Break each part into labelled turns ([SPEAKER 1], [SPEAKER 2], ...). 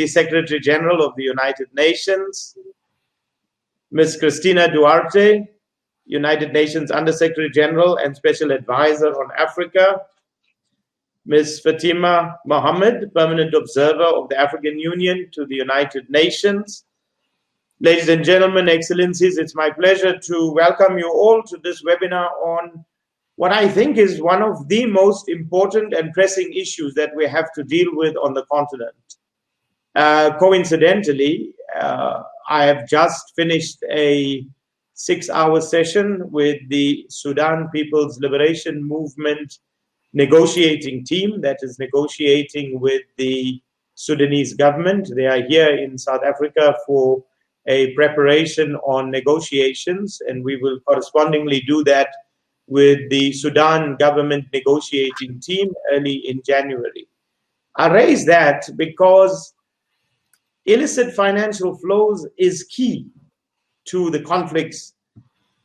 [SPEAKER 1] the Secretary General of the United Nations, Ms. Cristina Duarte, United Nations Under-Secretary General and Special Advisor on Africa, Ms. Fatima Mohammed, Permanent Observer of the African Union to the United Nations. Ladies and gentlemen, Excellencies, it's my pleasure to welcome you all to this webinar on what I think is one of the most important and pressing issues that we have to deal with on the continent. Coincidentally, I have just finished a 6-hour session with the Sudan People's Liberation Movement negotiating team that is negotiating with the Sudanese government. They are here in South Africa for a preparation on negotiations, and we will correspondingly do that with the Sudan government negotiating team early in January. I raise that because illicit financial flows is key to the conflicts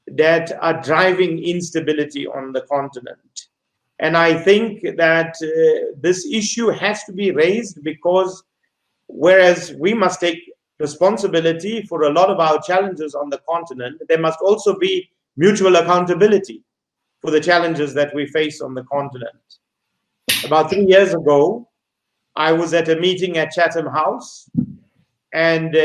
[SPEAKER 1] that are driving instability on the continent. And I think that this issue has to be raised because whereas we must take responsibility for a lot of our challenges on the continent, there must also be mutual accountability for the challenges that we face on the continent. About 3 years ago, I was at a meeting at Chatham House, and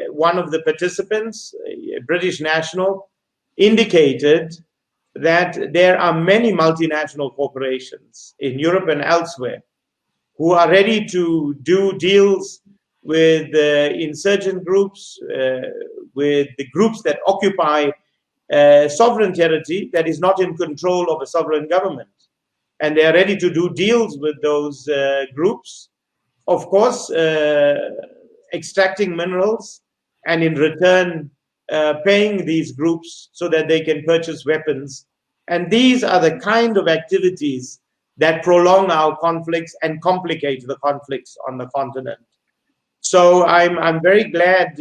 [SPEAKER 1] one of the participants, a British national, indicated that there are many multinational corporations in Europe and elsewhere who are ready to do deals with insurgent groups, with the groups that occupy sovereign territory that is not in control of a sovereign government. And they are ready to do deals with those groups, of course, extracting minerals, and in return paying these groups so that they can purchase weapons. And these are the kind of activities that prolong our conflicts and complicate the conflicts on the continent. So I'm very glad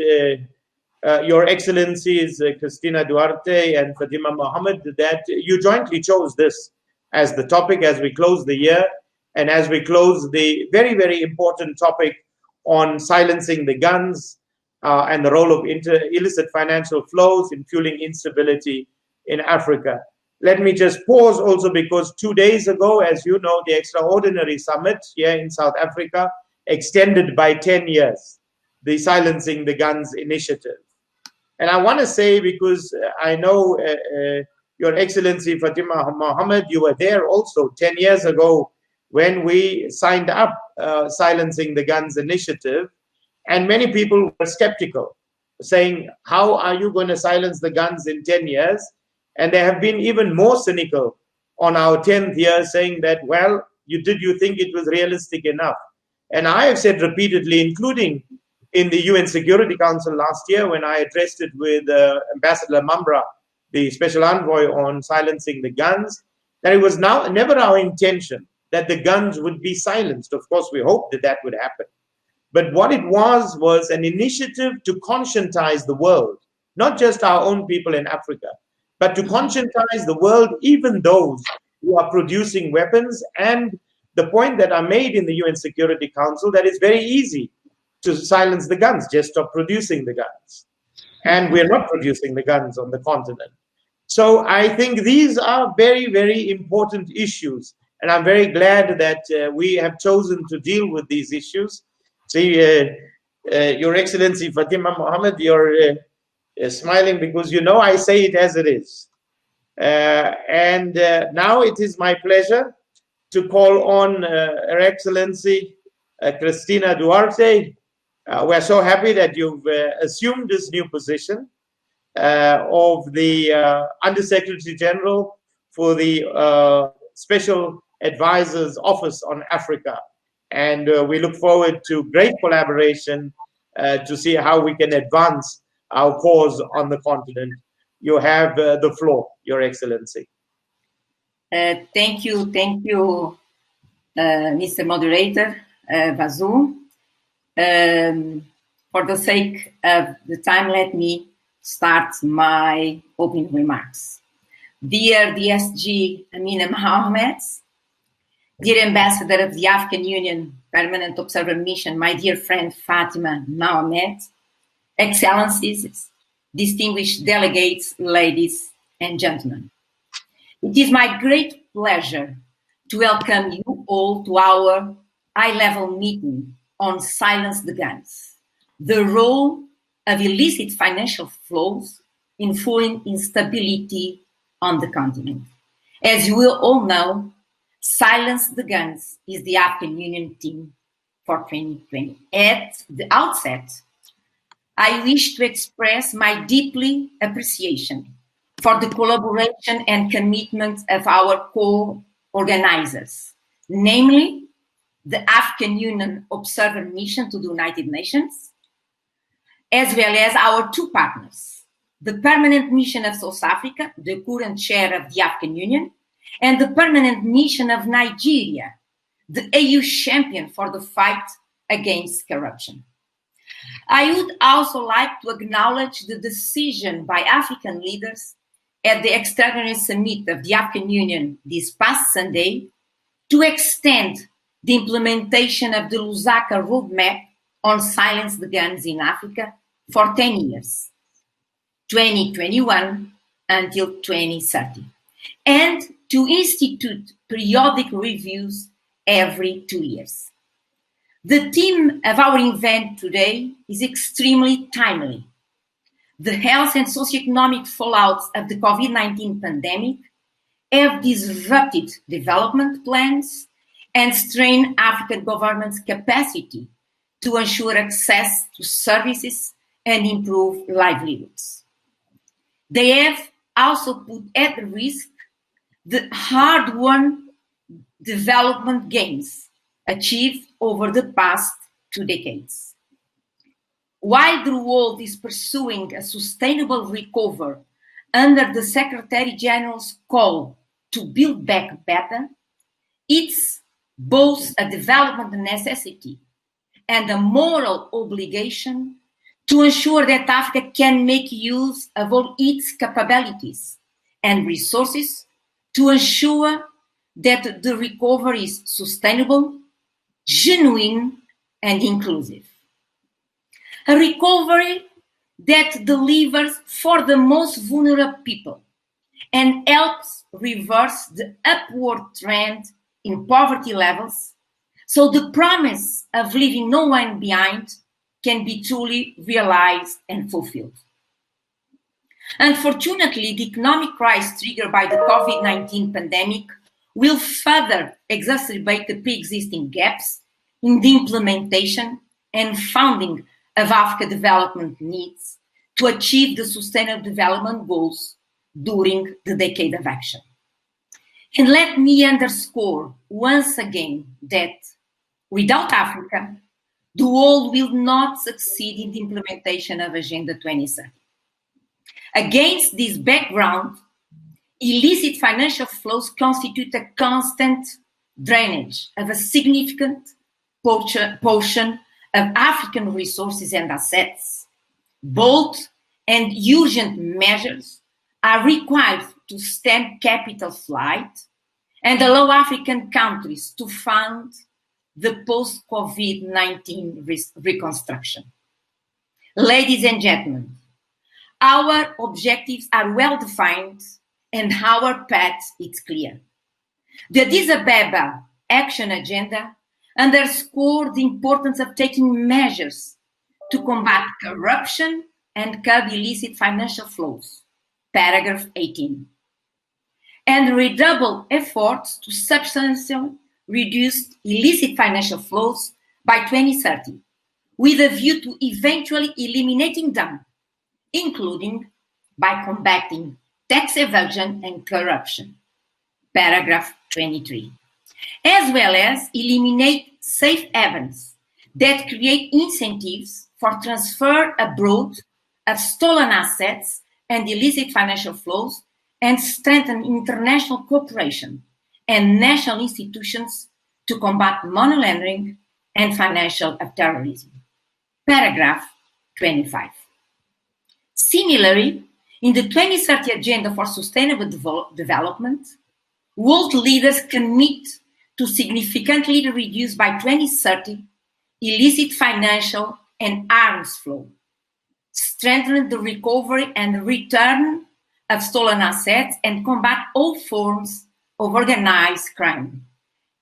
[SPEAKER 1] Your Excellencies Cristina Duarte and Fatima Mohammed that you jointly chose this as the topic as we close the year and as we close the very, very important topic on silencing the guns and the role of illicit financial flows in fueling instability in Africa. Let me just pause also because 2 days ago, as you know, the extraordinary summit here in South Africa extended by 10 years, the Silencing the Guns initiative. And I want to say, because I know Your Excellency Fatima Mohammed, you were there also 10 years ago when we signed up Silencing the Guns initiative, and many people were skeptical, saying, how are you going to silence the guns in 10 years? And they have been even more cynical on our 10th year, saying that, well, did you think it was realistic enough? And I have said repeatedly, including in the UN Security Council last year when I addressed it with Ambassador Mambra, the special envoy on silencing the guns, that it was never our intention that the guns would be silenced. Of course, we hoped that that would happen. But what it was an initiative to conscientize the world, not just our own people in Africa, but to conscientize the world, even those who are producing weapons. And the point that I made in the UN Security Council, that it's very easy to silence the guns, just stop producing the guns. And we're not producing the guns on the continent. So I think these are very, very important issues. And I'm very glad that we have chosen to deal with these issues. See, Your Excellency Fatima Mohammed, you're smiling because you know I say it as it is. And now it is my pleasure to call on Her Excellency Cristina Duarte. We're so happy that you've assumed this new position of the Under-Secretary General for the Special Advisor's Office on Africa. And we look forward to great collaboration to see how we can advance our cause on the continent. You have the floor, Your Excellency.
[SPEAKER 2] Thank you, Mr. Moderator, Vazu. For the sake of the time, let me start my opening remarks. Dear DSG Amina Mohammed, dear Ambassador of the African Union Permanent Observer Mission, my dear friend Fatima, Mohammed, Excellencies, distinguished delegates, ladies and gentlemen. It is my great pleasure to welcome you all to our high-level meeting on Silence the Guns, the role of illicit financial flows in fueling instability on the continent. As you will all know, Silence the Guns is the African Union theme for 2020. At the outset, I wish to express my deeply appreciation for the collaboration and commitment of our co-organizers, namely the African Union Observer Mission to the United Nations, as well as our two partners, the Permanent Mission of South Africa, the current chair of the African Union, and the Permanent Mission of Nigeria, the AU champion for the fight against corruption. I would also like to acknowledge the decision by African leaders at the Extraordinary Summit of the African Union this past Sunday to extend the implementation of the Lusaka roadmap on Silence the Guns in Africa for 10 years, 2021 until 2030, and to institute periodic reviews every 2 years. The theme of our event today is extremely timely. The health and socioeconomic fallouts of the COVID-19 pandemic have disrupted development plans and strained African governments' capacity to ensure access to services and improve livelihoods. They have also put at risk the hard-won development gains achieved over the past 2 decades. While the world is pursuing a sustainable recovery under the Secretary General's call to build back better, it's both a development necessity and a moral obligation to ensure that Africa can make use of all its capabilities and resources to ensure that the recovery is sustainable, genuine, and inclusive. A recovery that delivers for the most vulnerable people and helps reverse the upward trend in poverty levels, so the promise of leaving no one behind can be truly realized and fulfilled. Unfortunately, the economic crisis triggered by the COVID-19 pandemic will further exacerbate the pre-existing gaps in the implementation and funding of Africa development needs to achieve the Sustainable Development Goals during the Decade of Action. And let me underscore once again that without Africa, the world will not succeed in the implementation of Agenda 2030. Against this background, illicit financial flows constitute a constant drainage of a significant portion of African resources and assets. Bold and urgent measures are required to stem capital flight and allow African countries to fund the post-COVID-19 reconstruction. Ladies and gentlemen, our objectives are well defined and our path is clear. The Addis Ababa Action Agenda underscored the importance of taking measures to combat corruption and curb illicit financial flows, paragraph 18, and redouble efforts to substantially reduce illicit financial flows by 2030, with a view to eventually eliminating them, including by combating tax evasion and corruption, paragraph 23, as well as eliminate safe havens that create incentives for transfer abroad of stolen assets and illicit financial flows and strengthen international cooperation and national institutions to combat money laundering and financial terrorism. Paragraph 25. Similarly, in the 2030 Agenda for Sustainable Development, world leaders commit to significantly reduce by 2030 illicit financial and arms flow, strengthen the recovery and return of stolen assets, and combat all forms of organized crime,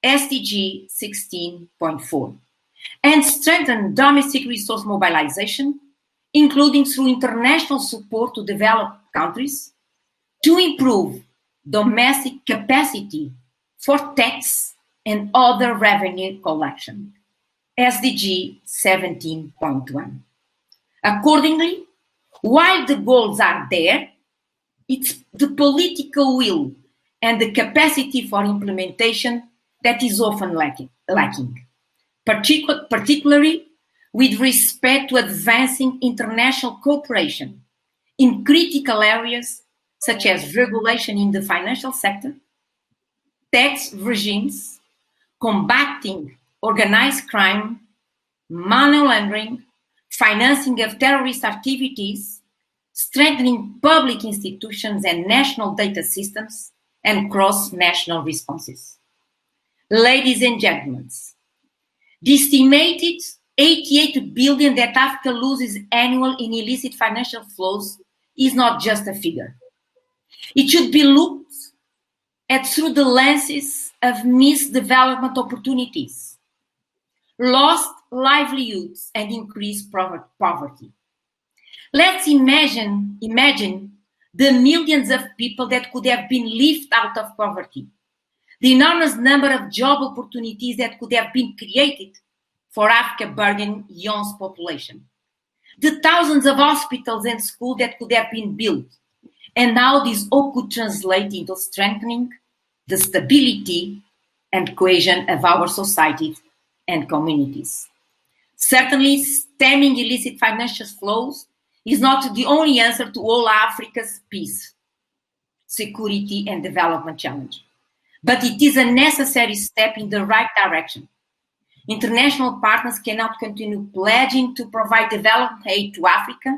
[SPEAKER 2] SDG 16.4, and strengthen domestic resource mobilization, including through international support to developed countries, to improve domestic capacity for tax and other revenue collection, SDG 17.1. Accordingly, while the goals are there, it's the political will and the capacity for implementation that is often lacking, particularly with respect to advancing international cooperation in critical areas such as regulation in the financial sector, tax regimes, combating organized crime, money laundering, financing of terrorist activities, strengthening public institutions and national data systems, and cross-national responses. Ladies and gentlemen, the estimated 88 billion that Africa loses annually in illicit financial flows is not just a figure. It should be looked at through the lenses of missed development opportunities, lost livelihoods, and increased poverty. Let's imagine the millions of people that could have been lifted out of poverty, the enormous number of job opportunities that could have been created for Africa's burgeoning young population, the thousands of hospitals and schools that could have been built, and how this all could translate into strengthening the stability and cohesion of our societies and communities. Certainly, stemming illicit financial flows is not the only answer to all Africa's peace, security, and development challenge, but it is a necessary step in the right direction. International partners cannot continue pledging to provide development aid to Africa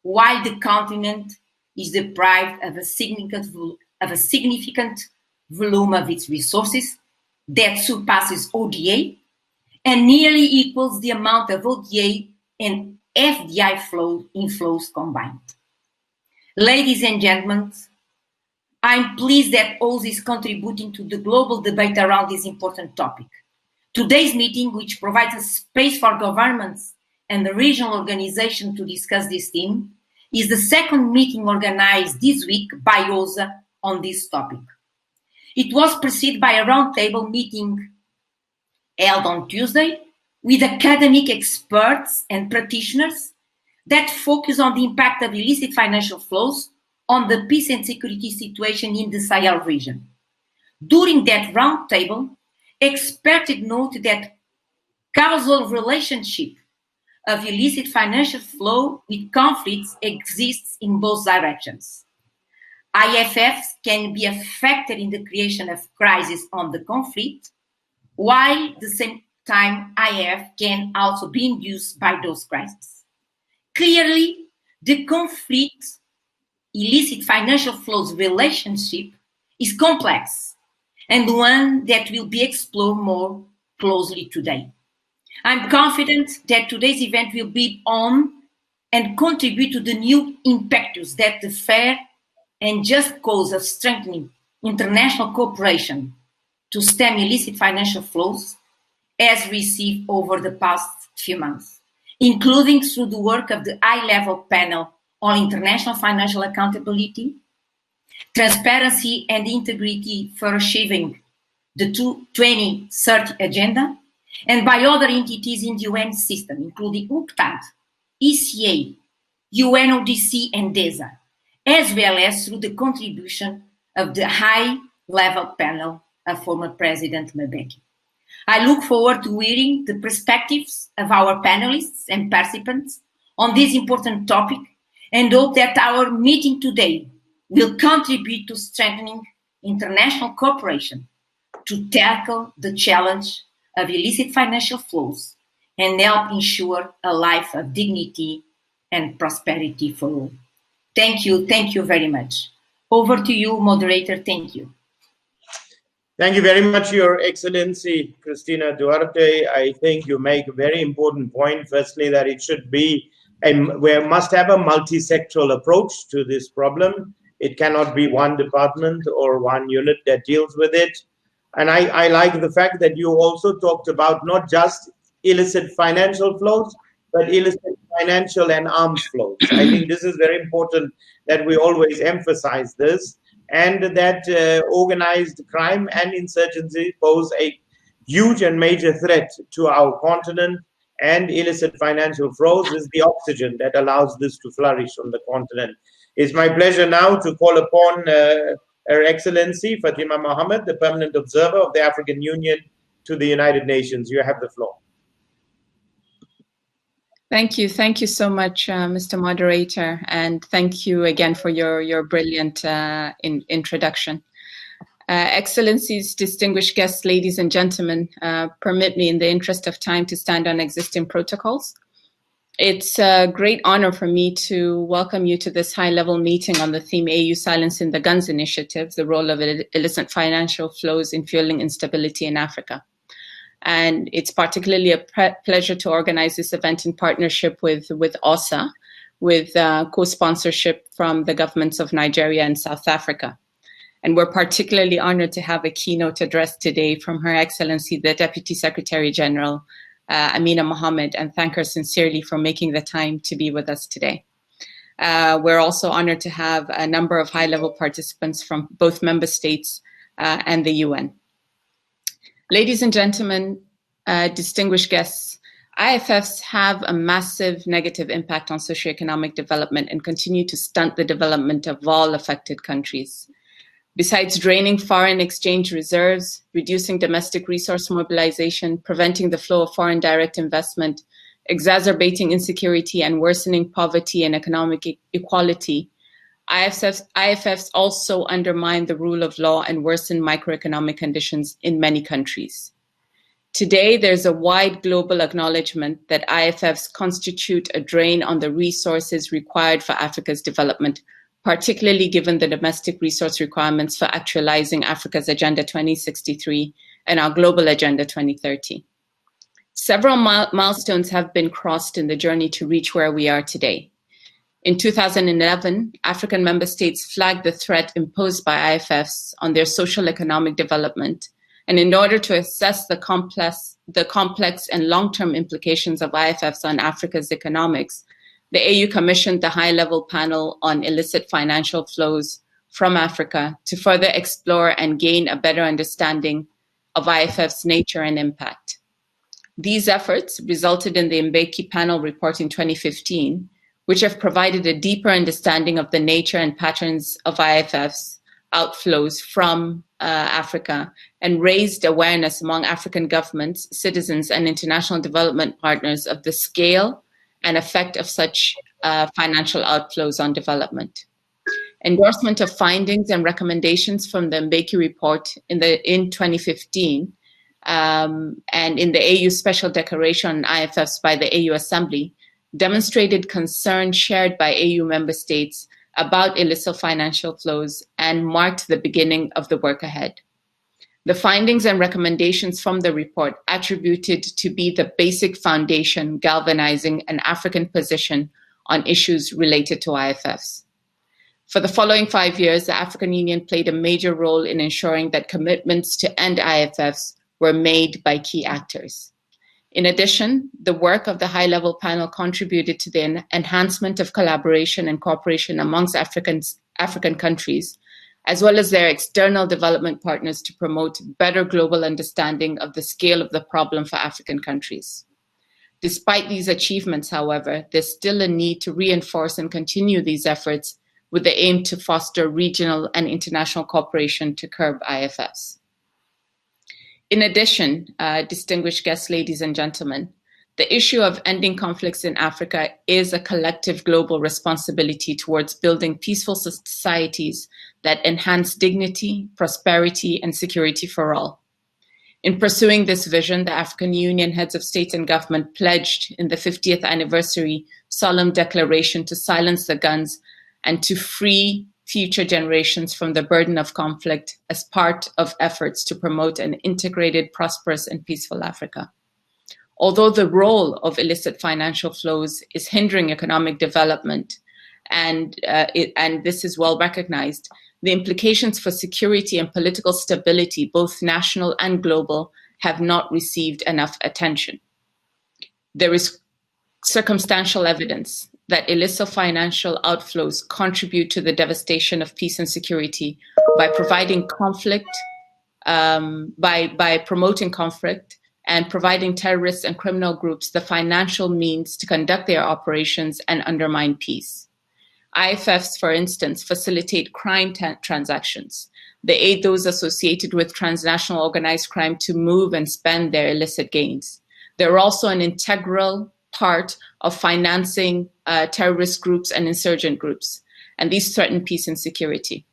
[SPEAKER 2] while the continent is deprived of a significant volume of its resources that surpasses ODA and nearly equals the amount of ODA and FDI inflows combined. Ladies and gentlemen, I'm pleased that OZ is contributing to the global debate around this important topic. Today's meeting, which provides a space for governments and the regional organization to discuss this theme, is the second meeting organized this week by OZA on this topic. It was preceded by a roundtable meeting held on Tuesday with academic experts and practitioners that focus on the impact of illicit financial flows on the peace and security situation in the Sahel region. During that roundtable, experts noted that causal relationship of illicit financial flow with conflicts exists in both directions. IFFs can be affected in the creation of crisis on the conflict, while at the same time IF can also be induced by those crises. Clearly, the conflict illicit financial flows relationship is complex and one that will be explored more closely today. I'm confident that today's event will be on and contribute to the new impetus that the fair and just cause of strengthening international cooperation to stem illicit financial flows has received over the past few months, including through the work of the high-level panel on international financial accountability, transparency and integrity for achieving the 2030 agenda, and by other entities in the UN system, including UNCTAD, ECA, UNODC, and DESA, as well as through the contribution of the high-level panel of former President Mbeki. I look forward to hearing the perspectives of our panelists and participants on this important topic and hope that our meeting today will contribute to strengthening international cooperation to tackle the challenge of illicit financial flows and help ensure a life of dignity and prosperity for all. Thank you very much. Over to you, moderator. Thank you.
[SPEAKER 1] Thank you very much, Your Excellency Cristina Duarte. I think you make a very important point. Firstly, that it should be, and we must have a multi-sectoral approach to this problem. It cannot be one department or one unit that deals with it. And I like the fact that you also talked about not just illicit financial flows, but illicit financial and arms flows. I think this is very important that we always emphasize this, and that organized crime and insurgency pose a huge and major threat to our continent, and illicit financial flows is the oxygen that allows this to flourish on the continent. It's my pleasure now to call upon Her Excellency Fatima Mohammed, the Permanent Observer of the African Union to the United Nations. You have the floor.
[SPEAKER 3] Thank you. Thank you so much, Mr. Moderator, and thank you again for your brilliant introduction. Excellencies, distinguished guests, ladies and gentlemen, permit me in the interest of time to stand on existing protocols. It's a great honor for me to welcome you to this high-level meeting on the theme AU Silencing the Guns Initiative, the role of illicit financial flows in fueling instability in Africa. And it's particularly a pleasure to organize this event in partnership with OSA, with co-sponsorship from the governments of Nigeria and South Africa. And we're particularly honored to have a keynote address today from Her Excellency, the Deputy Secretary General, Amina Mohammed, and thank her sincerely for making the time to be with us today. We're also honored to have a number of high-level participants from both member states and the UN. Ladies and gentlemen, distinguished guests, IFFs have a massive negative impact on socioeconomic development and continue to stunt the development of all affected countries. Besides draining foreign exchange reserves, reducing domestic resource mobilization, preventing the flow of foreign direct investment, exacerbating insecurity, and worsening poverty and economic inequality, IFFs also undermine the rule of law and worsen microeconomic conditions in many countries. Today, there's a wide global acknowledgement that IFFs constitute a drain on the resources required for Africa's development, particularly given the domestic resource requirements for actualizing Africa's Agenda 2063 and our Global Agenda 2030. Several milestones have been crossed in the journey to reach where we are today. In 2011, African member states flagged the threat imposed by IFFs on their social economic development. And in order to assess the complex and long-term implications of IFFs on Africa's economics, the AU commissioned the high-level panel on illicit financial flows from Africa to further explore and gain a better understanding of IFF's nature and impact. These efforts resulted in the Mbeki panel report in 2015, which have provided a deeper understanding of the nature and patterns of IFFs outflows from Africa and raised awareness among African governments, citizens, and international development partners of the scale and effect of such financial outflows on development. Endorsement of findings and recommendations from the Mbeki report in 2015 and in the AU Special Declaration on IFFs by the AU Assembly demonstrated concern shared by AU member states about illicit financial flows and marked the beginning of the work ahead. The findings and recommendations from the report attributed to be the basic foundation galvanizing an African position on issues related to IFFs. For the following 5 years, the African Union played a major role in ensuring that commitments to end IFFs were made by key actors. In addition, the work of the high-level panel contributed to the enhancement of collaboration and cooperation amongst African countries, as well as their external development partners to promote better global understanding of the scale of the problem for African countries. Despite these achievements, however, there's still a need to reinforce and continue these efforts with the aim to foster regional and international cooperation to curb IFFs. In addition, distinguished guests, ladies and gentlemen, the issue of ending conflicts in Africa is a collective global responsibility towards building peaceful societies that enhance dignity, prosperity, and security for all. In pursuing this vision, the African Union heads of state and government pledged in the 50th anniversary solemn declaration to silence the guns and to free future generations from the burden of conflict as part of efforts to promote an integrated, prosperous, and peaceful Africa. Although the role of illicit financial flows is hindering economic development, and this is well recognized, the implications for security and political stability, both national and global, have not received enough attention. There is circumstantial evidence that illicit financial outflows contribute to the devastation of peace and security by providing conflict, by promoting conflict, and providing terrorists and criminal groups the financial means to conduct their operations and undermine peace. IFFs, for instance, facilitate crime transactions. They aid those associated with transnational organized crime to move and spend their illicit gains. They're also an integral part of financing terrorist groups and insurgent groups, and these threaten peace and security.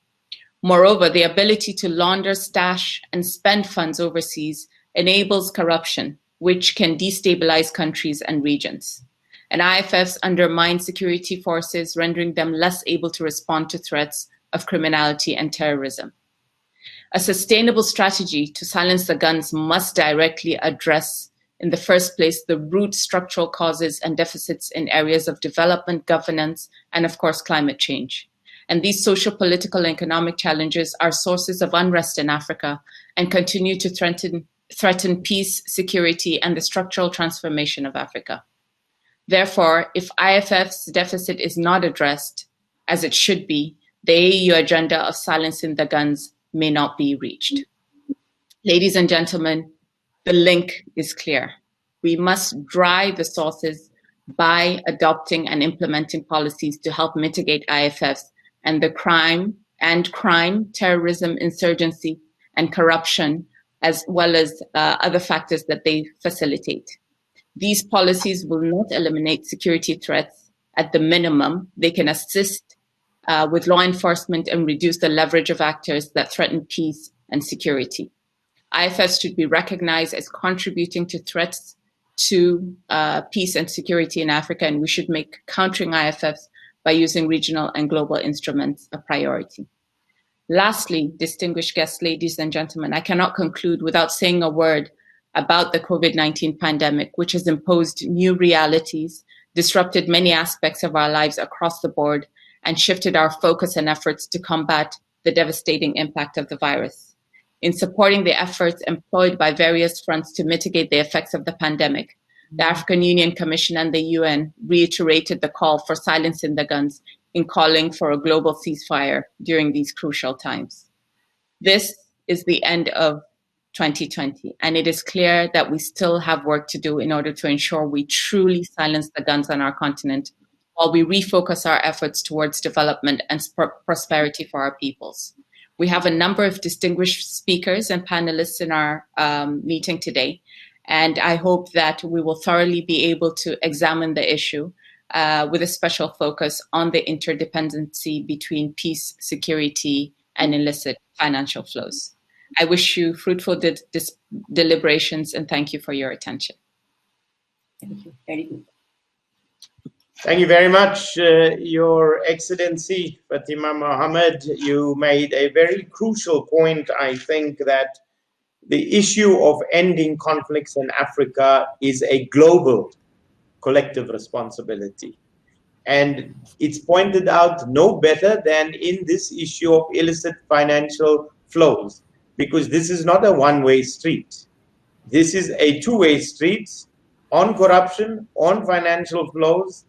[SPEAKER 3] Moreover, the ability to launder, stash, and spend funds overseas enables corruption, which can destabilize countries and regions. And IFFs undermine security forces, rendering them less able to respond to threats of criminality and terrorism. A sustainable strategy to silence the guns must directly address, in the first place, the root structural causes and deficits in areas of development, governance, and of course, climate change. And these social, political, and economic challenges are sources of unrest in Africa and continue to threaten peace, security, and the structural transformation of Africa. Therefore, if IFF's deficit is not addressed, as it should be, the AU agenda of silencing the guns may not be reached. Ladies and gentlemen, the link is clear. We must dry the sources by adopting and implementing policies to help mitigate IFFs and the crime, terrorism, insurgency, and corruption, as well as other factors that they facilitate. These policies will not eliminate security threats. At the minimum, they can assist with law enforcement and reduce the leverage of actors that threaten peace and security. IFFs should be recognized as contributing to threats to peace and security in Africa, and we should make countering IFFs by using regional and global instruments a priority. Lastly, distinguished guests, ladies and gentlemen, I cannot conclude without saying a word about the COVID-19 pandemic, which has imposed new realities, disrupted many aspects of our lives across the board, and shifted our focus and efforts to combat the devastating impact of the virus. In supporting the efforts employed by various fronts to mitigate the effects of the pandemic, the African Union Commission and the UN reiterated the call for silencing the guns in calling for a global ceasefire during these crucial times. This is the end of 2020, and it is clear that we still have work to do in order to ensure we truly silence the guns on our continent while we refocus our efforts towards development and prosperity for our peoples. We have a number of distinguished speakers and panelists in our meeting today, and I hope that we will thoroughly be able to examine the issue with a special focus on the interdependency between peace, security, and illicit financial flows. I wish you fruitful deliberations and thank you for your attention.
[SPEAKER 2] Thank you. Very good.
[SPEAKER 1] Thank you very much, Your Excellency Fatima Mohammed. You made a very crucial point. I think that the issue of ending conflicts in Africa is a global collective responsibility. And it's pointed out no better than in this issue of illicit financial flows, because this is not a one-way street. This is a two-way street on corruption, on financial flows,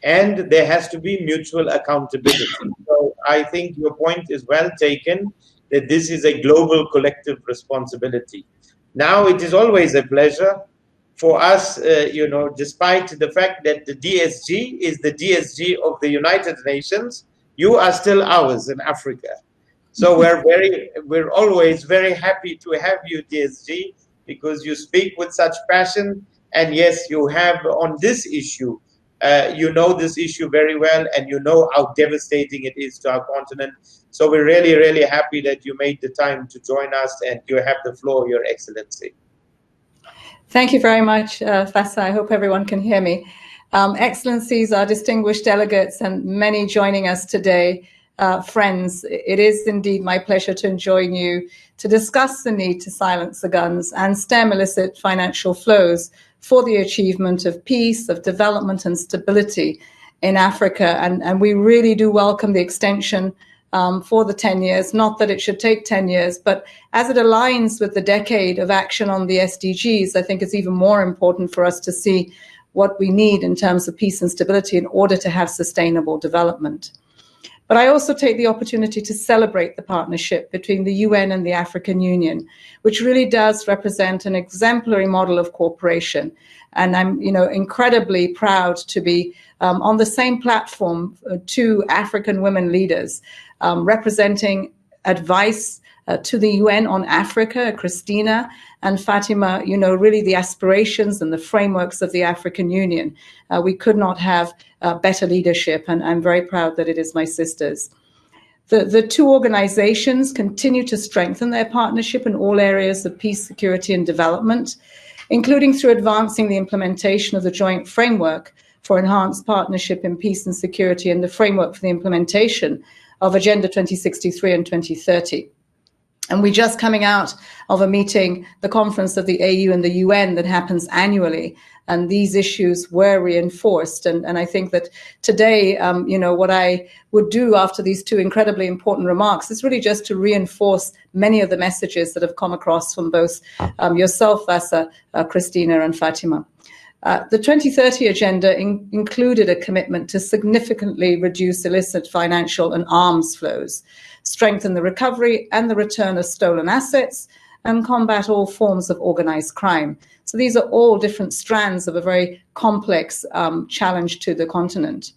[SPEAKER 1] and there has to be mutual accountability. So I think your point is well taken, that this is a global collective responsibility. Now, it is always a pleasure for us, despite the fact that the DSG is the DSG of the United Nations, you are still ours in Africa. So we're always very happy to have you, DSG, because you speak with such passion. And yes, you have on this issue, you know this issue very well, and you know how devastating it is to our continent. So we're really, really happy that you made the time to join us, and you have the floor, Your Excellency.
[SPEAKER 4] Thank you very much, Fassa. I hope everyone can hear me. Excellencies, our distinguished delegates, and many joining us today. friends, it is indeed my pleasure to join you to discuss the need to silence the guns and stem illicit financial flows for the achievement of peace, of development and stability in Africa. And we really do welcome the extension for the 10 years, not that it should take 10 years, but as it aligns with the decade of action on the SDGs, I think it's even more important for us to see what we need in terms of peace and stability in order to have sustainable development. But I also take the opportunity to celebrate the partnership between the UN and the African Union, which really does represent an exemplary model of cooperation. And I'm, incredibly proud to be on the same platform, two African women leaders representing advice to the UN on Africa, Christina and Fatima, really the aspirations and the frameworks of the African Union. We could not have better leadership, and I'm very proud that it is my sisters. The two organizations continue to strengthen their partnership in all areas of peace, security, and development, including through advancing the implementation of the joint framework for enhanced partnership in peace and security and the framework for the implementation of Agenda 2063 and 2030. And we're just coming out of a meeting, the conference of the AU and the UN that happens annually, and these issues were reinforced. And I think that today, what I would do after these two incredibly important remarks is really just to reinforce many of the messages that have come across from both yourself, Vasa, Christina, and Fatima. The 2030 agenda included a commitment to significantly reduce illicit financial and arms flows, strengthen the recovery and the return of stolen assets, and combat all forms of organized crime. So these are all different strands of a very complex challenge to the continent.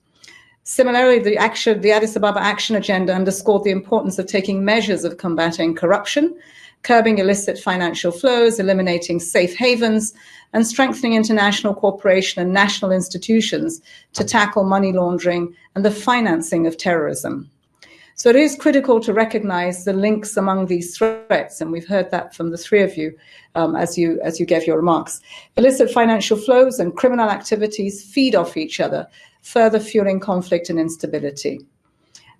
[SPEAKER 4] Similarly, the Addis Ababa Action Agenda underscored the importance of taking measures of combating corruption, curbing illicit financial flows, eliminating safe havens, and strengthening international cooperation and national institutions to tackle money laundering and the financing of terrorism. So it is critical to recognize the links among these threats, and we've heard that from the three of you as you gave your remarks. Illicit financial flows and criminal activities feed off each other, further fueling conflict and instability.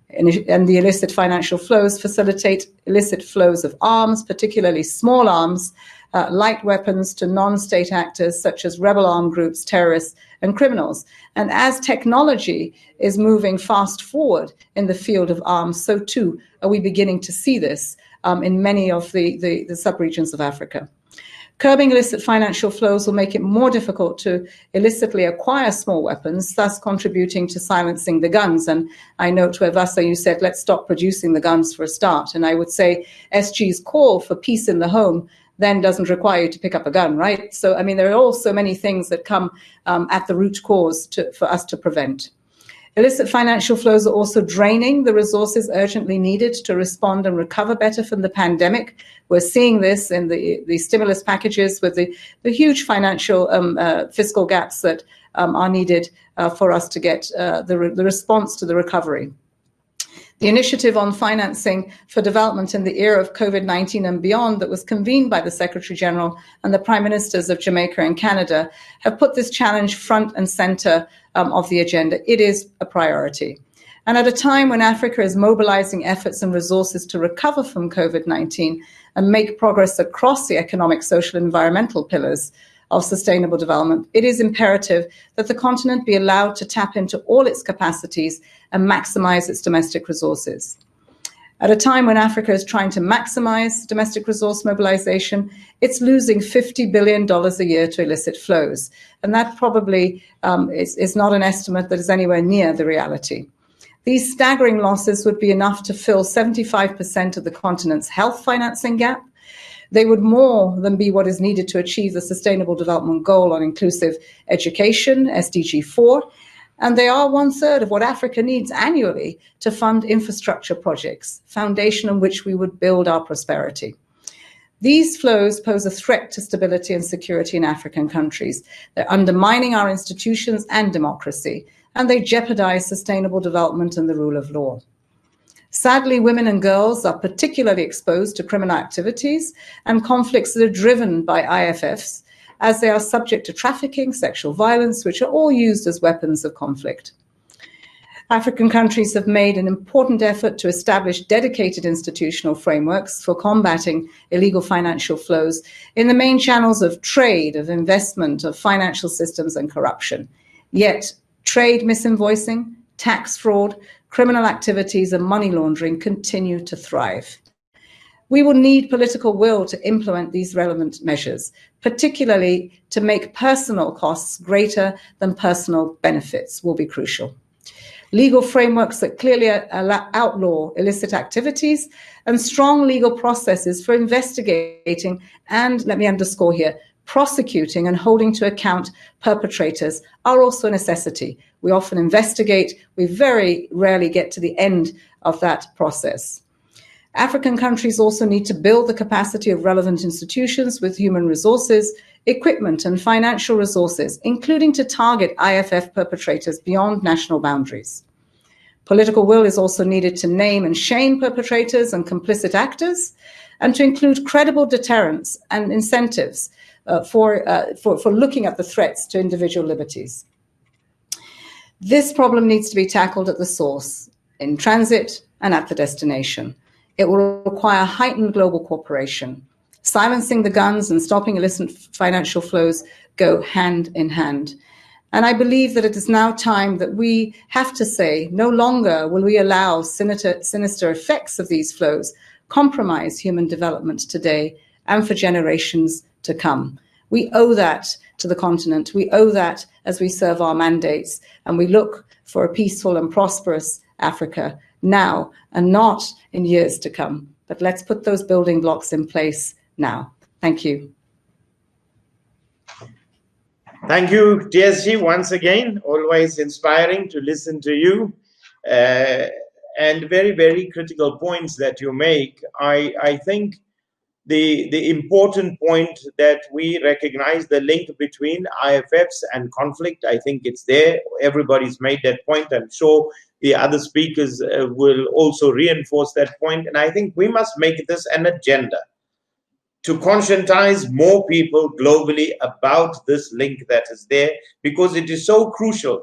[SPEAKER 4] And the illicit financial flows facilitate illicit flows of arms, particularly small arms, light weapons to non-state actors such as rebel armed groups, terrorists, and criminals. And as technology is moving fast forward in the field of arms, so too are we beginning to see this in many of the sub-regions of Africa. Curbing illicit financial flows will make it more difficult to illicitly acquire small weapons, thus contributing to silencing the guns. And I note where, Vasa, you said, let's stop producing the guns for a start. And I would say SG's call for peace in the home then doesn't require you to pick up a gun, right? So, I mean, there are also many things that come at the root cause for us to prevent. Illicit financial flows are also draining the resources urgently needed to respond and recover better from the pandemic. We're seeing this in the stimulus packages with the huge financial fiscal gaps that are needed for us to get the response to the recovery. The initiative on financing for development in the era of COVID-19 and beyond that was convened by the Secretary General and the Prime Ministers of Jamaica and Canada have put this challenge front and center of the agenda. It is a priority. And at a time when Africa is mobilizing efforts and resources to recover from COVID-19 and make progress across the economic, social, and environmental pillars of sustainable development, it is imperative that the continent be allowed to tap into all its capacities and maximize its domestic resources. At a time when Africa is trying to maximize domestic resource mobilization, it's losing $50 billion a year to illicit flows. And that probably is not an estimate that is anywhere near the reality. These staggering losses would be enough to fill 75% of the continent's health financing gap. They would more than be what is needed to achieve the Sustainable Development Goal on inclusive education, SDG 4, and they are 1/3 of what Africa needs annually to fund infrastructure projects, foundation on which we would build our prosperity. These flows pose a threat to stability and security in African countries. They're undermining our institutions and democracy, and they jeopardize sustainable development and the rule of law. Sadly, women and girls are particularly exposed to criminal activities and conflicts that are driven by IFFs, as they are subject to trafficking, sexual violence, which are all used as weapons of conflict. African countries have made an important effort to establish dedicated institutional frameworks for combating illegal financial flows in the main channels of trade, of investment, of financial systems and corruption. Yet, trade misinvoicing, tax fraud, criminal activities and money laundering continue to thrive. We will need political will to implement these relevant measures, particularly to make personal costs greater than personal benefits will be crucial. Legal frameworks that clearly outlaw illicit activities and strong legal processes for investigating and, let me underscore here, prosecuting and holding to account perpetrators are also a necessity. We often investigate, we very rarely get to the end of that process. African countries also need to build the capacity of relevant institutions with human resources, equipment and financial resources, including to target IFF perpetrators beyond national boundaries. Political will is also needed to name and shame perpetrators and complicit actors, and to include credible deterrents and incentives for looking at the threats to individual liberties. This problem needs to be tackled at the source, in transit and at the destination. It will require heightened global cooperation. Silencing the guns and stopping illicit financial flows go hand in hand. And I believe that it is now time that we have to say, no longer will we allow sinister effects of these flows compromise human development today and for generations to come. We owe that to the continent. We owe that as we serve our mandates, and we look for a peaceful and prosperous Africa now and not in years to come. But let's put those building blocks in place now. Thank you.
[SPEAKER 1] Thank you, TSG, once again. Always inspiring to listen to you. And very, very critical points that you make. I think the important point that we recognize the link between IFFs and conflict. I think it's there. Everybody's made that point. I'm sure the other speakers will also reinforce that point. And I think we must make this an agenda to conscientize more people globally about this link that is there, because it is so crucial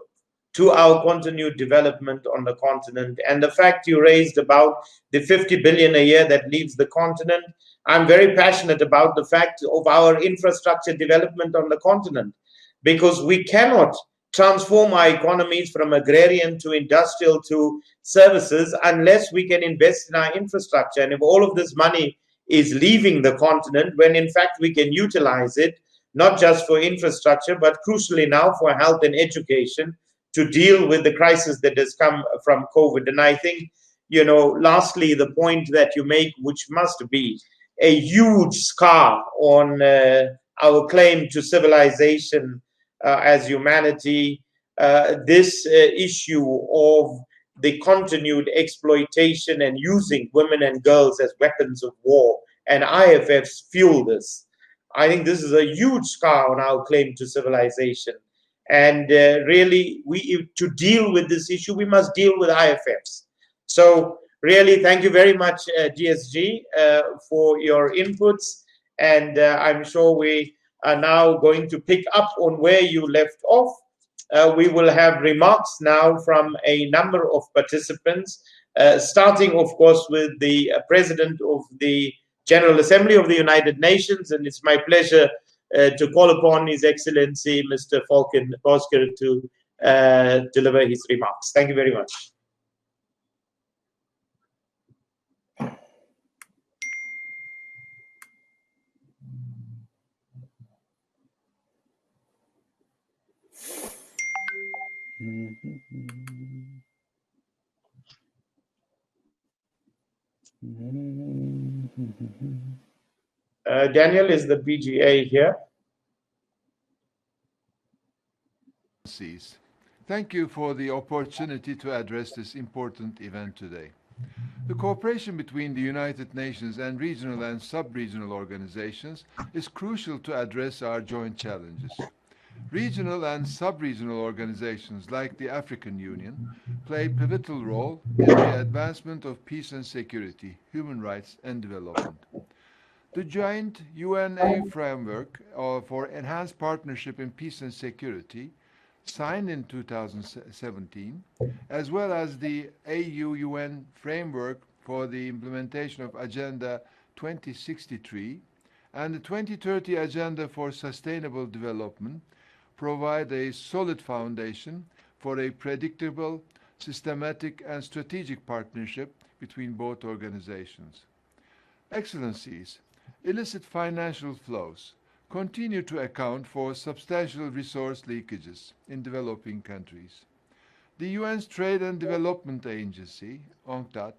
[SPEAKER 1] to our continued development on the continent. And the fact you raised about the 50 billion a year that leaves the continent, I'm very passionate about the fact of our infrastructure development on the continent, because we cannot transform our economies from agrarian to industrial to services unless we can invest in our infrastructure. And if all of this money is leaving the continent, when in fact we can utilize it, not just for infrastructure, but crucially now for health and education, to deal with the crisis that has come from COVID. And I think, lastly, the point that you make, which must be a huge scar on our claim to civilization as humanity, this issue of the continued exploitation and using women and girls as weapons of war, and IFFs fuel this. I think this is a huge scar on our claim to civilization. And really, to deal with this issue, we must deal with IFFs. So really, thank you very much, DSG, for your inputs. And I'm sure we are now going to pick up on where you left off. We will have remarks now from a number of participants, starting, of course, with the President of the General Assembly of the United Nations. And it's my pleasure to call upon His Excellency, Mr. Falcon Bosker, to deliver his remarks. Thank you very much. Daniel, is the PGA here?
[SPEAKER 5] Thank you for the opportunity to address this important event today. The cooperation between the United Nations and regional and sub-regional organizations is crucial to address our joint challenges. Regional and sub-regional organizations like the African Union play a pivotal role in the advancement of peace and security, human rights and development. The joint UNA framework for enhanced partnership in peace and security signed in 2017, as well as the AU-UN framework for the implementation of Agenda 2063 and the 2030 Agenda for Sustainable Development, provide a solid foundation for a predictable, systematic, and strategic partnership between both organizations. Excellencies, illicit financial flows continue to account for substantial resource leakages in developing countries. The UN's Trade and Development Agency, UNCTAD,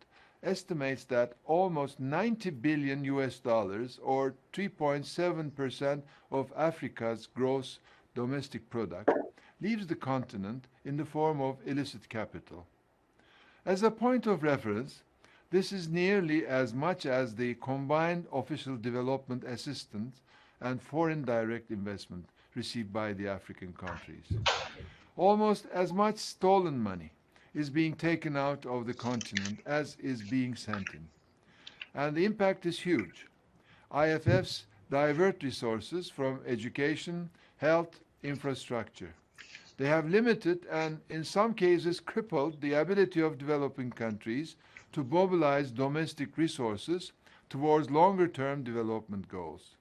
[SPEAKER 5] estimates that almost 90 billion US dollars, or 3.7% of Africa's gross domestic product, leaves the continent in the form of illicit capital. As a point of reference, this is nearly as much as the combined official development assistance and foreign direct investment received by the African countries. Almost as much stolen money is being taken out of the continent as is being sent in. And the impact is huge. IFFs divert resources from education, health, infrastructure. They have limited and, in some cases, crippled the ability of developing countries to mobilize domestic resources towards longer-term development goals.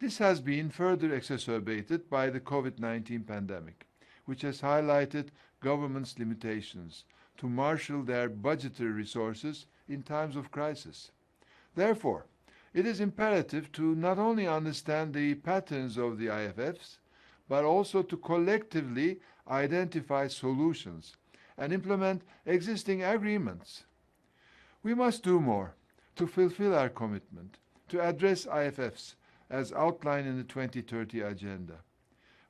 [SPEAKER 5] This has been further exacerbated by the COVID-19 pandemic, which has highlighted governments' limitations to marshal their budgetary resources in times of crisis. Therefore, it is imperative to not only understand the patterns of the IFFs, but also to collectively identify solutions and implement existing agreements. We must do more to fulfill our commitment to address IFFs as outlined in the 2030 Agenda.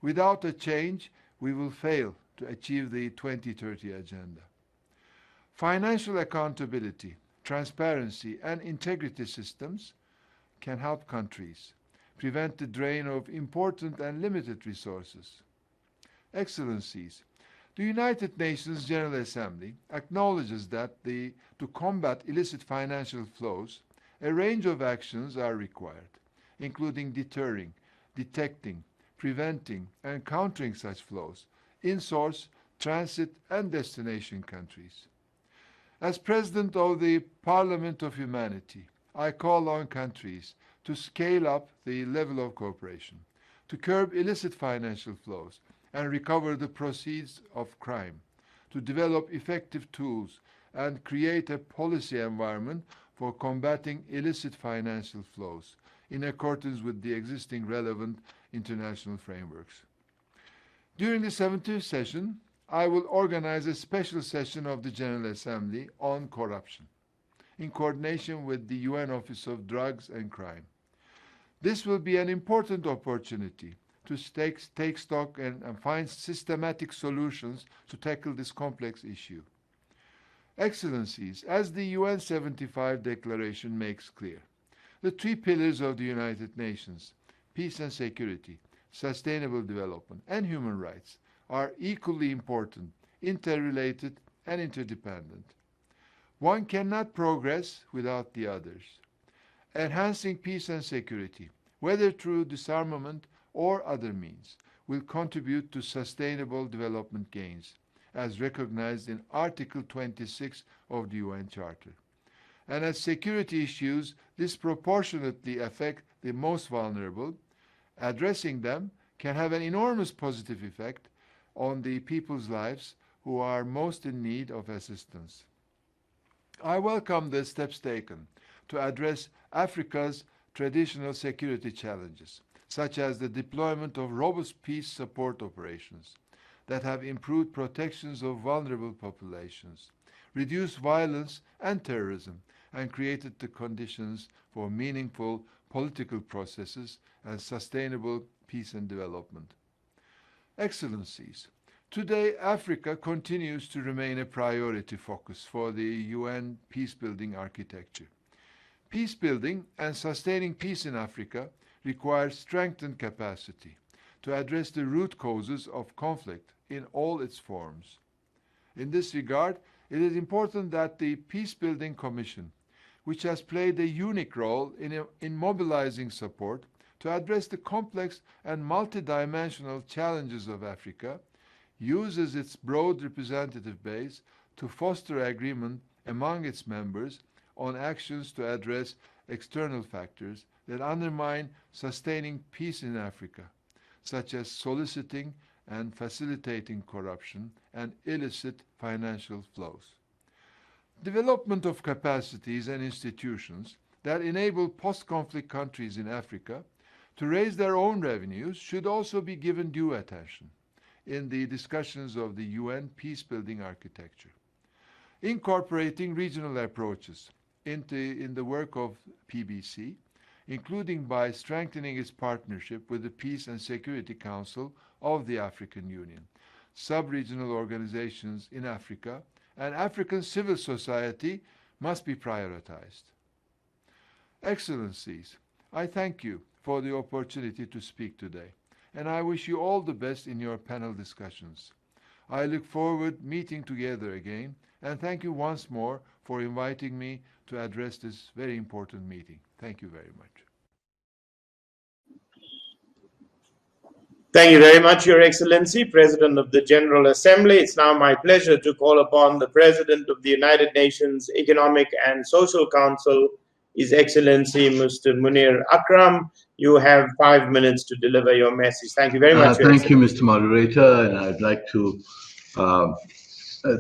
[SPEAKER 5] Without a change, we will fail to achieve the 2030 Agenda. Financial accountability, transparency, and integrity systems can help countries prevent the drain of important and limited resources. Excellencies, the United Nations General Assembly acknowledges that to combat illicit financial flows, a range of actions are required, including deterring, detecting, preventing, and countering such flows in source, transit, and destination countries. As President of the Parliament of Humanity, I call on countries to scale up the level of cooperation, to curb illicit financial flows and recover the proceeds of crime, to develop effective tools and create a policy environment for combating illicit financial flows in accordance with the existing relevant international frameworks. During the 70th session, I will organize a special session of the General Assembly on corruption, in coordination with the UN Office of Drugs and Crime. This will be an important opportunity to take stock and find systematic solutions to tackle this complex issue. Excellencies, as the UN 75 Declaration makes clear, the three pillars of the United Nations, peace and security, sustainable development, and human rights, are equally important, interrelated, and interdependent. One cannot progress without the others. Enhancing peace and security, whether through disarmament or other means, will contribute to sustainable development gains, as recognized in Article 26 of the UN Charter. And as security issues disproportionately affect the most vulnerable, addressing them can have an enormous positive effect on the people's lives who are most in need of assistance. I welcome the steps taken to address Africa's traditional security challenges, such as the deployment of robust peace support operations that have improved protections of vulnerable populations, reduced violence and terrorism, and created the conditions for meaningful political processes and sustainable peace and development. Excellencies, today Africa continues to remain a priority focus for the UN peacebuilding architecture. Peacebuilding and sustaining peace in Africa requires strengthened capacity to address the root causes of conflict in all its forms. In this regard, it is important that the Peacebuilding Commission, which has played a unique role in mobilizing support to address the complex and multidimensional challenges of Africa, uses its broad representative base to foster agreement among its members on actions to address external factors that undermine sustaining peace in Africa, such as soliciting and facilitating corruption and illicit financial flows. Development of capacities and institutions that enable post-conflict countries in Africa to raise their own revenues should also be given due attention in the discussions of the UN peace-building architecture. Incorporating regional approaches in the work of PBC, including by strengthening its partnership with the Peace and Security Council of the African Union, sub-regional organizations in Africa, and African civil society must be prioritized. Excellencies, I thank you for the opportunity to speak today, and I wish you all the best in your panel discussions. I look forward meeting together again, and thank you once more for inviting me to address this very important meeting. Thank you very much.
[SPEAKER 1] Thank you very much, Your Excellency, President of the General Assembly. It's now my pleasure to call upon the President of the United Nations Economic and Social Council, His Excellency Mr. Munir Akram. You have 5 minutes to deliver your message. Thank you very much.
[SPEAKER 6] Thank you, Mr. Moderator, and I'd like to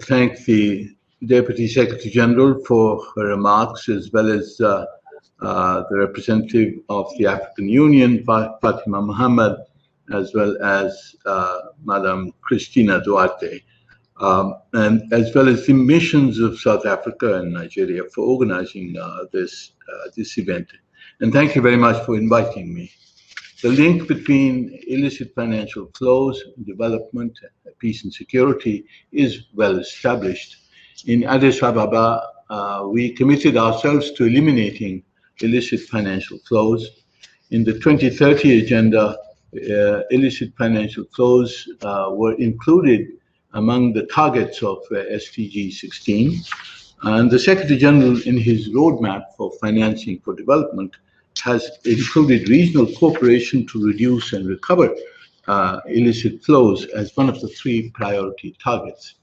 [SPEAKER 6] thank the Deputy Secretary General for her remarks, as well as the representative of the African Union, Fatima Mohammed, as well as Madam Cristina Duarte, and as well as the missions of South Africa and Nigeria for organizing this event. And thank you very much for inviting me. The link between illicit financial flows, development, peace and security is well established. In Addis Ababa, we committed ourselves to eliminating illicit financial flows. In the 2030 agenda, illicit financial flows were included among the targets of SDG 16. And the Secretary General, in his roadmap for financing for development, has included regional cooperation to reduce and recover illicit flows as one of the 3 priority targets.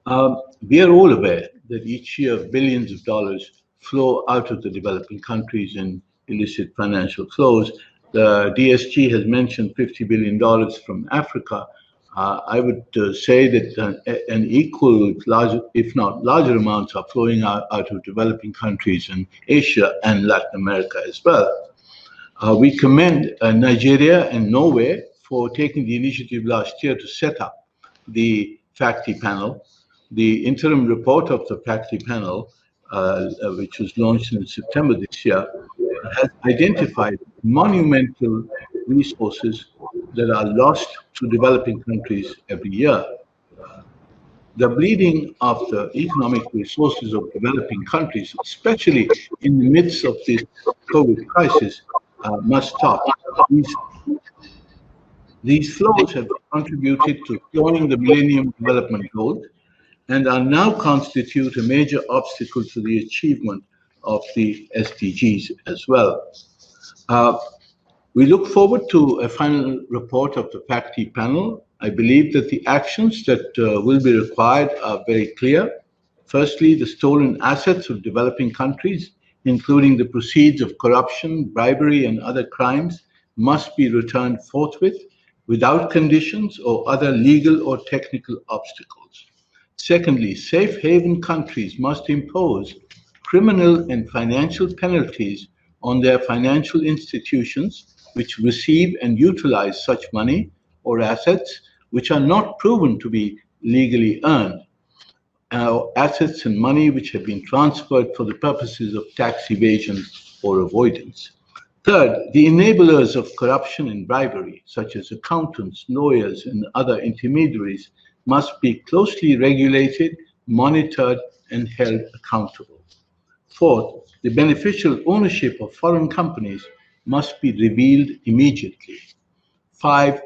[SPEAKER 6] We are all aware that each year billions of dollars flow out of the developing countries in illicit financial flows. The DSG has mentioned $50 billion from Africa. I would say that an equal, large, if not larger amounts are flowing out of developing countries in Asia and Latin America as well. We commend Nigeria and Norway for taking the initiative last year to set up the FACTI panel. The interim report of the FACTI panel, which was launched in September this year, has identified monumental resources that are lost to developing countries every year. The bleeding of the economic resources of developing countries, especially in the midst of this COVID crisis, must stop. These flows have contributed to slowing the Millennium Development Goals and are now constitute a major obstacle to the achievement of the SDGs as well. We look forward to a final report of the FACTI panel. I believe that the actions that will be required are very clear. Firstly, the stolen assets of developing countries, including the proceeds of corruption, bribery, and other crimes, must be returned forthwith without conditions or other legal or technical obstacles. Secondly, safe haven countries must impose criminal and financial penalties on their financial institutions which receive and utilize such money or assets which are not proven to be legally earned, assets and money which have been transferred for the purposes of tax evasion or avoidance. Third, the enablers of corruption and bribery, such as accountants, lawyers, and other intermediaries, must be closely regulated, monitored, and held accountable. Fourth, the beneficial ownership of foreign companies must be revealed immediately. 5,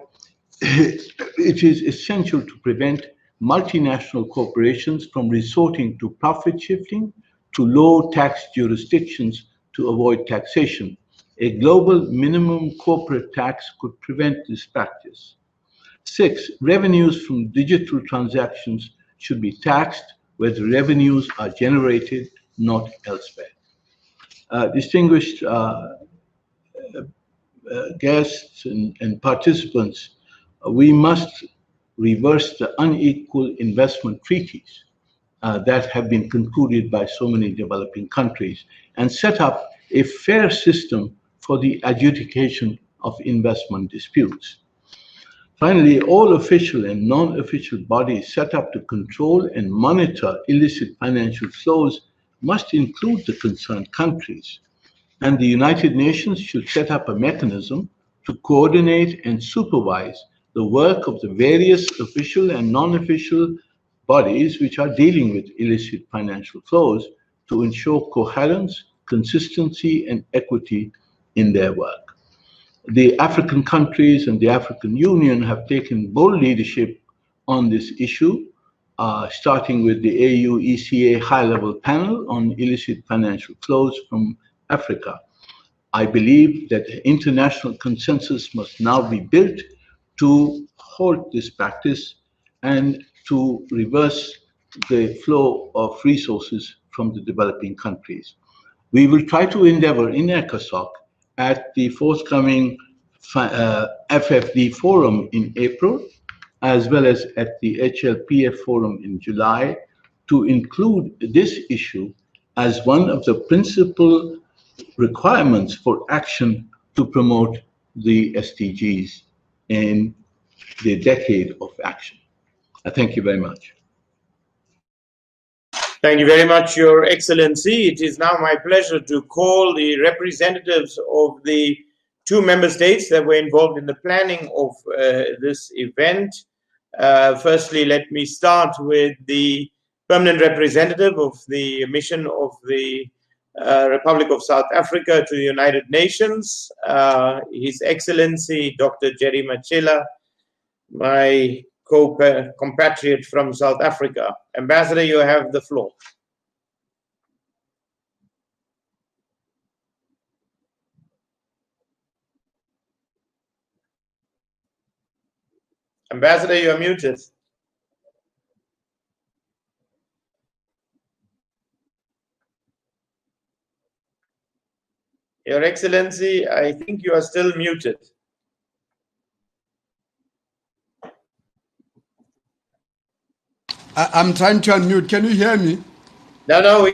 [SPEAKER 6] it is essential to prevent multinational corporations from resorting to profit shifting to low tax jurisdictions to avoid taxation. A global minimum corporate tax could prevent this practice. 6, revenues from digital transactions should be taxed where the revenues are generated, not elsewhere. Distinguished guests and participants, we must reverse the unequal investment treaties that have been concluded by so many developing countries and set up a fair system for the adjudication of investment disputes. Finally, all official and non-official bodies set up to control and monitor illicit financial flows must include the concerned countries. And the United Nations should set up a mechanism to coordinate and supervise the work of the various official and non-official bodies which are dealing with illicit financial flows to ensure coherence, consistency, and equity in their work. The African countries and the African Union have taken bold leadership on this issue, starting with the AU-ECA high-level panel on illicit financial flows from Africa. I believe that international consensus must now be built to halt this practice and to reverse the flow of resources from the developing countries. We will try to endeavor in ECOSOC at the forthcoming FFD forum in April, as well as at the HLPF forum in July, to include this issue as one of the principal requirements for action to promote the SDGs in the decade of action. Thank you very much.
[SPEAKER 1] Thank you very much, Your Excellency. It is now my pleasure to call the representatives of the 2 member states that were involved in the planning of this event. Firstly, let me start with the permanent representative of the mission of the Republic of South Africa to the United Nations, His Excellency Dr. Jerry Machela, my compatriot from South Africa. Ambassador, you have the floor. Ambassador, you are muted. Your Excellency, I think you are still muted.
[SPEAKER 7] I'm trying to unmute. Can you hear me?
[SPEAKER 1] No.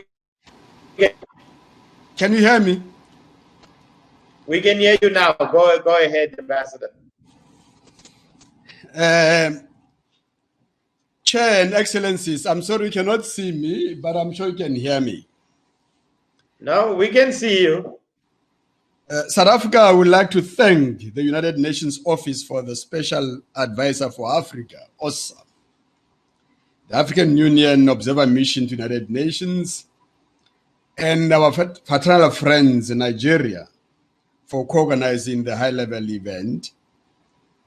[SPEAKER 7] Can you hear me?
[SPEAKER 1] We can hear you now. Go ahead, Ambassador.
[SPEAKER 7] Chair and Excellencies, I'm sorry you cannot see me, but I'm sure you can hear me.
[SPEAKER 1] No, we can see you.
[SPEAKER 7] South Africa would like to thank the United Nations Office for the Special Advisor for Africa, OSA, the African Union Observer Mission to the United Nations, and our fraternal friends in Nigeria for co-organizing the high-level event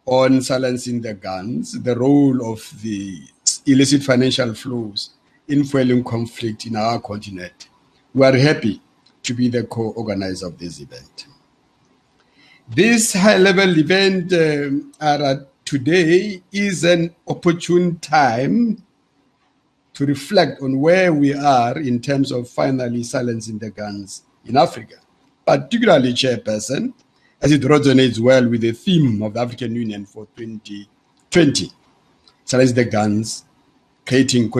[SPEAKER 7] on silencing the guns, the role of the illicit financial flows in fueling conflict in our continent. We are happy to be the co-organizer of this event. This high-level event today is an opportune time to reflect on where we are in terms of finally silencing the guns in Africa, particularly, Chairperson, as it resonates well with the theme of the African Union for 2020, silence the guns, creating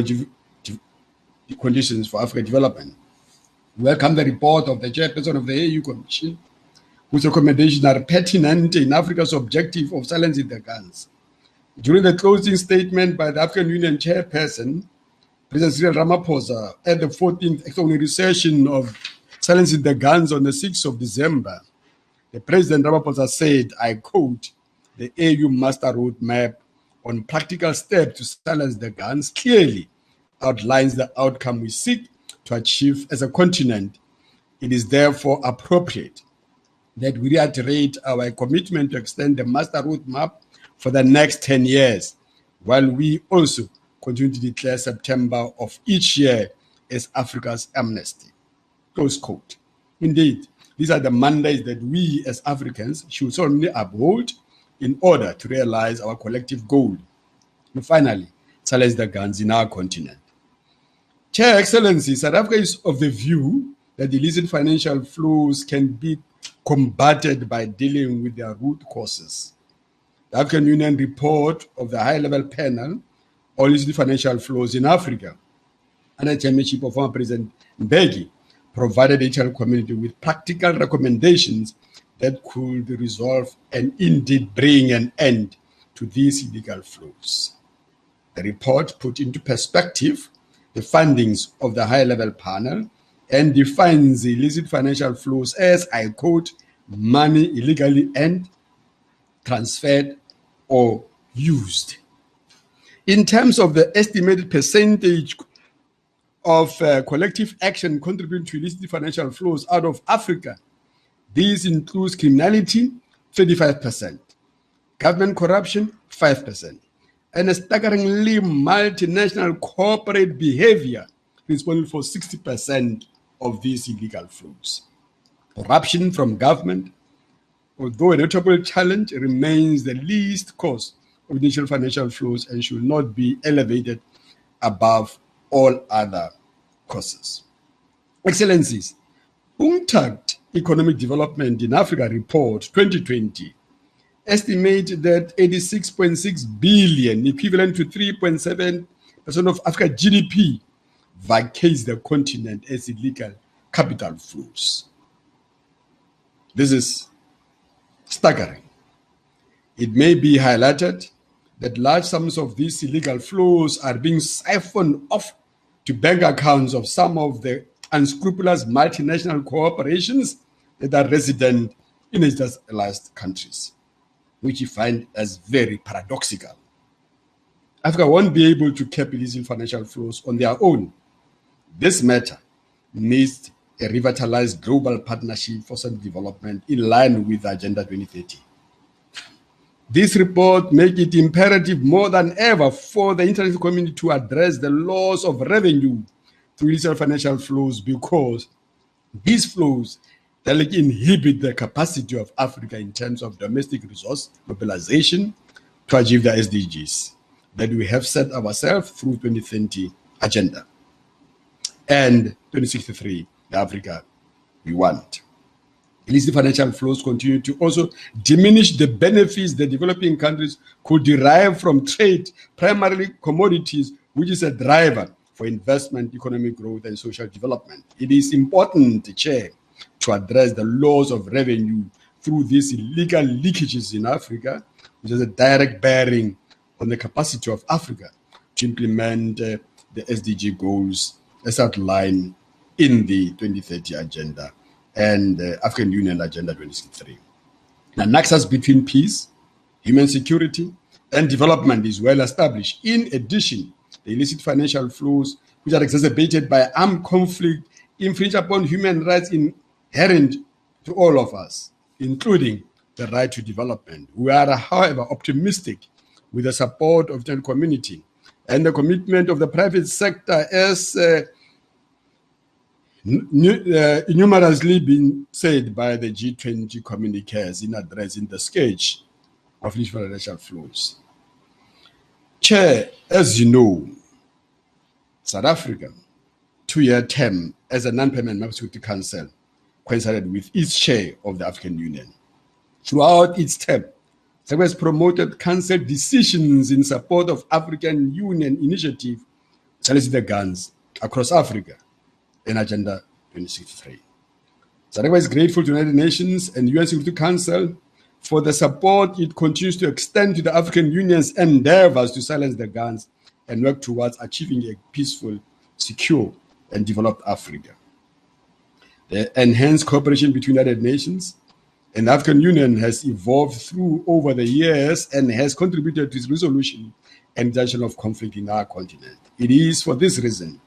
[SPEAKER 7] conditions for African development. Welcome the report of the Chairperson of the AU Commission, whose recommendations are pertinent in Africa's objective of silencing the guns. During the closing statement by the African Union Chairperson, President Cyril Ramaphosa, at the 14th extraordinary session of silencing the guns on the 6th of December, the President Ramaphosa said, I quote, the AU Master Roadmap on practical steps to silence the guns clearly outlines the outcome we seek to achieve as a continent. It is therefore appropriate that we reiterate our commitment to extend the Master Roadmap for the next 10 years, while we also continue to declare September of each year as Africa's amnesty. Close quote. Indeed, these are the mandates that we as Africans should solemnly uphold in order to realize our collective goal and finally silence the guns in our continent. Chair Excellency, South Africa is of the view that the illicit financial flows can be combated by dealing with their root causes. The African Union report of the high-level panel on illicit financial flows in Africa, under the chairmanship of former President Mbeki, provided the international community with practical recommendations that could resolve and indeed bring an end to these illegal flows. The report put into perspective the findings of the high-level panel and defines the illicit financial flows as, I quote, money illegally earned, transferred, or used. In terms of the estimated percentage of collective action contributing to illicit financial flows out of Africa, this includes criminality, 35%, government corruption, 5%, and a staggeringly multinational corporate behavior responsible for 60% of these illegal flows. Corruption from government, although a notable challenge, remains the least cause of initial financial flows and should not be elevated above all other causes. Excellencies, UNCTAD Economic Development in Africa Report 2020 estimated that 86.6 billion, equivalent to 3.7% of Africa's GDP, vacates the continent as illegal capital flows. This is staggering. It may be highlighted that large sums of these illegal flows are being siphoned off to bank accounts of some of the unscrupulous multinational corporations that are resident in industrialized countries, which you find as very paradoxical. Africa won't be able to cap illicit financial flows on their own. This matter needs a revitalized global partnership for sustainable development in line with Agenda 2030. This report makes it imperative more than ever for the international community to address the loss of revenue through illicit financial flows, because these flows directly inhibit the capacity of Africa in terms of domestic resource mobilization to achieve the SDGs that we have set ourselves through 2030 agenda and 2063, the Africa we want. Illicit financial flows continue to also diminish the benefits the developing countries could derive from trade, primarily commodities, which is a driver for investment, economic growth, and social development. It is important, Chair, to address the loss of revenue through these illegal leakages in Africa, which has a direct bearing on the capacity of Africa to implement the SDG goals as outlined in the 2030 agenda and African Union Agenda 2063. The nexus between peace, human security, and development is well established. In addition, the illicit financial flows, which are exacerbated by armed conflict, infringe upon human rights inherent to all of us, including the right to development. We are, however, optimistic with the support of the international community and the commitment of the private sector, as numerously been said by the G20 communiques in addressing the scourge of illicit financial flows. Chair, as you know, South Africa, 2-year term as a non-permanent member of the Security Council coincided with its share of the African Union. Throughout its term, South Africa has promoted Council decisions in support of African Union initiative, challenging the guns across Africa in Agenda 2063. South Africa is grateful to the United Nations and UN Security Council for the support it continues to extend to the African Union's endeavors to silence the guns and work towards achieving a peaceful, secure, and developed Africa. The enhanced cooperation between the United Nations and the African Union has evolved through over the years and has contributed to its resolution and reduction of conflict in our continent. It is for this reason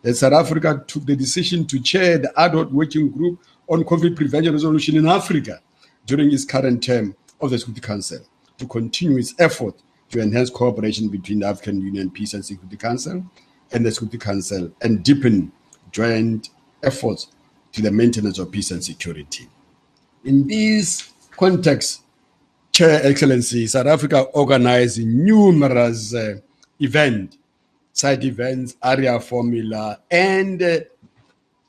[SPEAKER 7] that South Africa took the decision to chair the ad hoc working group on conflict prevention resolution in Africa during its current term of the Security Council, to continue its effort to enhance cooperation between the African Union Peace and Security Council and the Security Council, and deepen joint efforts to the maintenance of peace and security. In this context, Chair, Excellency, South Africa organized numerous side events, area formula, and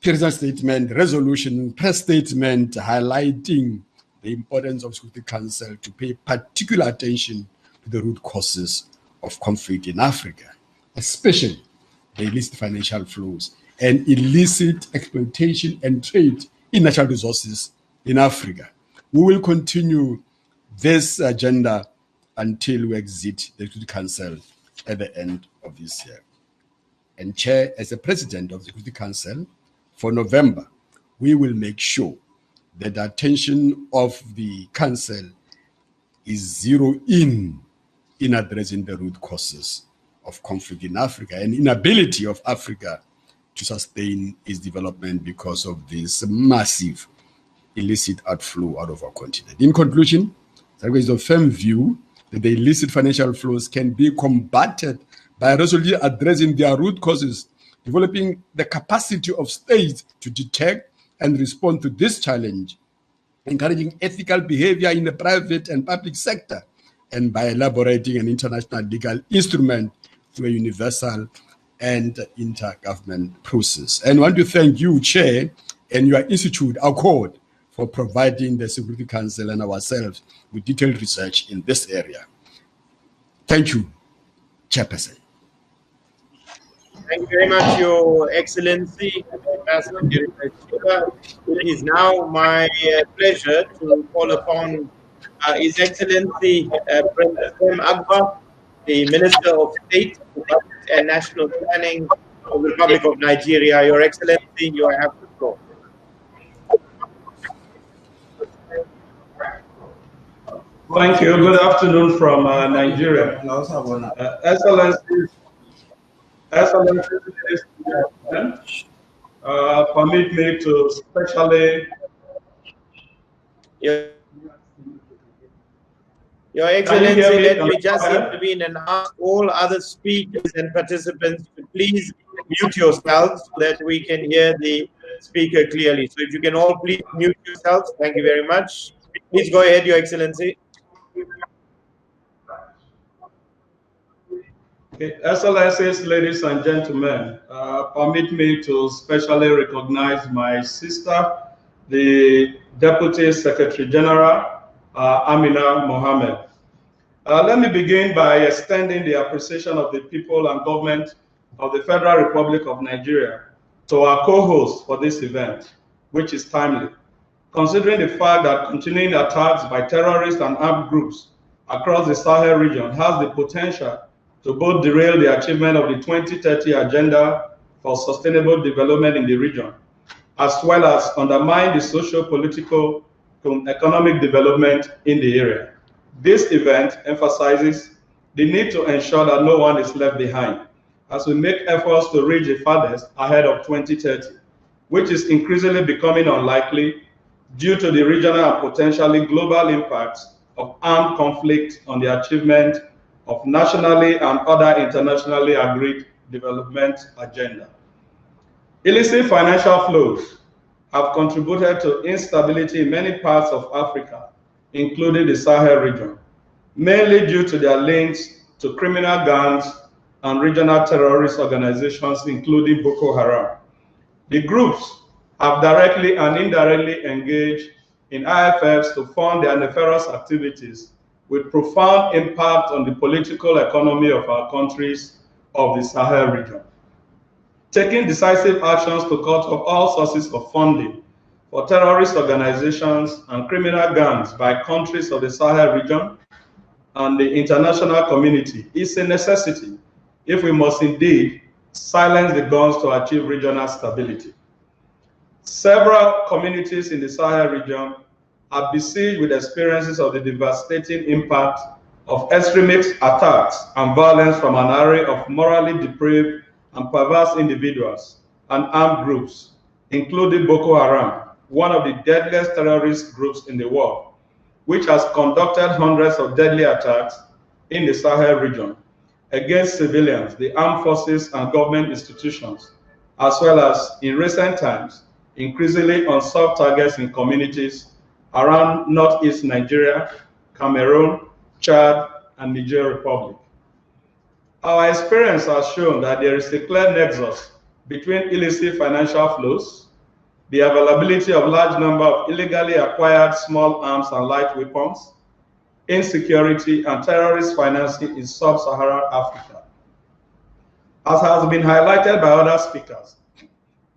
[SPEAKER 7] prison statement, resolution, press statement highlighting the importance of Security Council to pay particular attention to the root causes of conflict in Africa, especially the illicit financial flows and illicit exploitation and trade in natural resources in Africa. We will continue this agenda until we exit the Security Council at the end of this year. And Chair, as the President of the Security Council for November, we will make sure that the attention of the Council is zero in addressing the root causes of conflict in Africa and inability of Africa to sustain its development because of this massive illicit outflow out of our continent. In conclusion, there is a firm view that the illicit financial flows can be combated by resolutely addressing their root causes, developing the capacity of states to detect and respond to this challenge, encouraging ethical behavior in the private and public sector, and by elaborating an international legal instrument through a universal and intergovernment process. And I want to thank you, Chair, and your institute, ACCORD, for providing the Security Council and ourselves with detailed research in this area. Thank you, Chairperson.
[SPEAKER 1] Thank you very much, Your Excellency, Ambassador. It is now my pleasure to call upon His Excellency President Akbar, the Minister of State for Budget and National Planning of the Republic of Nigeria. Your Excellency, you have the floor.
[SPEAKER 8] Thank you. Good afternoon from Nigeria. Excellencies, ladies and gentlemen, permit me to specially.
[SPEAKER 1] Your Excellency, let me just intervene and ask all other speakers and participants to please mute yourselves so that we can hear the speaker clearly. So if you can all please mute yourselves, thank you very much. Please go ahead, Your Excellency.
[SPEAKER 8] Okay. Excellencies, ladies and gentlemen, permit me to specially recognize my sister, the Deputy Secretary General, Amina Mohammed. Let me begin by extending the appreciation of the people and government of the Federal Republic of Nigeria to our co-host for this event, which is timely, considering the fact that continuing attacks by terrorists and armed groups across the Sahel region has the potential to both derail the achievement of the 2030 Agenda for Sustainable Development in the region, as well as undermine the socio-political economic development in the area. This event emphasizes the need to ensure that no one is left behind as we make efforts to reach the farthest ahead of 2030, which is increasingly becoming unlikely due to the regional and potentially global impacts of armed conflict on the achievement of nationally and other internationally agreed development agenda. Illicit financial flows have contributed to instability in many parts of Africa, including the Sahel region, mainly due to their links to criminal gangs and regional terrorist organizations, including Boko Haram. The groups have directly and indirectly engaged in IFFs to fund their nefarious activities with profound impact on the political economy of our countries of the Sahel region. Taking decisive actions to cut off all sources of funding for terrorist organizations and criminal gangs by countries of the Sahel region and the international community is a necessity if we must indeed silence the guns to achieve regional stability. Several communities in the Sahel region are besieged with experiences of the devastating impact of extremist attacks and violence from an array of morally depraved and perverse individuals and armed groups, including Boko Haram, one of the deadliest terrorist groups in the world, which has conducted hundreds of deadly attacks in the Sahel region against civilians, the armed forces and government institutions, as well as, in recent times, increasingly on soft targets in communities around northeast Nigeria, Cameroon, Chad, and Niger Republic. Our experience has shown that there is a clear nexus between illicit financial flows, the availability of large number of illegally acquired small arms and light weapons, insecurity, and terrorist financing in Sub-Saharan Africa. As has been highlighted by other speakers,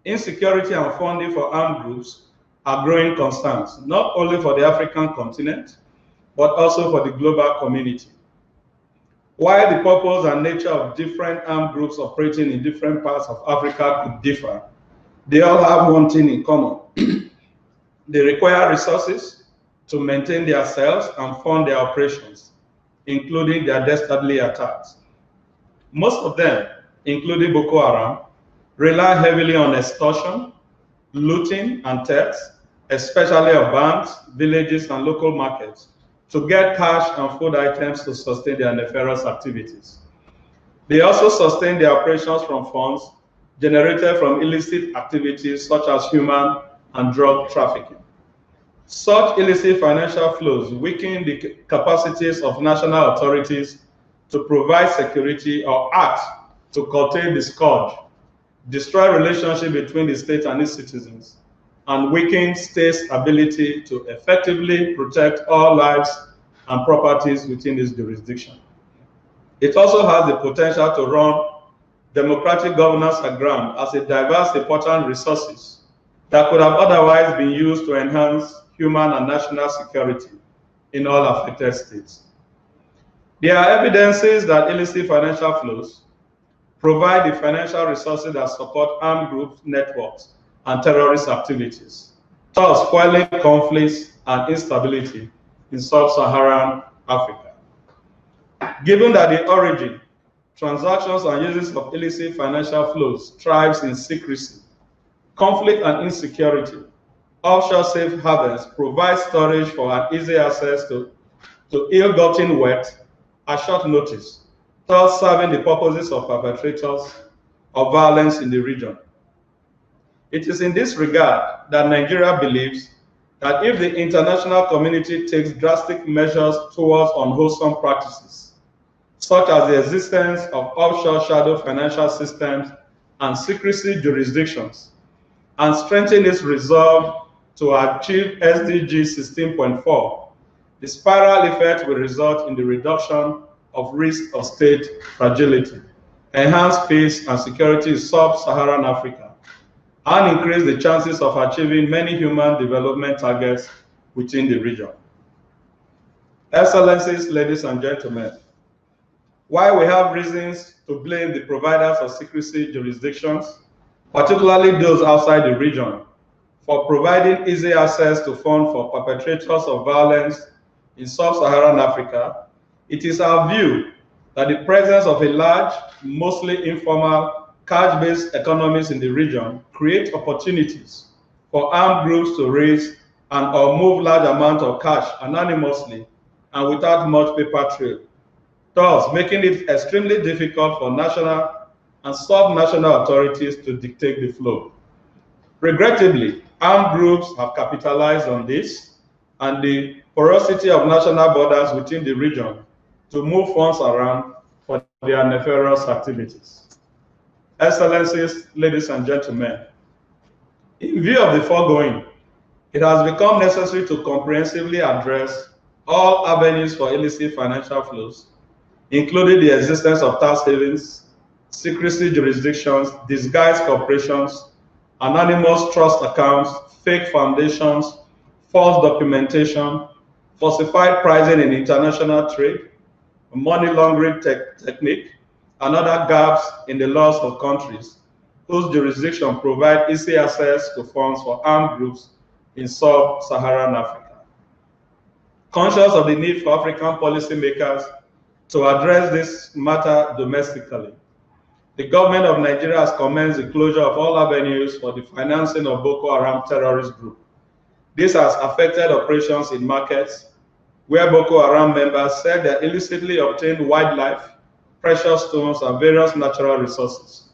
[SPEAKER 8] insecurity and funding for armed groups are growing concerns, not only for the African continent, but also for the global community. While the purpose and nature of different armed groups operating in different parts of Africa could differ, they all have one thing in common. They require resources to maintain their cells and fund their operations, including their dastardly attacks. Most of them, including Boko Haram, rely heavily on extortion, looting, and thefts, especially of banks, villages, and local markets, to get cash and food items to sustain their nefarious activities. They also sustain their operations from funds generated from illicit activities such as human and drug trafficking. Such illicit financial flows weaken the capacities of national authorities to provide security or act to curtail the scourge, destroy relationship between the state and its citizens, and weaken states' ability to effectively protect all lives and properties within its jurisdiction. It also has the potential to run democratic governance aground as it diverts important resources that could have otherwise been used to enhance human and national security in all affected states. There are evidences that illicit financial flows provide the financial resources that support armed group networks and terrorist activities, thus fueling conflicts and instability in Sub-Saharan Africa. Given that the origin, transactions, and uses of illicit financial flows thrives in secrecy, conflict, and insecurity, offshore safe havens provide storage for an easy access to ill-gotten wealth at short notice, thus serving the purposes of perpetrators of violence in the region. It is in this regard that Nigeria believes that if the international community takes drastic measures towards unwholesome practices, such as the existence of offshore shadow financial systems and secrecy jurisdictions, and strengthen its resolve to achieve SDGs 16.4, the spiral effect will result in the reduction of risk of state fragility, enhance peace and security in Sub-Saharan Africa, and increase the chances of achieving many human development targets within the region. Excellencies, ladies and gentlemen, while we have reasons to blame the providers of secrecy jurisdictions, particularly those outside the region, for providing easy access to funds for perpetrators of violence in Sub-Saharan Africa, it is our view that the presence of a large, mostly informal, cash-based economies in the region create opportunities for armed groups to raise and/or move large amounts of cash anonymously and without much paper trail, thus making it extremely difficult for national and sub-national authorities to dictate the flow. Regrettably, armed groups have capitalized on this and the porosity of national borders within the region to move funds around for their nefarious activities. Excellencies, ladies and gentlemen, in view of the foregoing, it has become necessary to comprehensively address all avenues for illicit financial flows, including the existence of tax havens, secrecy jurisdictions, disguised corporations, anonymous trust accounts, fake foundations, false documentation, falsified pricing in international trade, money laundering technique, and other gaps in the laws of countries whose jurisdiction provide easy access to funds for armed groups in Sub-Saharan Africa. Conscious of the need for African policymakers to address this matter domestically, the government of Nigeria has commenced the closure of all avenues for the financing of Boko Haram terrorist group. This has affected operations in markets where Boko Haram members sell their illicitly obtained wildlife, precious stones, and various natural resources.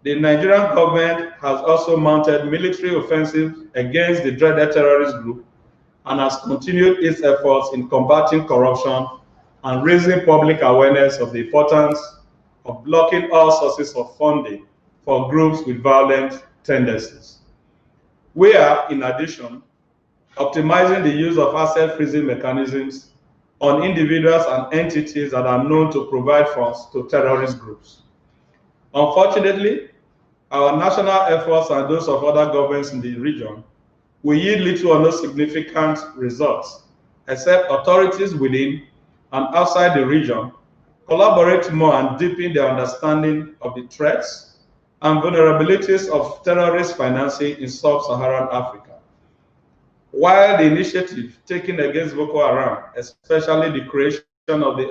[SPEAKER 8] The Nigerian government has also mounted military offensives against the dreaded terrorist group and has continued its efforts in combating corruption and raising public awareness of the importance of blocking all sources of funding for groups with violent tendencies. We are, in addition, optimizing the use of asset freezing mechanisms on individuals and entities that are known to provide funds to terrorist groups. Unfortunately, our national efforts and those of other governments in the region will yield little or no significant results, except authorities within and outside the region collaborate more and deepen their understanding of the threats and vulnerabilities of terrorist financing in Sub-Saharan Africa. While the initiative taken against Boko Haram, especially the creation of the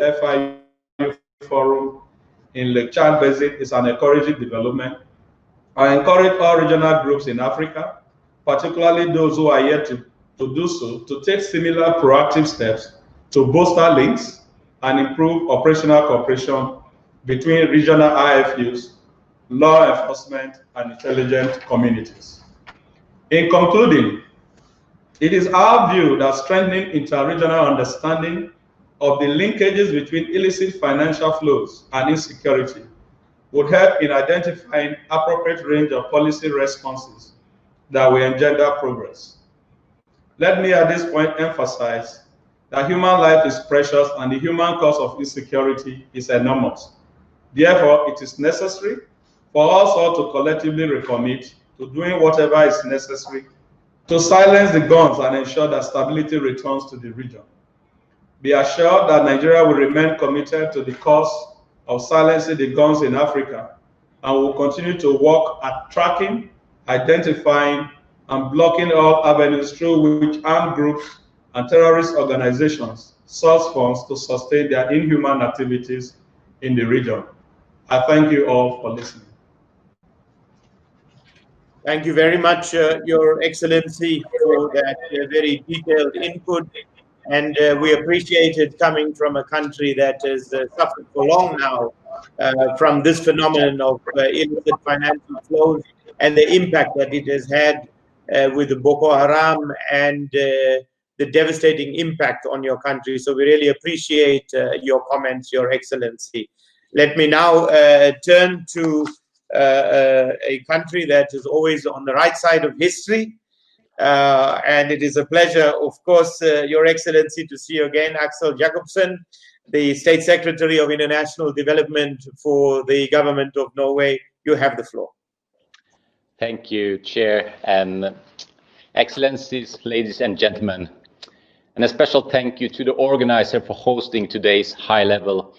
[SPEAKER 8] FIU Forum in Lake Chad Basin, is an encouraging development, I encourage all regional groups in Africa, particularly those who are yet to do so, to take similar proactive steps to bolster links and improve operational cooperation between regional IFUs, law enforcement, and intelligence communities. In concluding, it is our view that strengthening inter-regional understanding of the linkages between illicit financial flows and insecurity would help in identifying appropriate range of policy responses that will engender progress. Let me at this point emphasize that human life is precious and the human cost of insecurity is enormous. Therefore, it is necessary for us all to collectively recommit to doing whatever is necessary to silence the guns and ensure that stability returns to the region. Be assured that Nigeria will remain committed to the cause of silencing the guns in Africa and will continue to work at tracking, identifying, and blocking all avenues through which armed groups and terrorist organizations source funds to sustain their inhuman activities in the region. I thank you all for listening.
[SPEAKER 1] Thank you very much, Your Excellency, for that very detailed input. And we appreciate it coming from a country that has suffered for long now from this phenomenon of illicit financial flows and the impact that it has had with the Boko Haram and the devastating impact on your country. So we really appreciate your comments, Your Excellency. Let me now turn to a country that is always on the right side of history. And it is a pleasure, of course, Your Excellency, to see you again, Axel Jacobson, the State Secretary of International Development for the government of Norway. You have the floor.
[SPEAKER 9] Thank you, Chair, and Excellencies, ladies and gentlemen. And a special thank you to the organizer for hosting today's high-level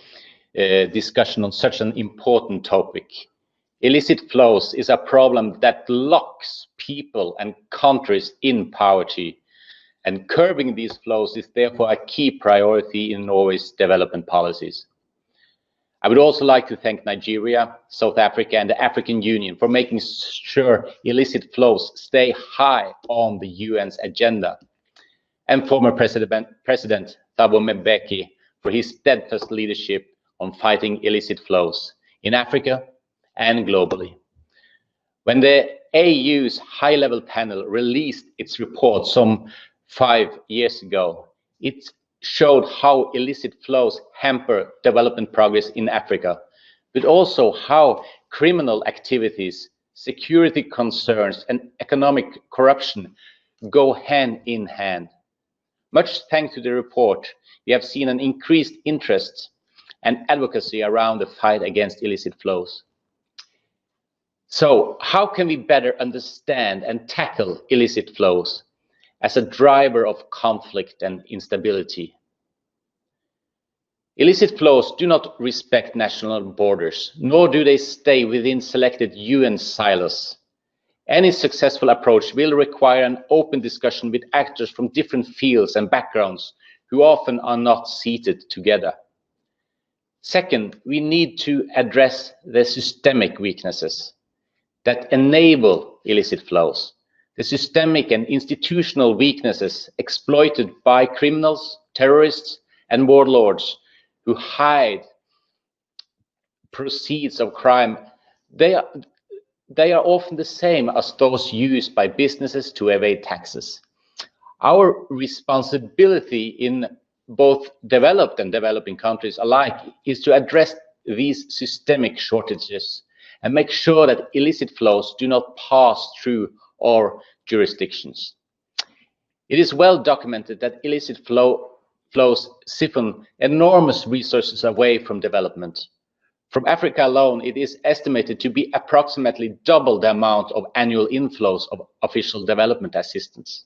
[SPEAKER 9] discussion on such an important topic. Illicit flows is a problem that locks people and countries in poverty, and curbing these flows is therefore a key priority in Norway's development policies. I would also like to thank Nigeria, South Africa, and the African Union for making sure illicit flows stay high on the UN's agenda, and former President Thabo Mbeki for his steadfast leadership on fighting illicit flows in Africa and globally. When the AU's high-level panel released its report some 5 years ago, it showed how illicit flows hamper development progress in Africa, but also how criminal activities, security concerns, and economic corruption go hand in hand. Much thanks to the report, we have seen an increased interest and advocacy around the fight against illicit flows. So how can we better understand and tackle illicit flows as a driver of conflict and instability? Illicit flows do not respect national borders, nor do they stay within selected UN silos. Any successful approach will require an open discussion with actors from different fields and backgrounds who often are not seated together. Second, we need to address the systemic weaknesses that enable illicit flows, the systemic and institutional weaknesses exploited by criminals, terrorists, and warlords who hide proceeds of crime. They are often the same as those used by businesses to evade taxes. Our responsibility in both developed and developing countries alike is to address these systemic shortages and make sure that illicit flows do not pass through our jurisdictions. It is well documented that illicit flows siphon enormous resources away from development. From Africa alone, it is estimated to be approximately double the amount of annual inflows of official development assistance.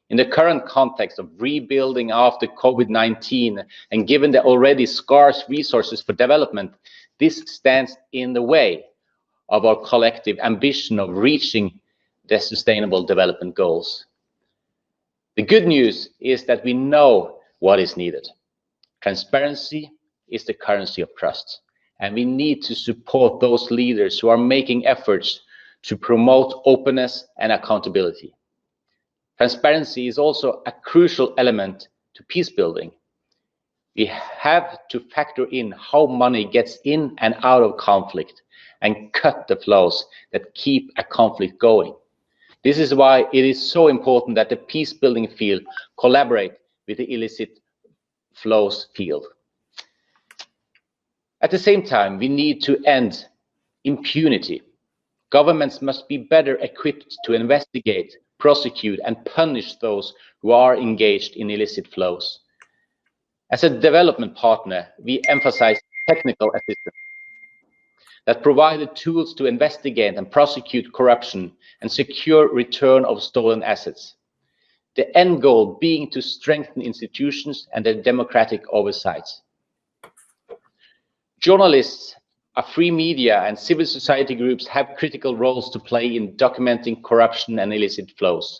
[SPEAKER 9] In the current context of rebuilding after COVID-19 and given the already scarce resources for development, this stands in the way of our collective ambition of reaching the Sustainable Development Goals. The good news is that we know what is needed. Transparency is the currency of trust, and we need to support those leaders who are making efforts to promote openness and accountability. Transparency is also a crucial element to peace building. We have to factor in how money gets in and out of conflict and cut the flows that keep a conflict going. This is why it is so important that the peace building field collaborate with the illicit flows field. At the same time, we need to end impunity. Governments must be better equipped to investigate, prosecute, and punish those who are engaged in illicit flows. As a development partner, we emphasize technical assistance that provided tools to investigate and prosecute corruption and secure return of stolen assets. The end goal being to strengthen institutions and their democratic oversight. Journalists, free media, and civil society groups have critical roles to play in documenting corruption and illicit flows.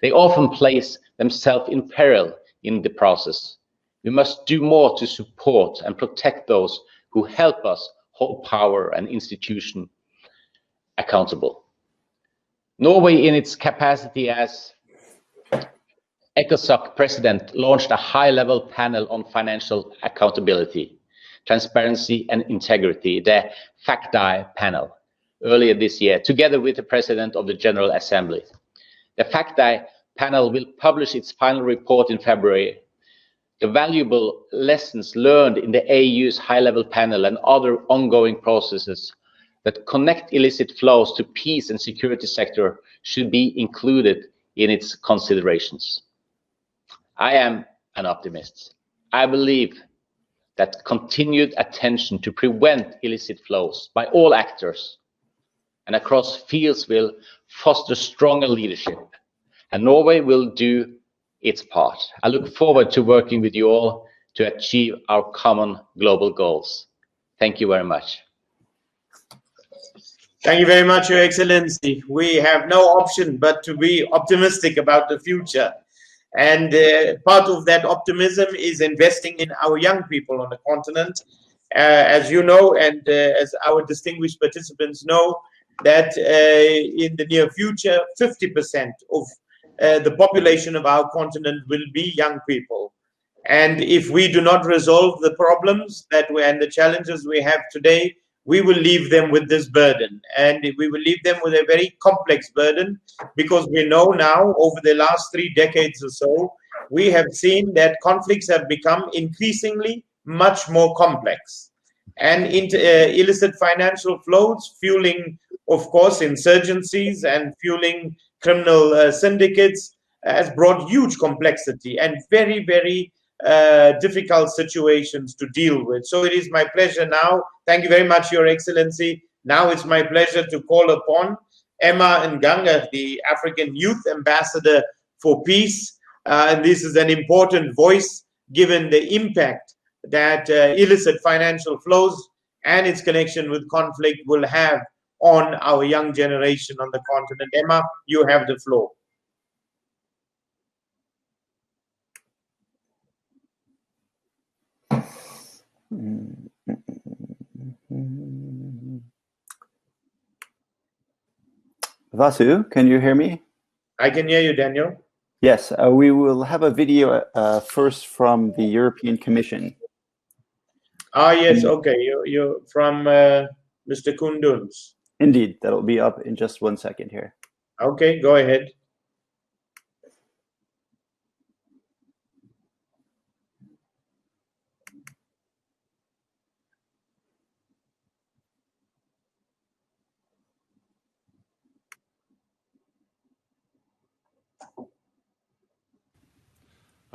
[SPEAKER 9] They often place themselves in peril in the process. We must do more to support and protect those who help us hold power and institution accountable. Norway, in its capacity as ECOSOC president, launched a high-level panel on financial accountability, transparency and integrity, the FACTI panel, earlier this year, together with the President of the General Assembly. The FACTI panel will publish its final report in February. The valuable lessons learned in the AU's high-level panel and other ongoing processes that connect illicit flows to peace and security sector should be included in its considerations. I am an optimist. I believe that continued attention to prevent illicit flows by all actors and across fields will foster stronger leadership, and Norway will do its part. I look forward to working with you all to achieve our common global goals. Thank you very much.
[SPEAKER 1] Thank you very much, Your Excellency. We have no option but to be optimistic about the future. And part of that optimism is investing in our young people on the continent. As you know, and as our distinguished participants know, that in the near future, 50% of the population of our continent will be young people. And if we do not resolve the problems that we and the challenges we have today, we will leave them with this burden, and we will leave them with a very complex burden, because we know now over the last 3 decades or so, we have seen that conflicts have become increasingly much more complex. And illicit financial flows, fueling, of course, insurgencies and fueling criminal syndicates, has brought huge complexity and very, very difficult situations to deal with. So it is my pleasure now. Thank you very much, Your Excellency. Now it's my pleasure to call upon Emma Nganga, the African Youth Ambassador for Peace. And this is an important voice given the impact that illicit financial flows and its connection with conflict will have on our young generation on the continent. Emma, you have the floor.
[SPEAKER 10] Vasu, can you hear me?
[SPEAKER 1] I can hear you, Daniel.
[SPEAKER 10] Yes, we will have a video first from the European Commission.
[SPEAKER 1] Ah, yes, okay. You're from Mr. Kunduns.
[SPEAKER 10] Indeed, that'll be up in just 1 second here.
[SPEAKER 1] Okay, go ahead.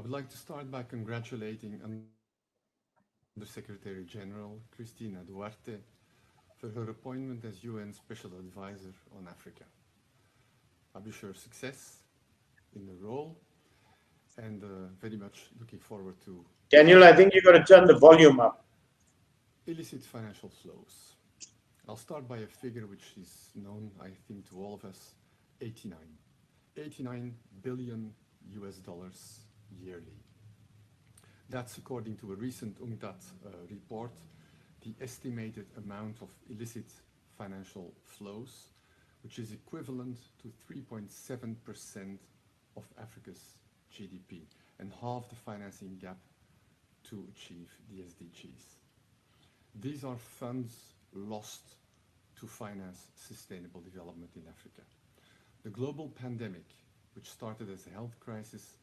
[SPEAKER 11] would like to start by congratulating Undersecretary General Cristina Duarte for her appointment as UN Special Advisor on Africa. I wish her success in the role and very much looking forward to...
[SPEAKER 1] Daniel, I think you got to turn the volume up.
[SPEAKER 11] Illicit financial flows. I'll start by a figure which is known, I think, to all of us, 89 billion US dollars yearly. That's according to a recent UNCTAD report, the estimated amount of illicit financial flows, which is equivalent to 3.7% of Africa's GDP and half the financing gap to achieve the SDGs. These are funds lost to finance sustainable development in Africa. The global pandemic, which started as a health crisis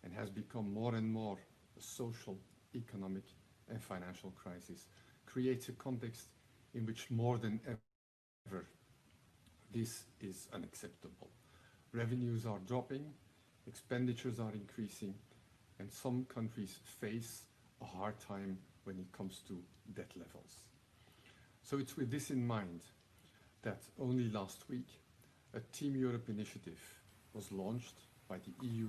[SPEAKER 11] and has become more and more a social, economic, and financial crisis, creates a context in which more than ever this is unacceptable. Revenues are dropping, expenditures are increasing, and some countries face a hard time when it comes to debt levels. So it's with this in mind that only last week a Team Europe initiative was launched by the EU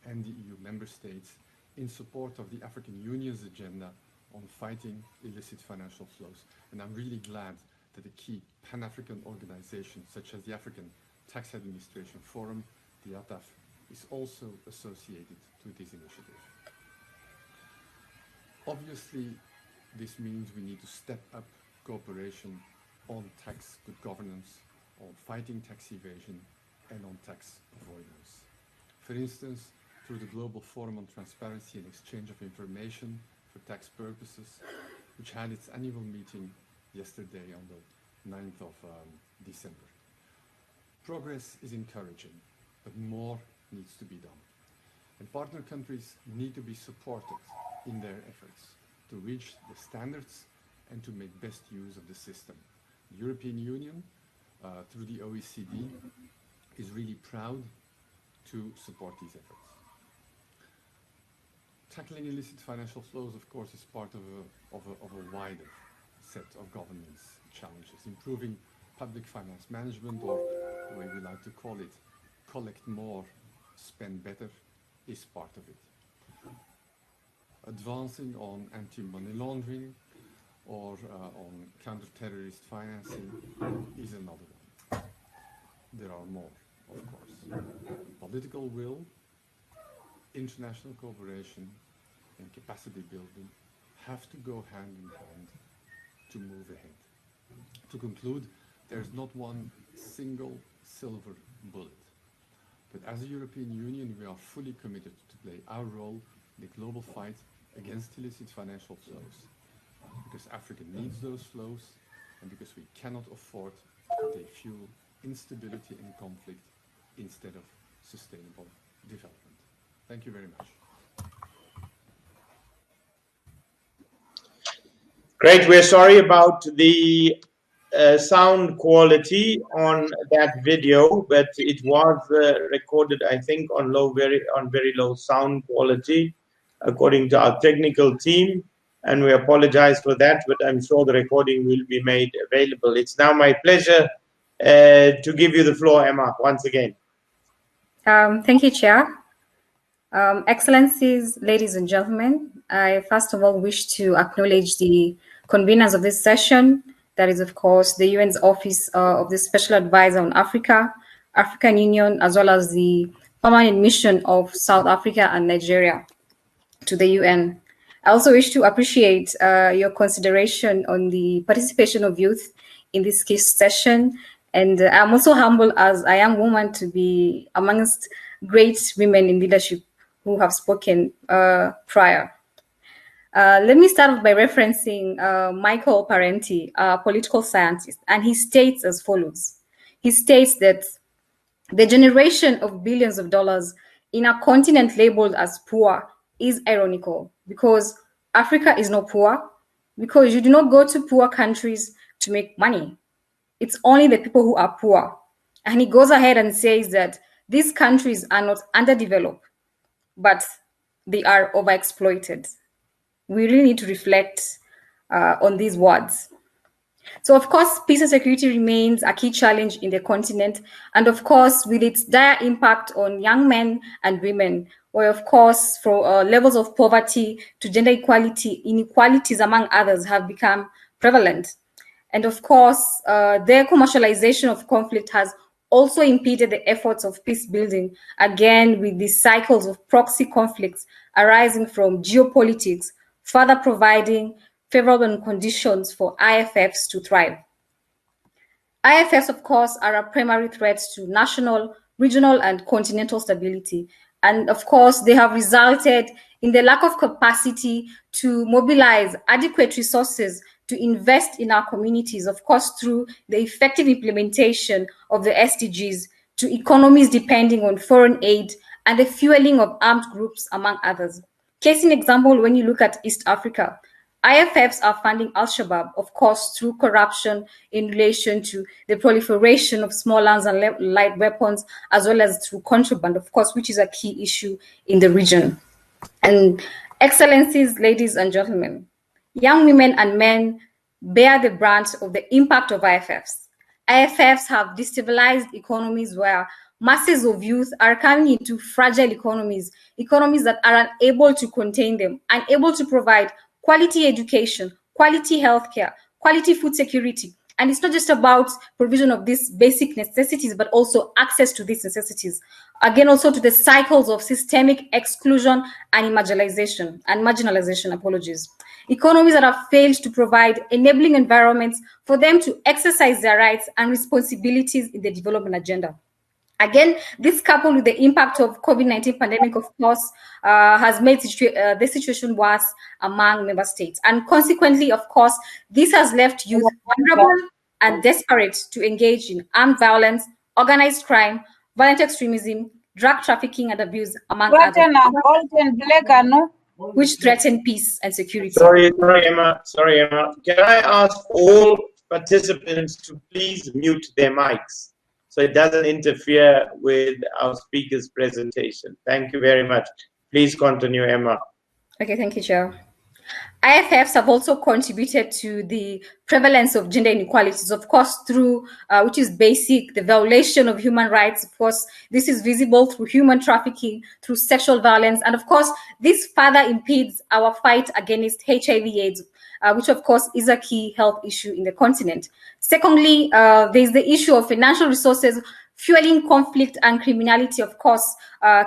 [SPEAKER 11] and the EU member states in support of the African Union's agenda on fighting illicit financial flows. And I'm really glad that a key Pan-African organization such as the African Tax Administration Forum, the IFF, is also associated to this initiative. Obviously, this means we need to step up cooperation on tax good governance, on fighting tax evasion, and on tax avoidance. For instance, through the Global Forum on Transparency and Exchange of Information for Tax Purposes, which had its annual meeting yesterday on the 9th of December. Progress is encouraging, but more needs to be done. And partner countries need to be supported in their efforts to reach the standards and to make best use of the system. The European Union, through the OECD, is really proud to support these efforts. Tackling illicit financial flows, of course, is part of a wider set of governance challenges. Improving public finance management, or the way we like to call it, collect more, spend better, is part of it. Advancing on anti-money laundering or on counter-terrorist financing is another one. There are more, of course. Political will, international cooperation, and capacity building have to go hand in hand to move ahead. To conclude, there's not one single silver bullet. But as a European Union, we are fully committed to play our role in the global fight against illicit financial flows. Because Africa needs those flows, and because we cannot afford that they fuel instability and conflict instead of sustainable development. Thank you very much.
[SPEAKER 1] Great. We're sorry about the sound quality on that video, but it was recorded, I think, on very low sound quality, according to our technical team, and we apologize for that, but I'm sure the recording will be made available. It's now my pleasure to give you the floor, Emma, once again.
[SPEAKER 12] Thank you, Chair. Excellencies, ladies and gentlemen, I first of all wish to acknowledge the conveners of this session. That is, of course, the UN's Office of the Special Advisor on Africa, African Union, as well as the Permanent Mission of South Africa and Nigeria to the UN. I also wish to appreciate your consideration on the participation of youth in this case session. And I'm also humble as I am woman to be amongst great women in leadership who have spoken prior. Let me start off by referencing Michael Parenti, a political scientist, and he states as follows. He states that the generation of billions of dollars in a continent labeled as poor is ironical because Africa is not poor, because you do not go to poor countries to make money. It's only the people who are poor. And he goes ahead and says that these countries are not underdeveloped, but they are overexploited. We really need to reflect on these words. So, of course, peace and security remains a key challenge in the continent. And of course, with its dire impact on young men and women, where, of course, for levels of poverty to gender equality, inequalities, among others, have become prevalent. And of course, their commercialization of conflict has also impeded the efforts of peace building, again, with the cycles of proxy conflicts arising from geopolitics, further providing favorable conditions for IFFs to thrive. IFFs, of course, are a primary threat to national, regional, and continental stability. And of course, they have resulted in the lack of capacity to mobilize adequate resources to invest in our communities, of course, through the effective implementation of the SDGs, to economies depending on foreign aid and the fueling of armed groups, among others. Case in example, when you look at East Africa, IFFs are funding Al-Shabaab, of course, through corruption in relation to the proliferation of small arms and light weapons, as well as through contraband, of course, which is a key issue in the region. And excellencies, ladies and gentlemen, young women and men bear the brunt of the impact of IFFs. IFFs have destabilized economies where masses of youth are coming into fragile economies that are unable to contain them, unable to provide quality education, quality healthcare, quality food security. And it's not just about provision of these basic necessities, but also access to these necessities. Again, also to the cycles of systemic exclusion and marginalization, apologies. Economies that have failed to provide enabling environments for them to exercise their rights and responsibilities in the development agenda. Again, this coupled with the impact of COVID-19 pandemic, of course, has made the situation worse among member states. And consequently, of course, this has left youth vulnerable and desperate to engage in armed violence, organized crime, violent extremism, drug trafficking and abuse, among others, which threaten peace and security.
[SPEAKER 1] Sorry, Emma. Can I ask all participants to please mute their mics so it doesn't interfere with our speaker's presentation? Thank you very much. Please continue, Emma.
[SPEAKER 12] Okay, thank you, Chair. IFFs have also contributed to the prevalence of gender inequalities, of course, through, which is basic, the violation of human rights. Of course, this is visible through human trafficking, through sexual violence. And of course, this further impedes our fight against HIV/AIDS, which of course is a key health issue in the continent. Secondly, there's the issue of financial resources fueling conflict and criminality, of course,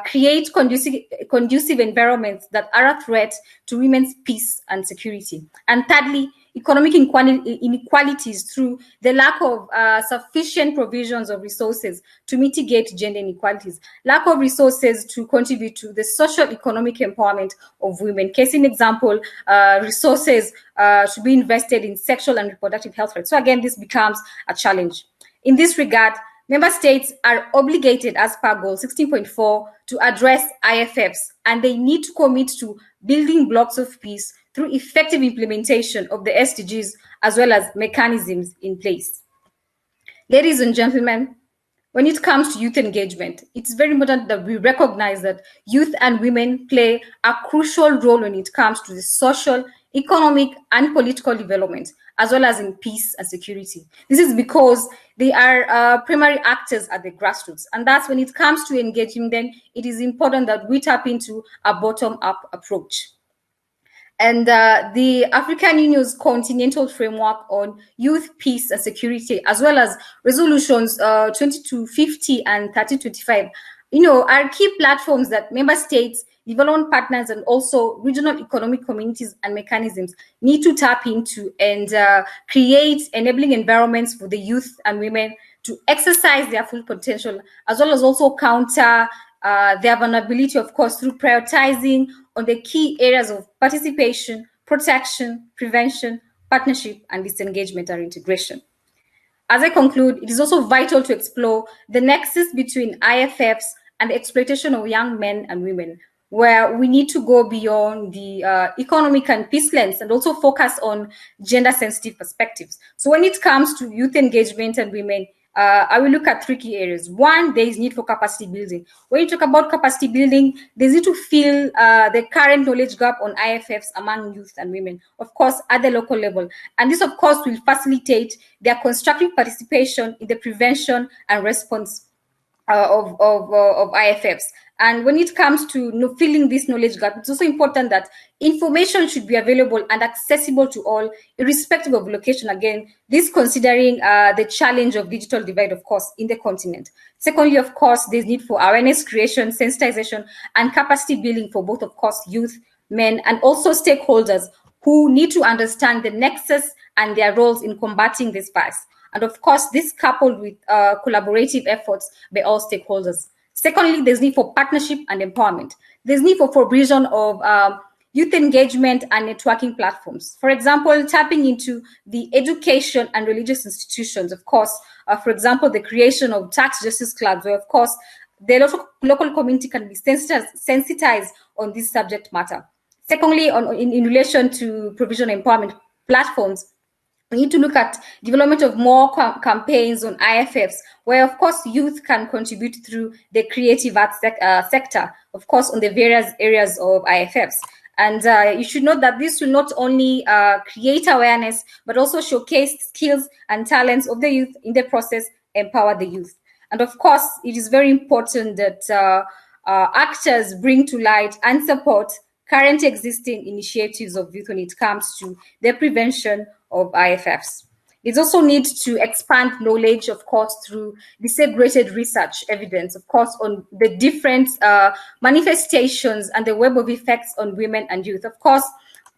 [SPEAKER 12] create conducive environments that are a threat to women's peace and security. And thirdly, economic inequalities through the lack of sufficient provisions of resources to mitigate gender inequalities, lack of resources to contribute to the social economic empowerment of women. Case in example, resources should be invested in sexual and reproductive health rights. So again, this becomes a challenge. In this regard, member states are obligated, as per Goal 16.4, to address IFFs, and they need to commit to building blocks of peace through effective implementation of the SDGs, as well as mechanisms in place. Ladies and gentlemen, when it comes to youth engagement, it's very important that we recognize that youth and women play a crucial role when it comes to the social, economic, and political development, as well as in peace and security. This is because they are primary actors at the grassroots. And that's when it comes to engaging them, it is important that we tap into a bottom-up approach. And the African Union's continental framework on youth, peace, and security, as well as resolutions 2250 and 1325, are key platforms that member states, development partners, and also regional economic communities and mechanisms need to tap into and create enabling environments for the youth and women to exercise their full potential, as well as also counter their vulnerability, of course, through prioritizing on the key areas of participation, protection, prevention, partnership, and disengagement or integration. As I conclude, it is also vital to explore the nexus between IFFs and the exploitation of young men and women, where we need to go beyond the economic and peace lens and also focus on gender-sensitive perspectives. So when it comes to youth engagement and women, I will look at 3 key areas. One, there is need for capacity building. When you talk about capacity building, there's need to fill the current knowledge gap on IFFs among youth and women, of course, at the local level. And this, of course, will facilitate their constructive participation in the prevention and response of IFFs. And when it comes to filling this knowledge gap, it's also important that information should be available and accessible to all, irrespective of location. Again, this considering the challenge of digital divide, of course, in the continent. Secondly, of course, there's need for awareness creation, sensitization, and capacity building for both, of course, youth, men, and also stakeholders who need to understand the nexus and their roles in combating this vice. And of course, this coupled with collaborative efforts by all stakeholders. Secondly, there's need for partnership and empowerment. There's need for provision of youth engagement and networking platforms. For example, tapping into the education and religious institutions. Of course, for example, the creation of tax justice clubs, where of course the local community can be sensitized on this subject matter. Secondly, in relation to provision empowerment platforms, we need to look at development of more campaigns on IFFs, where, of course, youth can contribute through the creative arts sector, of course, on the various areas of IFFs. And you should note that this will not only create awareness, but also showcase skills and talents of the youth, in the process, empower the youth. And of course, it is very important that actors bring to light and support current existing initiatives of youth when it comes to the prevention of IFFs. It also needs to expand knowledge, of course, through disaggregated research evidence, of course, on the different manifestations and the web of effects on women and youth. Of course,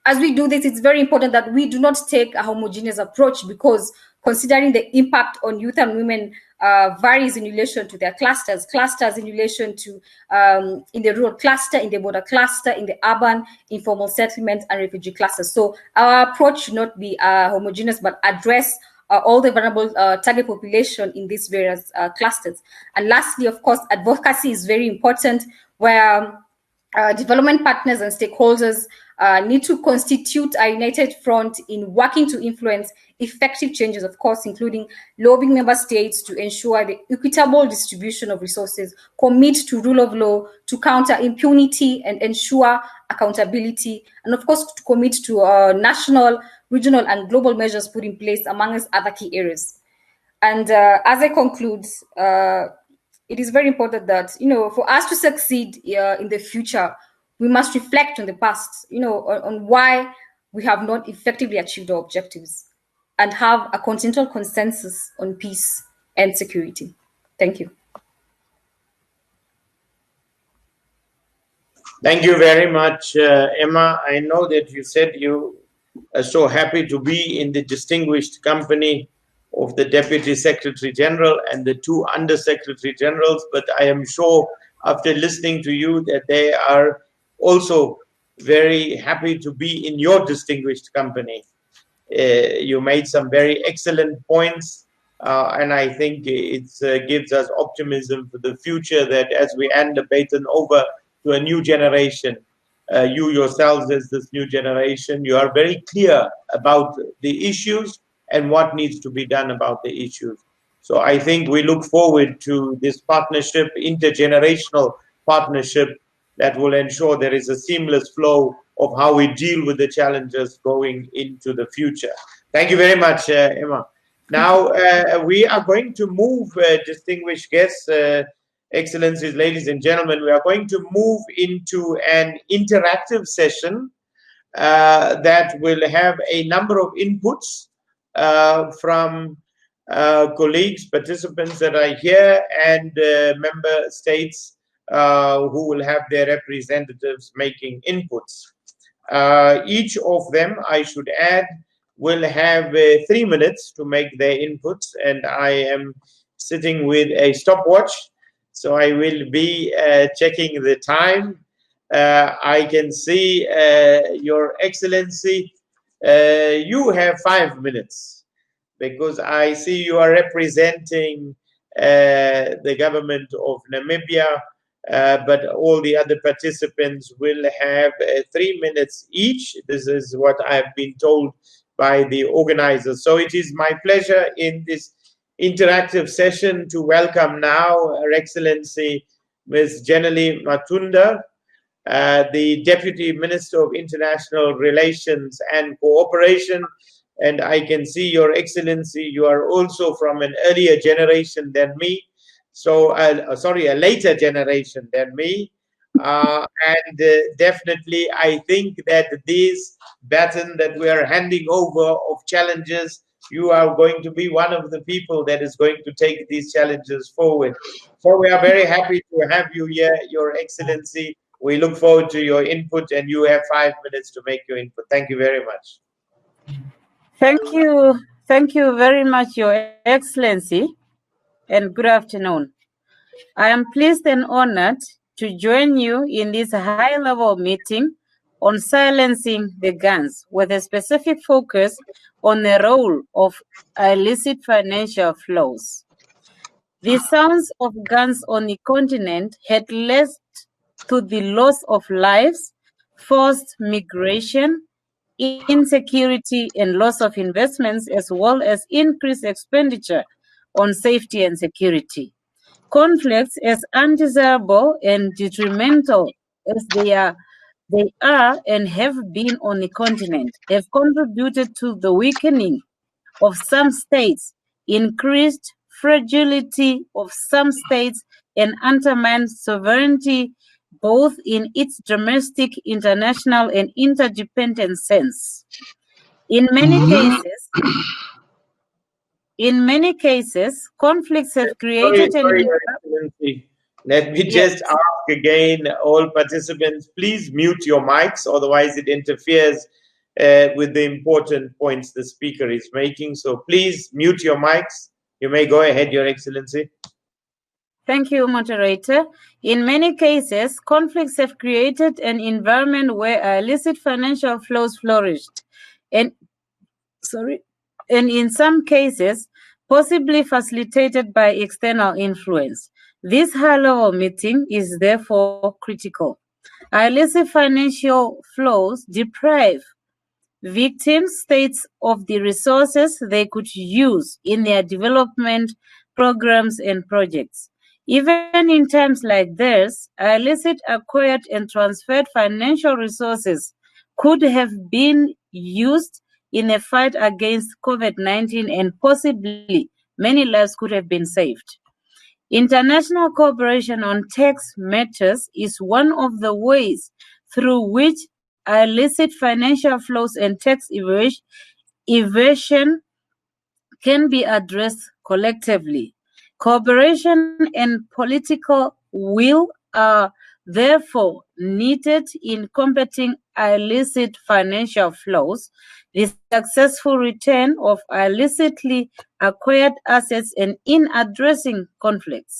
[SPEAKER 12] as we do this, it's very important that we do not take a homogeneous approach, because considering the impact on youth and women varies in relation to their clusters in relation to in the rural cluster, in the border cluster, in the urban, informal settlement, and refugee clusters. So our approach should not be homogeneous, but address all the vulnerable target population in these various clusters. And lastly, of course, advocacy is very important, where development partners and stakeholders need to constitute a united front in working to influence effective changes, of course, including lobbying member states to ensure the equitable distribution of resources, commit to rule of law, to counter impunity and ensure accountability, and of course, to commit to national, regional, and global measures put in place, amongst other key areas. And as I conclude, it is very important that, for us to succeed in the future, we must reflect on the past, on why we have not effectively achieved our objectives, and have a continental consensus on peace and security. Thank you.
[SPEAKER 1] Thank you very much, Emma. I know that you said you are so happy to be in the distinguished company of the Deputy Secretary General and the 2 Under Secretary Generals, but I am sure after listening to you that they are also very happy to be in your distinguished company. You made some very excellent points, and I think it gives us optimism for the future, that as we hand the baton over to a new generation, you yourselves as this new generation, you are very clear about the issues and what needs to be done about the issues. So I think we look forward to this partnership, intergenerational partnership, that will ensure there is a seamless flow of how we deal with the challenges going into the future. Thank you very much, Emma. Now, we are going to move, distinguished guests, excellencies, ladies and gentlemen, we are going to move into an interactive session that will have a number of inputs from colleagues, participants that are here, and member states who will have their representatives making inputs. Each of them, I should add, will have 3 minutes to make their inputs, and I am sitting with a stopwatch, so I will be checking the time. I can see Your Excellency, you have 5 minutes, because I see you are representing the government of Namibia, but all the other participants will have 3 minutes each. This is what I've been told by the organizers. So it is my pleasure in this interactive session to welcome now Her Excellency Ms. Jenely Matunda, the Deputy Minister of International Relations and Cooperation. And I can see, Your Excellency, you are also from an earlier generation than me. So, sorry, a later generation than me. Definitely, I think that this baton that we are handing over of challenges, you are going to be one of the people that is going to take these challenges forward. So we are very happy to have you here, Your Excellency. We look forward to your input, and you have 5 minutes to make your input. Thank you very much.
[SPEAKER 13] Thank you. Thank you very much, Your Excellency, and good afternoon. I am pleased and honored to join you in this high-level meeting on silencing the guns, with a specific focus on the role of illicit financial flows. The sounds of guns on the continent had led to the loss of lives, forced migration, insecurity, and loss of investments, as well as increased expenditure on safety and security. Conflicts, as undesirable and detrimental as they are and have been on the continent, have contributed to the weakening of some states, increased fragility of some states, and undermined sovereignty both in its domestic, international, and interdependent sense. In many cases, conflicts have created
[SPEAKER 1] Sorry, Your Excellency. Let me just ask again, all participants, please mute your mics, otherwise it interferes with the important points the speaker is making. So please mute your mics. You may go ahead, Your Excellency.
[SPEAKER 13] Thank you, moderator. In many cases, conflicts have created an environment where illicit financial flows flourished, and in some cases, possibly facilitated by external influence. This high-level meeting is therefore critical. Illicit financial flows deprive victim states of the resources they could use in their development programs and projects. Even in times like this, illicit acquired and transferred financial resources could have been used in the fight against COVID-19, and possibly many lives could have been saved. International cooperation on tax matters is one of the ways through which illicit financial flows and tax evasion can be addressed collectively. Cooperation and political will are therefore needed in combating illicit financial flows, the successful return of illicitly acquired assets, and in addressing conflicts.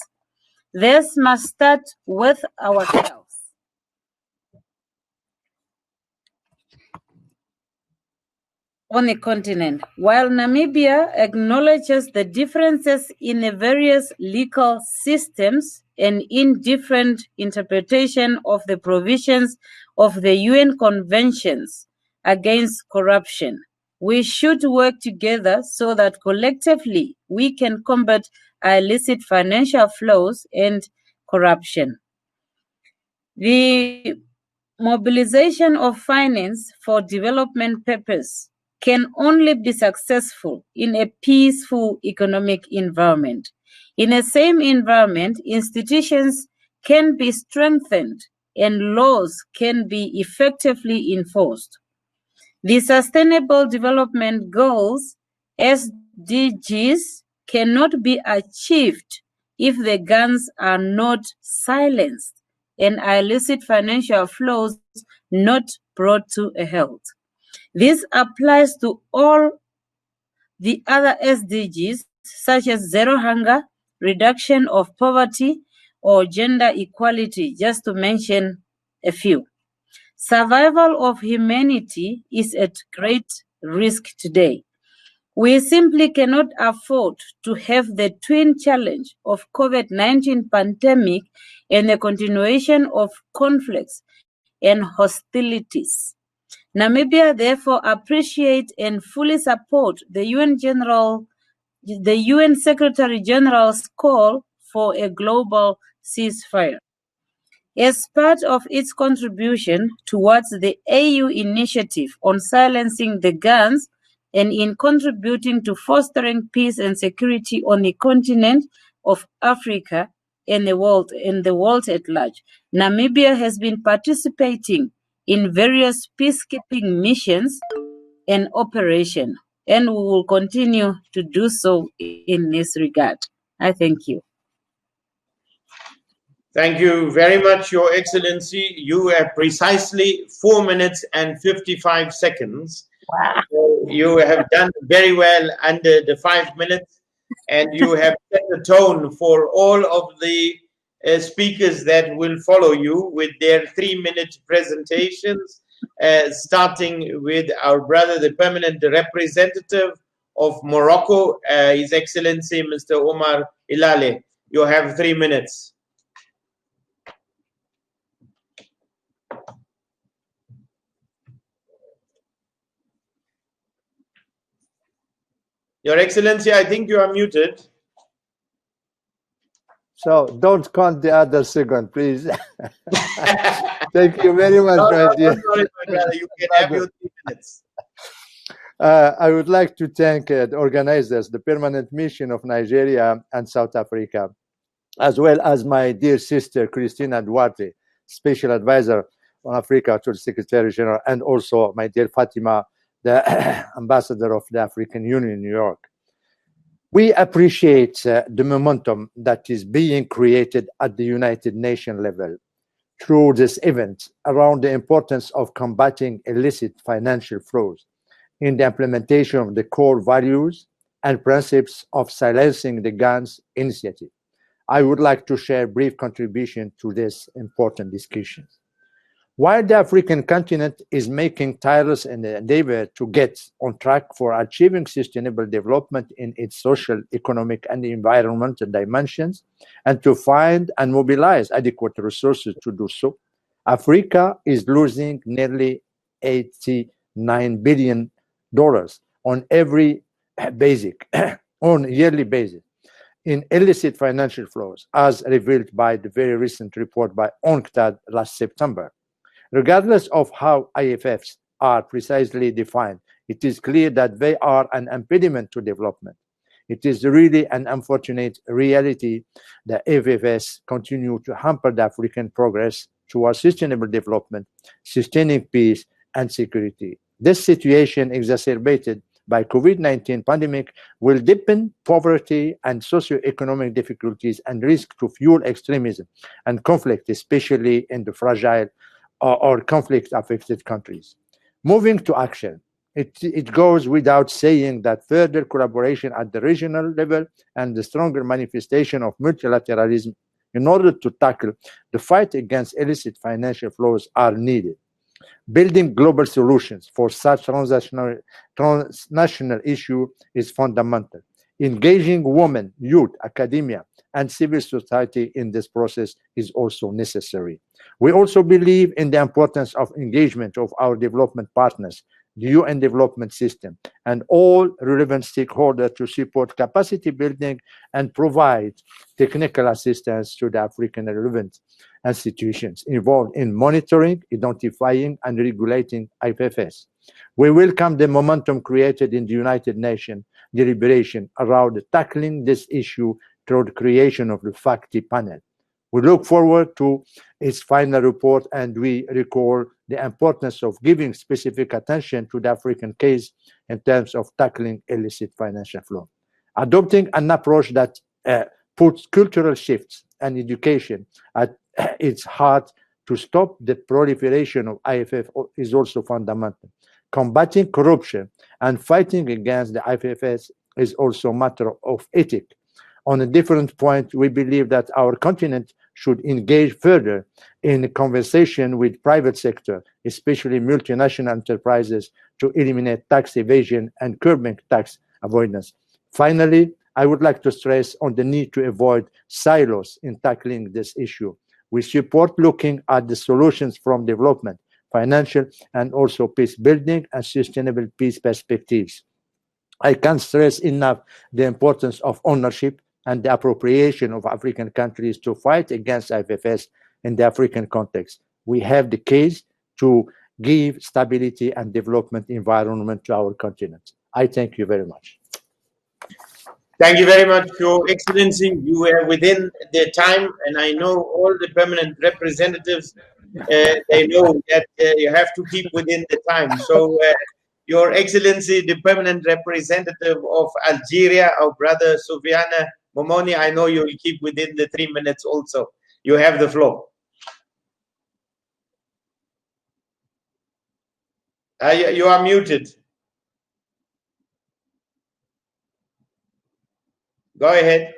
[SPEAKER 13] This must start with ourselves. On the continent, while Namibia acknowledges the differences in the various legal systems and in different interpretation of the provisions of the UN conventions against corruption, we should work together so that collectively we can combat illicit financial flows and corruption. The mobilization of finance for development purpose can only be successful in a peaceful economic environment. In the same environment, institutions can be strengthened and laws can be effectively enforced. The Sustainable Development Goals, SDGs, cannot be achieved if the guns are not silenced and illicit financial flows not brought to a halt. This applies to all the other SDGs, such as zero hunger, reduction of poverty, or gender equality, just to mention a few. Survival of humanity is at great risk today. We simply cannot afford to have the twin challenge of COVID-19 pandemic and the continuation of conflicts and hostilities. Namibia therefore appreciates and fully supports the UN General the UN Secretary General's call for a global ceasefire. As part of its contribution towards the AU initiative on silencing the guns and in contributing to fostering peace and security on the continent of Africa and the world at large, Namibia has been participating in various peacekeeping missions and operations, and we will continue to do so in this regard. I thank you.
[SPEAKER 1] Thank you very much, Your Excellency. You have precisely 4 minutes and 55 seconds.
[SPEAKER 13] Wow.
[SPEAKER 1] You have done very well under the 5 minutes, and you have set the tone for all of the speakers that will follow you with their 3-minute presentations, starting with our brother, the permanent representative of Morocco, His Excellency Mr. Omar Ilale. You have 3 minutes. Your Excellency, I think you are muted.
[SPEAKER 14] So don't count the other second, please. Thank you very much, my dear.
[SPEAKER 1] Don't worry, my brother. You can have your 3 minutes.
[SPEAKER 14] I would like to thank the organizers, the Permanent Mission of Nigeria and South Africa, as well as my dear sister, Christina Duarte, Special Advisor on Africa to the Secretary General, and also my dear Fatima, the Ambassador of the African Union in New York. We appreciate the momentum that is being created at the United Nations level through this event around the importance of combating illicit financial flows in the implementation of the core values and principles of silencing the guns initiative. I would like to share a brief contribution to this important discussion. While the African continent is making tireless endeavor to get on track for achieving sustainable development in its social, economic, and environmental dimensions, and to find and mobilize adequate resources to do so, Africa is losing nearly $89 billion on every on yearly basis in illicit financial flows, as revealed by the very recent report by UNCTAD last September. Regardless of how IFFs are precisely defined, it is clear that they are an impediment to development. It is really an unfortunate reality that IFFs continue to hamper the African progress towards sustainable development, sustaining peace and security. This situation, exacerbated by COVID-19 pandemic, will deepen poverty and socioeconomic difficulties and risk to fuel extremism and conflict, especially in the fragile or conflict-affected countries. Moving to action, it goes without saying that further collaboration at the regional level and the stronger manifestation of multilateralism in order to tackle the fight against illicit financial flows are needed. Building global solutions for such transnational issue is fundamental. Engaging women, youth, academia, and civil society in this process is also necessary. We also believe in the importance of engagement of our development partners, the UN development system, and all relevant stakeholders to support capacity building and provide technical assistance to the African relevant institutions involved in monitoring, identifying, and regulating IFFs. We welcome the momentum created in the United Nations deliberation around tackling this issue through the creation of the FACTI panel. We look forward to its final report, and we recall the importance of giving specific attention to the African case in terms of tackling illicit financial flow. Adopting an approach that puts cultural shifts and education at its heart to stop the proliferation of IFF is also fundamental. Combating corruption and fighting against the IFFs is also a matter of ethics. On a different point, we believe that our continent should engage further in conversation with private sector, especially multinational enterprises, to eliminate tax evasion and curbing tax avoidance. Finally, I would like to stress on the need to avoid silos in tackling this issue. We support looking at the solutions from development, financial, and also peace building and sustainable peace perspectives. I can't stress enough the importance of ownership and the appropriation of African countries to fight against IFFs in the African context. We have the case to give stability and development environment to our continent. I thank you very much.
[SPEAKER 1] Thank you very much, Your Excellency. You were within the time, and I know all the permanent representatives, they know that you have to keep within the time. So, Your Excellency, the permanent representative of Algeria, our brother Soufiane Momoni, I know you will keep within the 3 minutes also. You have the floor. You are muted. Go ahead.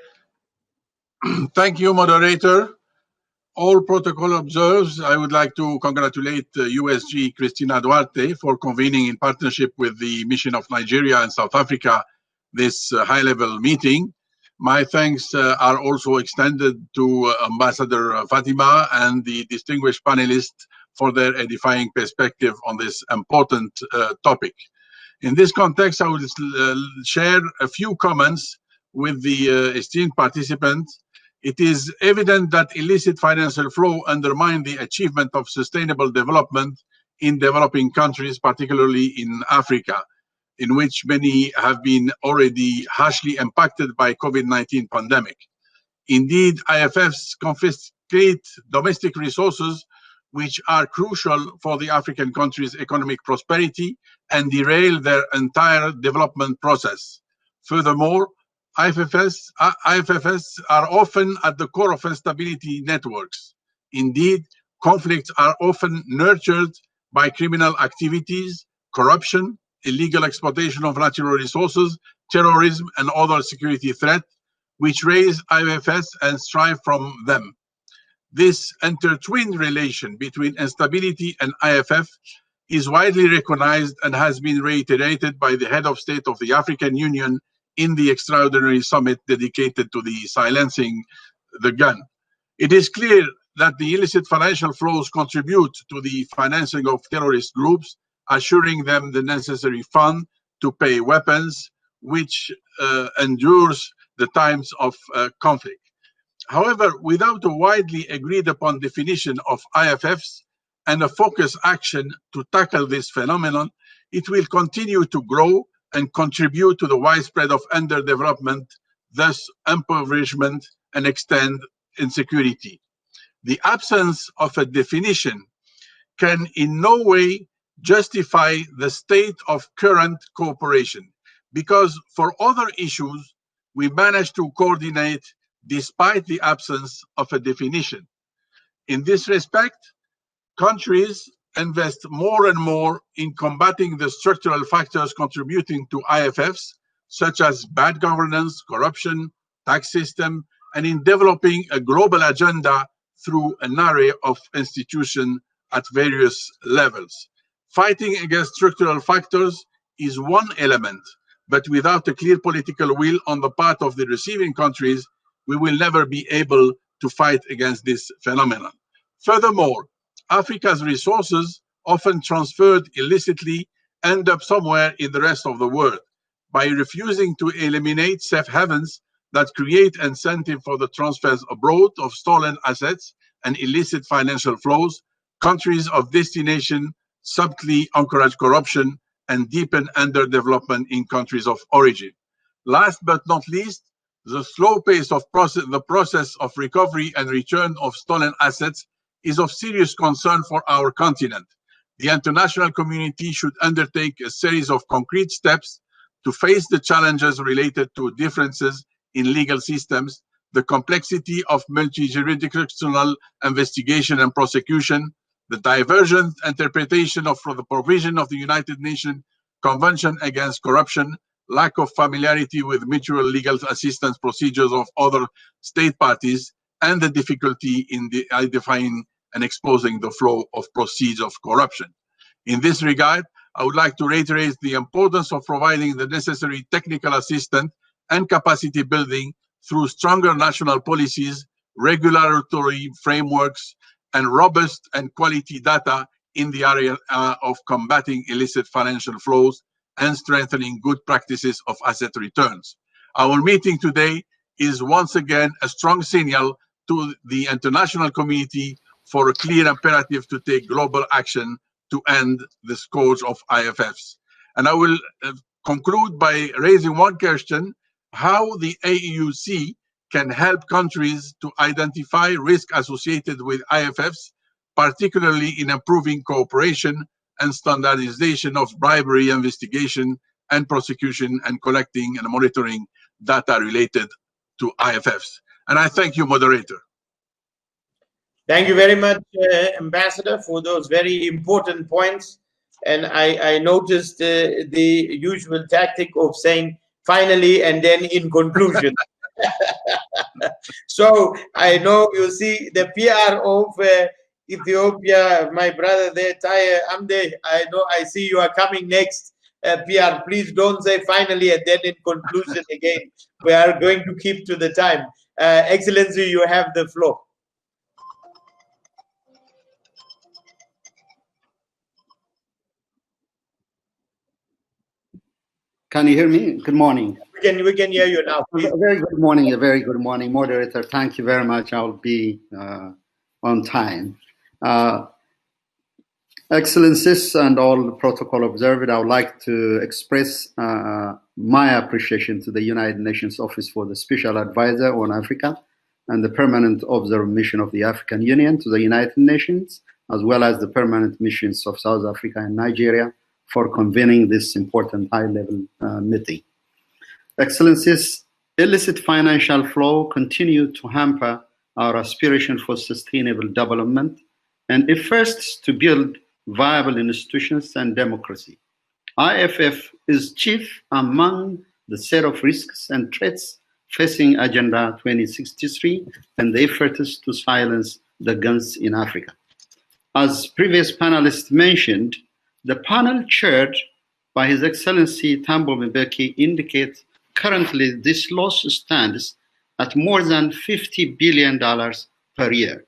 [SPEAKER 15] Thank you, moderator. All protocol observed, I would like to congratulate USG Cristina Duarte for convening in partnership with the mission of Nigeria and South Africa this high-level meeting. My thanks are also extended to Ambassador Fatima and the distinguished panelists for their edifying perspective on this important topic. In this context, I will share a few comments with the esteemed participants. It is evident that illicit financial flow undermine the achievement of sustainable development in developing countries, particularly in Africa, in which many have been already harshly impacted by COVID-19 pandemic. Indeed, IFFs confiscate domestic resources which are crucial for the African countries' economic prosperity and derail their entire development process. Furthermore, IFFs are often at the core of instability networks. Indeed, conflicts are often nurtured by criminal activities, corruption, illegal exploitation of natural resources, terrorism, and other security threats, which raise IFFs and strive from them. This intertwined relation between instability and IFF is widely recognized and has been reiterated by the head of state of the African Union in the extraordinary summit dedicated to the silencing the gun. It is clear that the illicit financial flows contribute to the financing of terrorist groups, assuring them the necessary fund to pay weapons, which endures the times of conflict. However, without a widely agreed upon definition of IFFs and a focused action to tackle this phenomenon, it will continue to grow and contribute to the widespread of underdevelopment, thus impoverishment and extend insecurity. The absence of a definition can in no way justify the state of current cooperation, because for other issues, we managed to coordinate despite the absence of a definition. In this respect, countries invest more and more in combating the structural factors contributing to IFFs, such as bad governance, corruption, tax system, and in developing a global agenda through an array of institutions at various levels. Fighting against structural factors is one element, but without a clear political will on the part of the receiving countries, we will never be able to fight against this phenomenon. Furthermore, Africa's resources, often transferred illicitly, end up somewhere in the rest of the world. By refusing to eliminate safe havens that create incentive for the transfers abroad of stolen assets and illicit financial flows, countries of destination subtly encourage corruption and deepen underdevelopment in countries of origin. Last but not least, the slow pace of the process of recovery and return of stolen assets is of serious concern for our continent. The international community should undertake a series of concrete steps to face the challenges related to differences in legal systems, the complexity of multi-jurisdictional investigation and prosecution, the divergent interpretation of the provision of the United Nations Convention Against Corruption, lack of familiarity with mutual legal assistance procedures of other state parties, and the difficulty in identifying and exposing the flow of proceeds of corruption. In this regard, I would like to reiterate the importance of providing the necessary technical assistance and capacity building through stronger national policies, regulatory frameworks, and robust and quality data in the area of combating illicit financial flows, and strengthening good practices of asset returns. Our meeting today is once again a strong signal to the international community for a clear imperative to take global action to end the scourge of IFFs. And I will conclude by raising one question: how the AEUC can help countries to identify risk associated with IFFs, particularly in improving cooperation and standardization of bribery investigation and prosecution and collecting and monitoring data related to IFFs. And I thank you, moderator.
[SPEAKER 1] Thank you very much, Ambassador, for those very important points. And I noticed the usual tactic of saying finally and then in conclusion. So I know you see the PR of Ethiopia, my brother there, Taye Amde. I know I see you are coming next. PR, please don't say finally and then in conclusion again. We are going to keep to the time. Excellency, you have the floor.
[SPEAKER 16] Can you hear me? Good morning.
[SPEAKER 1] We can hear you now, please.
[SPEAKER 16] A very good morning, moderator. Thank you very much. I'll be on time. Excellencies and all the protocol observed, I would like to express my appreciation to the United Nations Office for the Special Advisor on Africa and the Permanent Observer Mission of the African Union to the United Nations, as well as the permanent missions of South Africa and Nigeria for convening this important high-level meeting. Excellencies, illicit financial flow continue to hamper our aspiration for sustainable development and efforts to build viable institutions and democracy. IFF is chief among the set of risks and threats facing Agenda 2063 and the efforts to silence the guns in Africa. As previous panelists mentioned, the panel chaired by His Excellency Thabo Mbeki indicates currently this loss stands at more than $50 billion per year.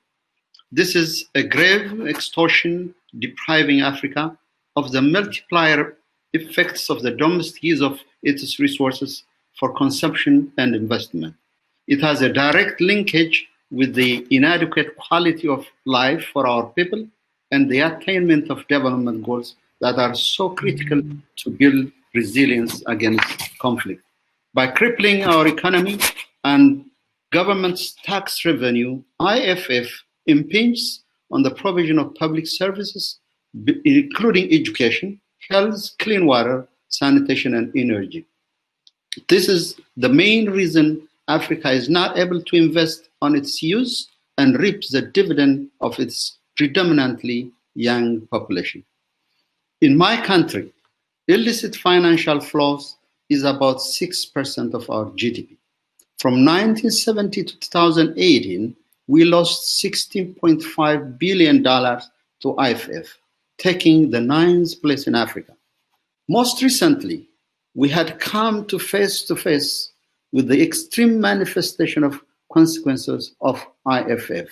[SPEAKER 16] This is a grave extortion depriving Africa of the multiplier effects of the domestic use of its resources for consumption and investment. It has a direct linkage with the inadequate quality of life for our people and the attainment of development goals that are so critical to build resilience against conflict. By crippling our economy and government's tax revenue, IFF impinges on the provision of public services, including education, health, clean water, sanitation, and energy. This is the main reason Africa is not able to invest on its use and reap the dividend of its predominantly young population. In my country, illicit financial flows is about 6% of our GDP. From 1970 to 2018, we lost $16.5 billion to IFF, taking the 9th place in Africa. Most recently, we had come to face with the extreme manifestation of consequences of IFF.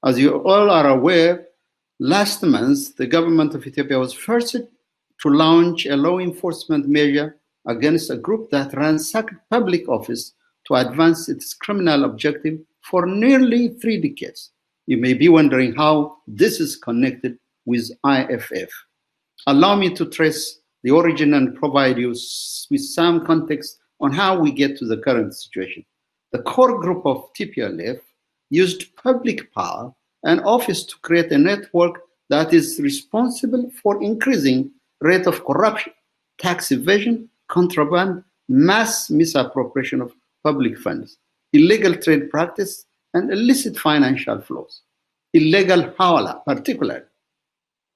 [SPEAKER 16] As you all are aware, last month, the government of Ethiopia was forced to launch a law enforcement measure against a group that ransacked public office to advance its criminal objective for nearly 3 decades. You may be wondering how this is connected with IFF. Allow me to trace the origin and provide you with some context on how we get to the current situation. The core group of TPLF used public power and office to create a network that is responsible for increasing rate of corruption, tax evasion, contraband, mass misappropriation of public funds, illegal trade practice, and illicit financial flows. Illegal hawala, particularly,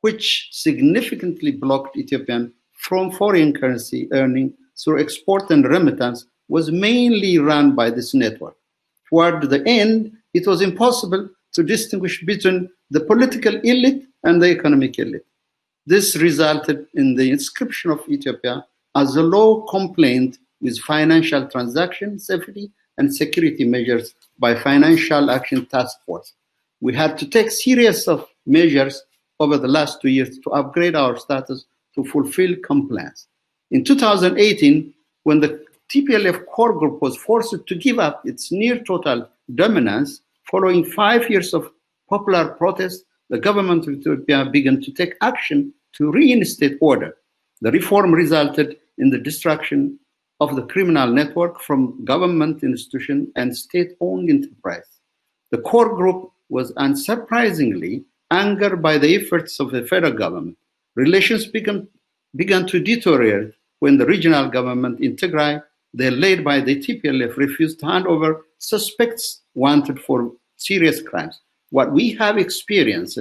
[SPEAKER 16] which significantly blocked Ethiopian from foreign currency earning through export and remittance, was mainly run by this network. Toward the end, it was impossible to distinguish between the political elite and the economic elite. This resulted in the inscription of Ethiopia as a law complaint with financial transaction safety and security measures by Financial Action Task Force. We had to take series of measures over the last 2 years to upgrade our status to fulfill compliance. In 2018, when the TPLF core group was forced to give up its near total dominance, following 5 years of popular protest, the government of Ethiopia began to take action to reinstate order. The reform resulted in the destruction of the criminal network from government institution and state-owned enterprise. The core group was unsurprisingly angered by the efforts of the federal government. Relations began to deteriorate when the regional government in Tigray, led by the TPLF, refused to hand over suspects wanted for serious crimes. What we have experienced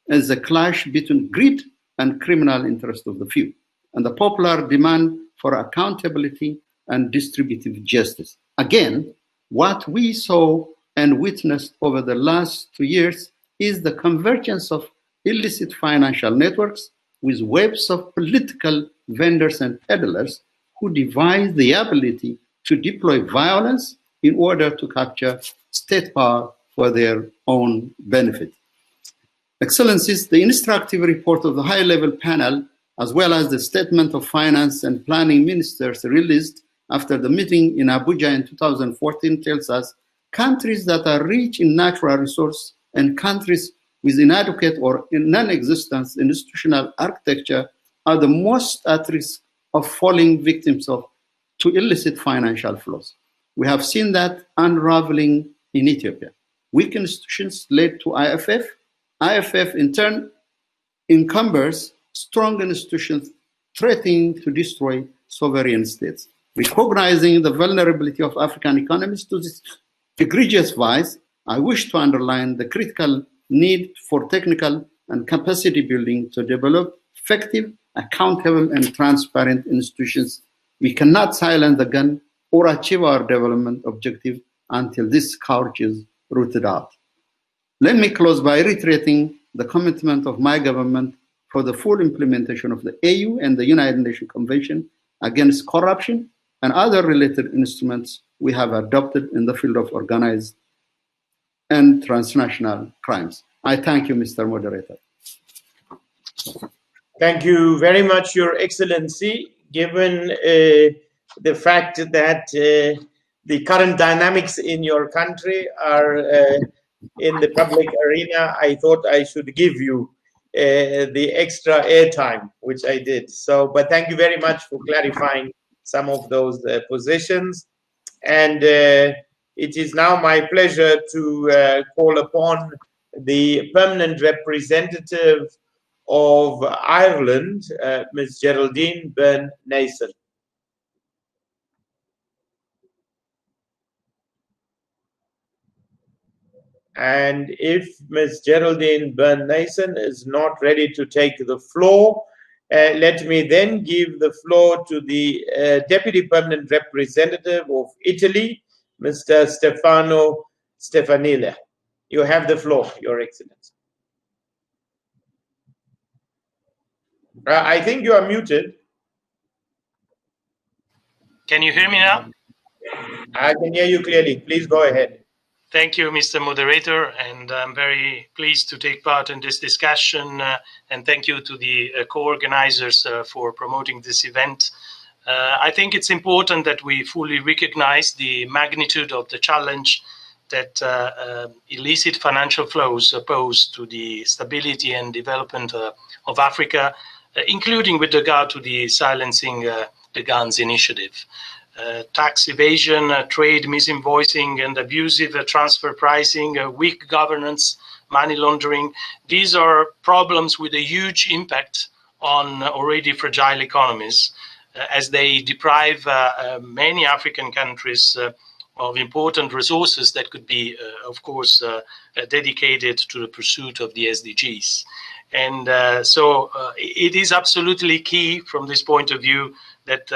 [SPEAKER 16] is a clash between greed and criminal interest of the few, and the popular demand for accountability and distributive justice. Again, what we saw and witnessed over the last 2 years is the convergence of illicit financial networks with webs of political vendors and peddlers who devise the ability to deploy violence in order to capture state power for their own benefit. Excellencies, the instructive report of the high-level panel, as well as the statement of finance and planning ministers released after the meeting in Abuja in 2014, tells us countries that are rich in natural resources and countries with inadequate or non-existent institutional architecture are the most at risk of falling victims to illicit financial flows. We have seen that unraveling in Ethiopia. Weak institutions led to IFF. IFF in turn encumbers strong institutions threatening to destroy sovereign states. Recognizing the vulnerability of African economies to this egregious vice, I wish to underline the critical need for technical and capacity building to develop effective, accountable, and transparent institutions. We cannot silence the gun or achieve our development objective until this scourge is rooted out. Let me close by reiterating the commitment of my government for the full implementation of the AU and the United Nations Convention against corruption and other related instruments we have adopted in the field of organized and transnational crimes. I thank you, Mr. Moderator.
[SPEAKER 1] Thank you very much, Your Excellency. Given the fact that the current dynamics in your country are in the public arena, I thought I should give you the extra airtime, which I did. So, but thank you very much for clarifying some of those positions. And it is now my pleasure to call upon the permanent representative of Ireland, Ms. Geraldine Byrne-Nason. And if Ms. Geraldine Byrne-Nason is not ready to take the floor, let me then give the floor to the Deputy Permanent Representative of Italy, Mr. Stefano Stefanile. You have the floor, Your Excellency. I think you are muted.
[SPEAKER 17] Can you hear me now?
[SPEAKER 1] I can hear you clearly. Please go ahead.
[SPEAKER 17] Thank you, Mr. Moderator, and I'm very pleased to take part in this discussion, and thank you to the co-organizers for promoting this event. I think it's important that we fully recognize the magnitude of the challenge that illicit financial flows pose to the stability and development of Africa, including with regard to the Silencing the Guns initiative. Tax evasion, trade misinvoicing, and abusive transfer pricing, weak governance, money laundering. These are problems with a huge impact on already fragile economies, as they deprive many African countries of important resources that could be, of course, dedicated to the pursuit of the SDGs. And so it is absolutely key from this point of view that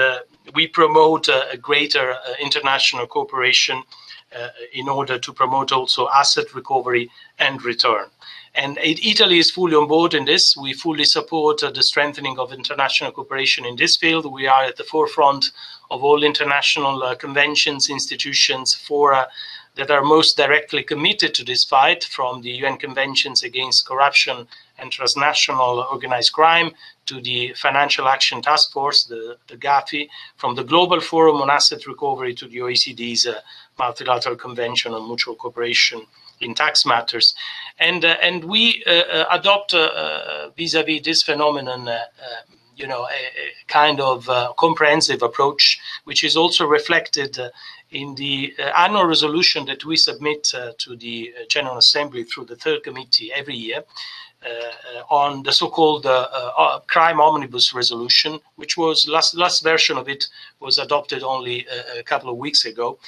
[SPEAKER 17] we promote a greater international cooperation in order to promote also asset recovery and return. And Italy is fully on board in this. We fully support the strengthening of international cooperation in this field. We are at the forefront of all international conventions, institutions, fora that are most directly committed to this fight, from the UN Conventions Against Corruption and Transnational Organized Crime to the Financial Action Task Force, the GAFI, from the Global Forum on Asset Recovery to the OECD's Multilateral Convention on Mutual Cooperation in Tax Matters. And we adopt vis-à-vis this phenomenon a kind of comprehensive approach, which is also reflected in the annual resolution that we submit to the General Assembly through the Third Committee every year on the so-called Crime Omnibus Resolution, which was last version of it was adopted only a couple of weeks ago.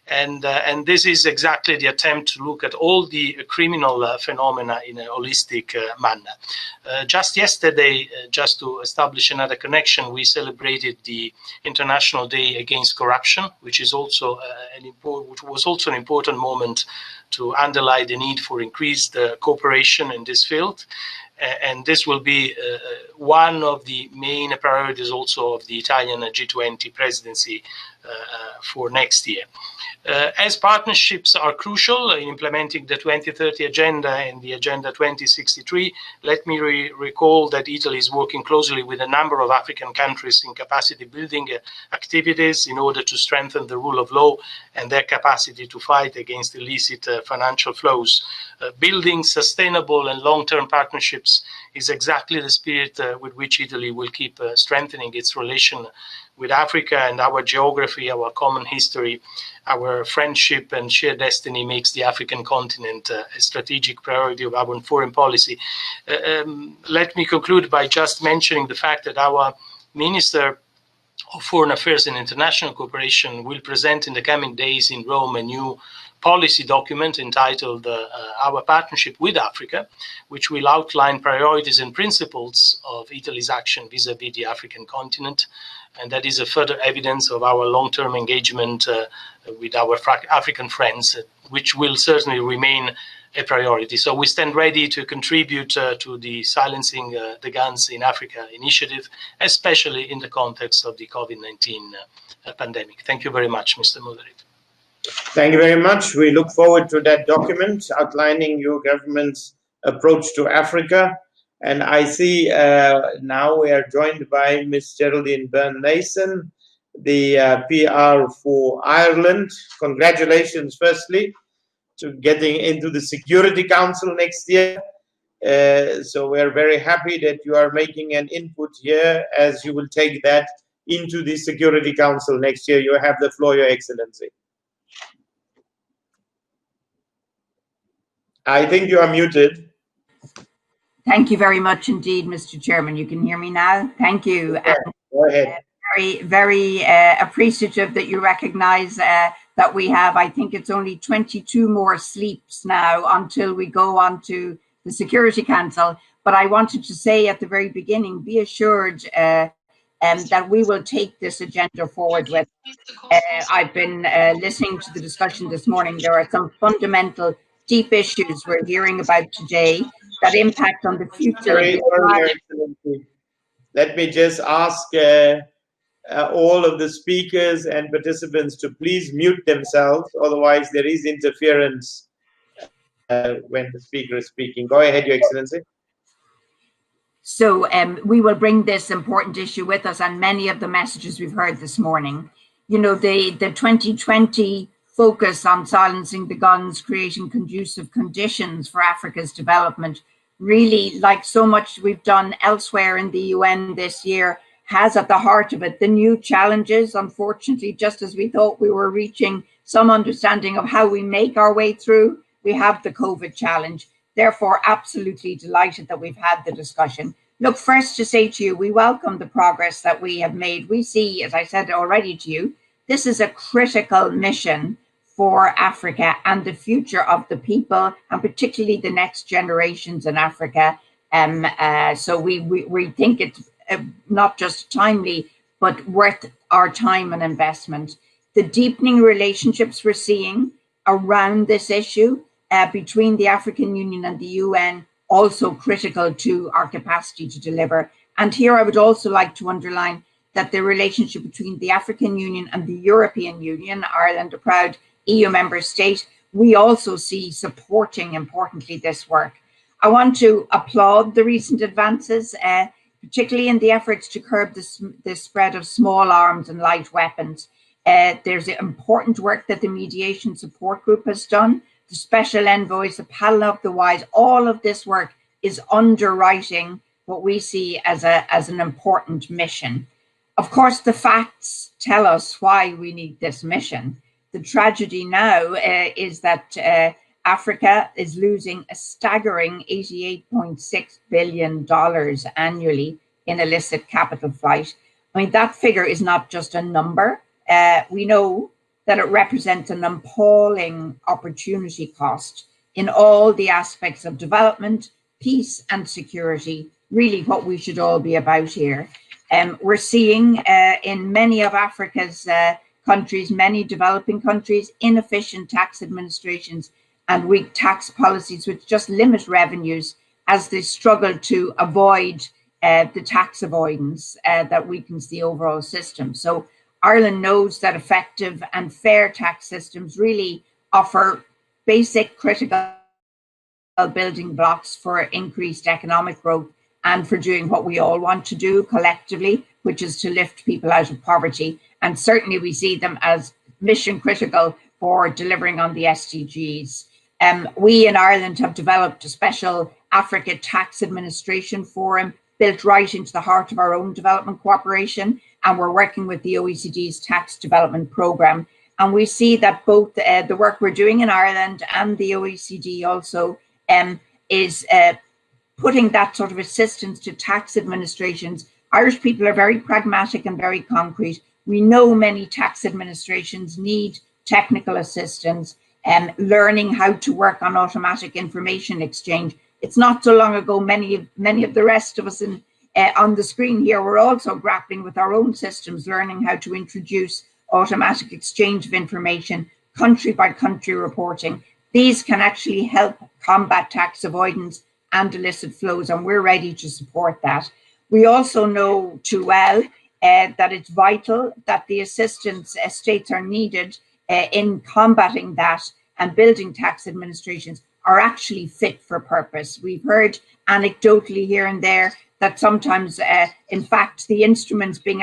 [SPEAKER 17] And this is exactly the attempt to look at all the criminal phenomena in a holistic manner. Just yesterday, just to establish another connection, we celebrated the International Day Against Corruption, which is also an important moment to underline the need for increased cooperation in this field. And this will be one of the main priorities also of the Italian G20 presidency for next year. As partnerships are crucial in implementing the 2030 Agenda and the Agenda 2063, let me recall that Italy is working closely with a number of African countries in capacity building activities in order to strengthen the rule of law and their capacity to fight against illicit financial flows. Building sustainable and long-term partnerships is exactly the spirit with which Italy will keep strengthening its relation with Africa, and our geography, our common history, our friendship and shared destiny makes the African continent a strategic priority of our foreign policy. Let me conclude by just mentioning the fact that our Minister of Foreign Affairs and International Cooperation will present in the coming days in Rome a new policy document entitled Our Partnership with Africa, which will outline priorities and principles of Italy's action vis-à-vis the African continent. And that is a further evidence of our long-term engagement with our African friends, which will certainly remain a priority. So we stand ready to contribute to the Silencing the Guns in Africa initiative, especially in the context of the COVID-19 pandemic. Thank you very much, Mr. Moderator.
[SPEAKER 1] Thank you very much. We look forward to that document outlining your government's approach to Africa. And I see now we are joined by Ms. Geraldine Byrne-Nason, the PR for Ireland. Congratulations, firstly, to getting into the Security Council next year. So we're very happy that you are making an input here, as you will take that into the Security Council next year. You have the floor, Your Excellency. I think you are muted.
[SPEAKER 18] Thank you very much indeed, Mr. Chairman. You can hear me now. Thank you.
[SPEAKER 1] Go ahead.
[SPEAKER 18] Very, very appreciative that you recognize that we have, I think it's only 22 more sleeps now until we go on to the Security Council. But I wanted to say at the very beginning, be assured that we will take this agenda forward with. I've been listening to the discussion this morning. There are some fundamental deep issues we're hearing about today that impact on the future.
[SPEAKER 1] Let me just ask all of the speakers and participants to please mute themselves, otherwise there is interference when the speaker is speaking. Go ahead, Your Excellency.
[SPEAKER 18] So we will bring this important issue with us and many of the messages we've heard this morning. You know, the 2020 focus on silencing the guns, creating conducive conditions for Africa's development, really, like so much we've done elsewhere in the UN this year, has at the heart of it the new challenges. Unfortunately, just as we thought we were reaching some understanding of how we make our way through, we have the COVID challenge. Therefore, absolutely delighted that we've had the discussion. Look, first to say to you, we welcome the progress that we have made. We see, as I said already to you, this is a critical mission for Africa and the future of the people, and particularly the next generations in Africa. So we think it's not just timely, but worth our time and investment. The deepening relationships we're seeing around this issue between the African Union and the UN, also critical to our capacity to deliver. And here I would also like to underline that the relationship between the African Union and the European Union, Ireland, a proud EU member state, we also see supporting, importantly, this work. I want to applaud the recent advances, particularly in the efforts to curb the spread of small arms and light weapons. There's important work that the Mediation Support Group has done, the Special Envoys, the Panel of the Wise. All of this work is underwriting what we see as an important mission. Of course, the facts tell us why we need this mission. The tragedy now is that Africa is losing a staggering $88.6 billion annually in illicit capital flight. I mean, that figure is not just a number. We know that it represents an appalling opportunity cost in all the aspects of development, peace and security, really what we should all be about here. We're seeing in many of Africa's countries, many developing countries, inefficient tax administrations and weak tax policies which just limit revenues as they struggle to avoid the tax avoidance that weakens the overall system. So Ireland knows that effective and fair tax systems really offer basic critical building blocks for increased economic growth and for doing what we all want to do collectively, which is to lift people out of poverty. And certainly we see them as mission critical for delivering on the SDGs. We in Ireland have developed a special Africa Tax Administration Forum built right into the heart of our own development cooperation. And we're working with the OECD's Tax Development Programme. And we see that both the work we're doing in Ireland and the OECD also is putting that sort of assistance to tax administrations. Irish people are very pragmatic and very concrete. We know many tax administrations need technical assistance and learning how to work on automatic information exchange. It's not so long ago, many of the rest of us on the screen here were also grappling with our own systems, learning how to introduce automatic exchange of information, country by country reporting. These can actually help combat tax avoidance and illicit flows, and we're ready to support that. We also know too well that it's vital that the assistance states are needed in combating that and building tax administrations are actually fit for purpose. We've heard anecdotally here and there that sometimes, in fact, the instruments being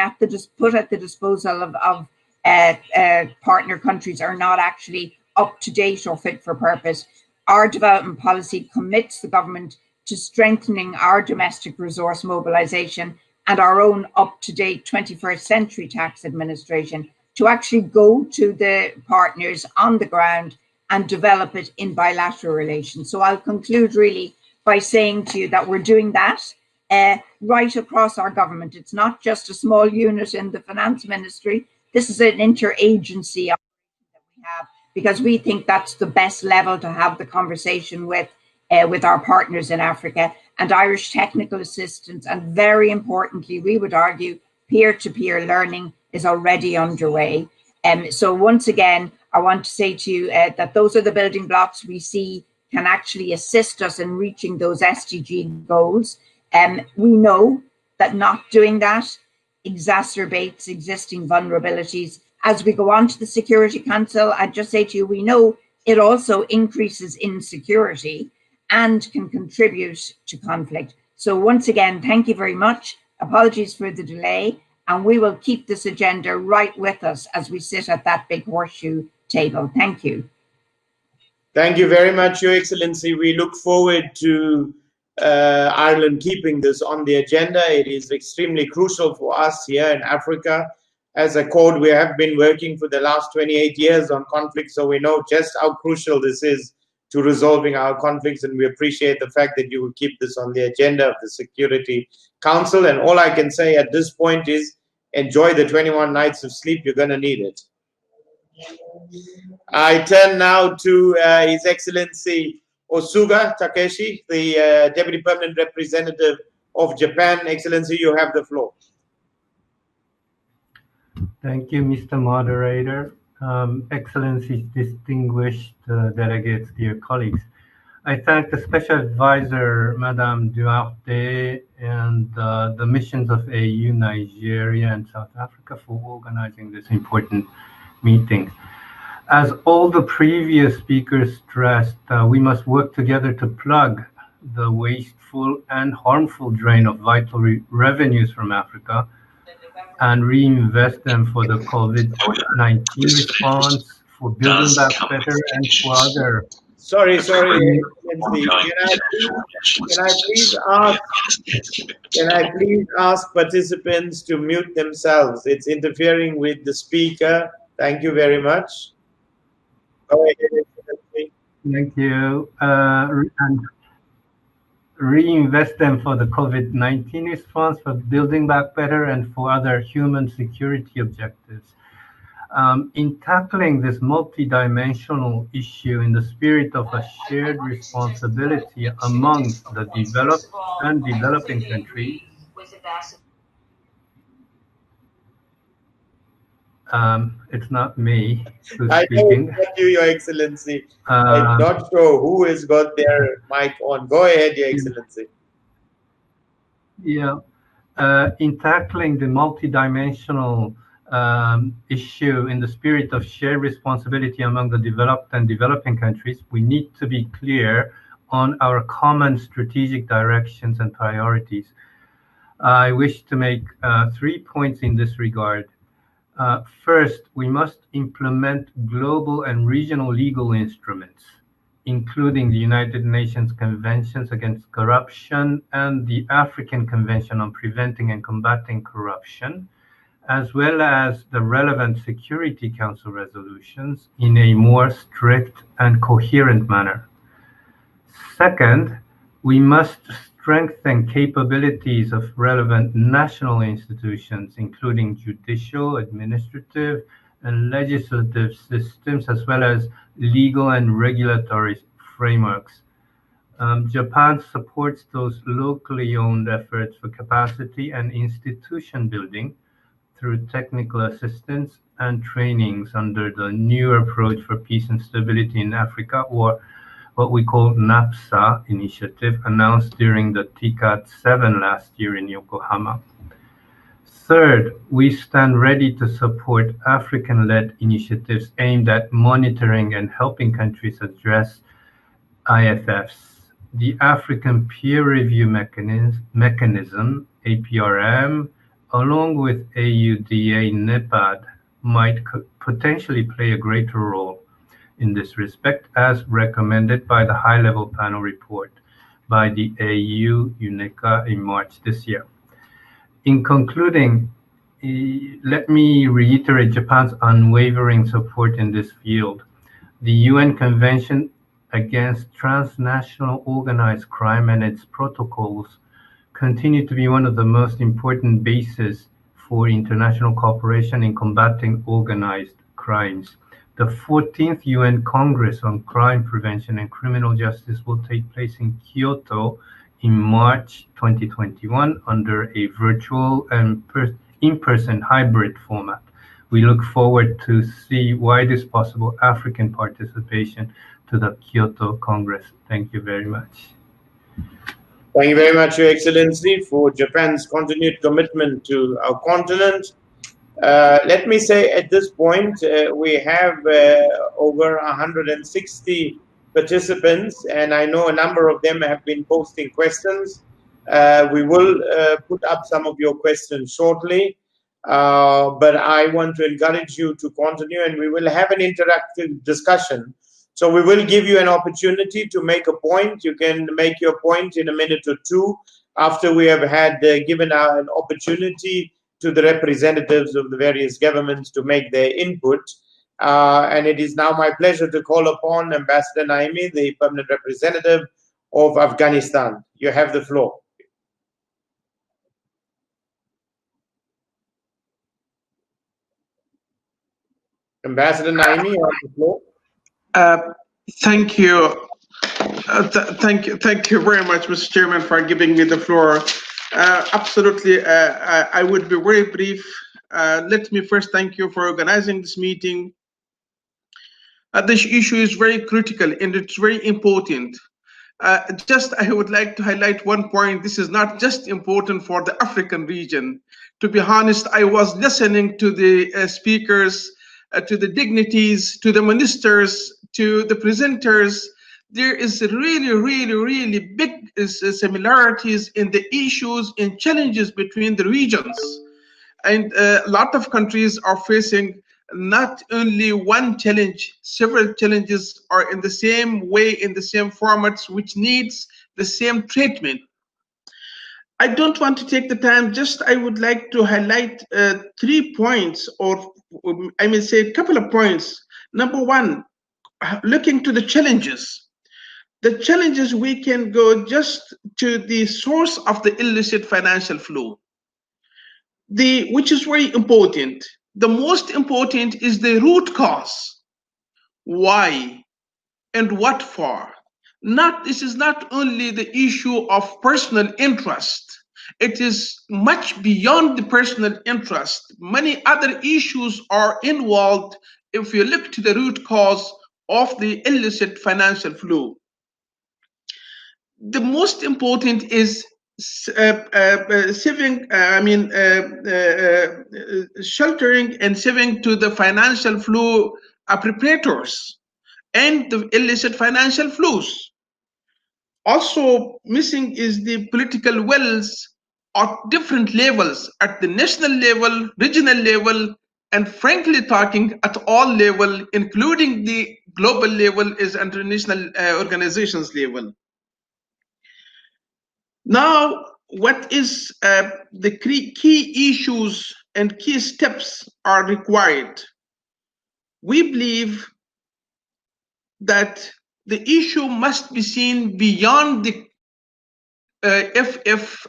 [SPEAKER 18] put at the disposal of partner countries are not actually up to date or fit for purpose. Our development policy commits the government to strengthening our domestic resource mobilization and our own up-to-date 21st century tax administration to actually go to the partners on the ground and develop it in bilateral relations. So I'll conclude really by saying to you that we're doing that right across our government. It's not just a small unit in the finance ministry. This is an interagency that we have, because we think that's the best level to have the conversation with our partners in Africa, and Irish technical assistance, and very importantly, we would argue, peer-to-peer learning is already underway. So once again, I want to say to you that those are the building blocks we see can actually assist us in reaching those SDG goals. We know that not doing that exacerbates existing vulnerabilities. As we go on to the Security Council, I'd just say to you, we know it also increases insecurity and can contribute to conflict. So once again, thank you very much. Apologies for the delay, and we will keep this agenda right with us as we sit at that big horseshoe table. Thank you.
[SPEAKER 1] Thank you very much, Your Excellency. We look forward to Ireland keeping this on the agenda. It is extremely crucial for us here in Africa. As a Accord, we have been working for the last 28 years on conflict, so we know just how crucial this is to resolving our conflicts, and we appreciate the fact that you will keep this on the agenda of the Security Council. And all I can say at this point is enjoy the 21 nights of sleep. You're going to need it. I turn now to His Excellency Osuga Takeshi, the Deputy Permanent Representative of Japan. Excellency, you have the floor.
[SPEAKER 19] Thank you, Mr. Moderator. Excellencies, distinguished delegates, dear colleagues. I thank the Special Advisor, Madame Duarte, and the missions of AU, Nigeria, and South Africa for organizing this important meeting. As all the previous speakers stressed, we must work together to plug the wasteful and harmful drain of vital revenues from Africa and reinvest them for the COVID-19 response, for building back better, and for other.
[SPEAKER 1] Sorry, Excellency. Can I please ask participants to mute themselves? It's interfering with the speaker. Thank you very much. Go ahead, Excellency.
[SPEAKER 19] Thank you. And reinvest them for the COVID-19 response, for building back better, and for other human security objectives. In tackling this multidimensional issue in the spirit of a shared responsibility among the developed and developing countries, it's not me who's speaking.
[SPEAKER 1] Thank you, Your Excellency. I'm not sure who has got their mic on. Go ahead, Your Excellency.
[SPEAKER 19] Yeah, in tackling the multidimensional issue in the spirit of shared responsibility among the developed and developing countries, we need to be clear on our common strategic directions and priorities. I wish to make 3 points in this regard. First, we must implement global and regional legal instruments, including the United Nations Conventions Against Corruption and the African Convention on Preventing and Combating Corruption, as well as the relevant Security Council resolutions in a more strict and coherent manner. Second, we must strengthen capabilities of relevant national institutions, including judicial, administrative, and legislative systems, as well as legal and regulatory frameworks. Japan supports those locally owned efforts for capacity and institution building through technical assistance and trainings under the new approach for peace and stability in Africa, or what we call NAPSA initiative, announced during the TICAD 7 last year in Yokohama. Third, we stand ready to support African-led initiatives aimed at monitoring and helping countries address IFFs. The African Peer Review Mechanism, APRM, along with AUDA NEPAD, might potentially play a greater role in this respect, as recommended by the high-level panel report by the AU UNECA in March this year. In concluding, let me reiterate Japan's unwavering support in this field. The UN Convention Against Transnational Organized Crime and its protocols continue to be one of the most important bases for international cooperation in combating organized crimes. The 14th UN Congress on Crime Prevention and Criminal Justice will take place in Kyoto in March 2021 under a virtual and in-person hybrid format. We look forward to see widest possible African participation to the Kyoto Congress. Thank you very much.
[SPEAKER 1] Thank you very much, Your Excellency, for Japan's continued commitment to our continent. Let me say at this point, we have over 160 participants, and I know a number of them have been posting questions. We will put up some of your questions shortly, but I want to encourage you to continue, and we will have an interactive discussion. So we will give you an opportunity to make a point. You can make your point in a minute or two after we have had given an opportunity to the representatives of the various governments to make their input. And it is now my pleasure to call upon Ambassador Naimi, the permanent representative of Afghanistan. You have the floor. Ambassador Naimi, you have the floor.
[SPEAKER 15] Thank you. Thank you very much, Mr. Chairman, for giving me the floor. Absolutely, I would be very brief. Let me first thank you for organizing this meeting. This issue is very critical and it's very important. I would like to highlight one point. This is not just important for the African region. To be honest, I was listening to the speakers
[SPEAKER 20] to the dignities, to the ministers, to the presenters, there is really big similarities in the issues and challenges between the regions. And a lot of countries are facing not only one challenge, several challenges are in the same way, in the same formats, which needs the same treatment. I don't want to take the time, just I would like to highlight 3 points, or I may say a couple of points. Number one, looking to the challenges. The challenges, we can go just to the source of the illicit financial flow, which is very important. The most important is the root cause. Why and what for? This is not only the issue of personal interest. It is much beyond the personal interest. Many other issues are involved if you look to the root cause of the illicit financial flow. The most important is sheltering and saving to the financial flow preparators and the illicit financial flows. Also missing is the political wills at different levels, at the national level, regional level, and frankly talking at all level, including the global level is international organizations level. Now, what is the key issues and key steps are required? We believe that the issue must be seen beyond the IFF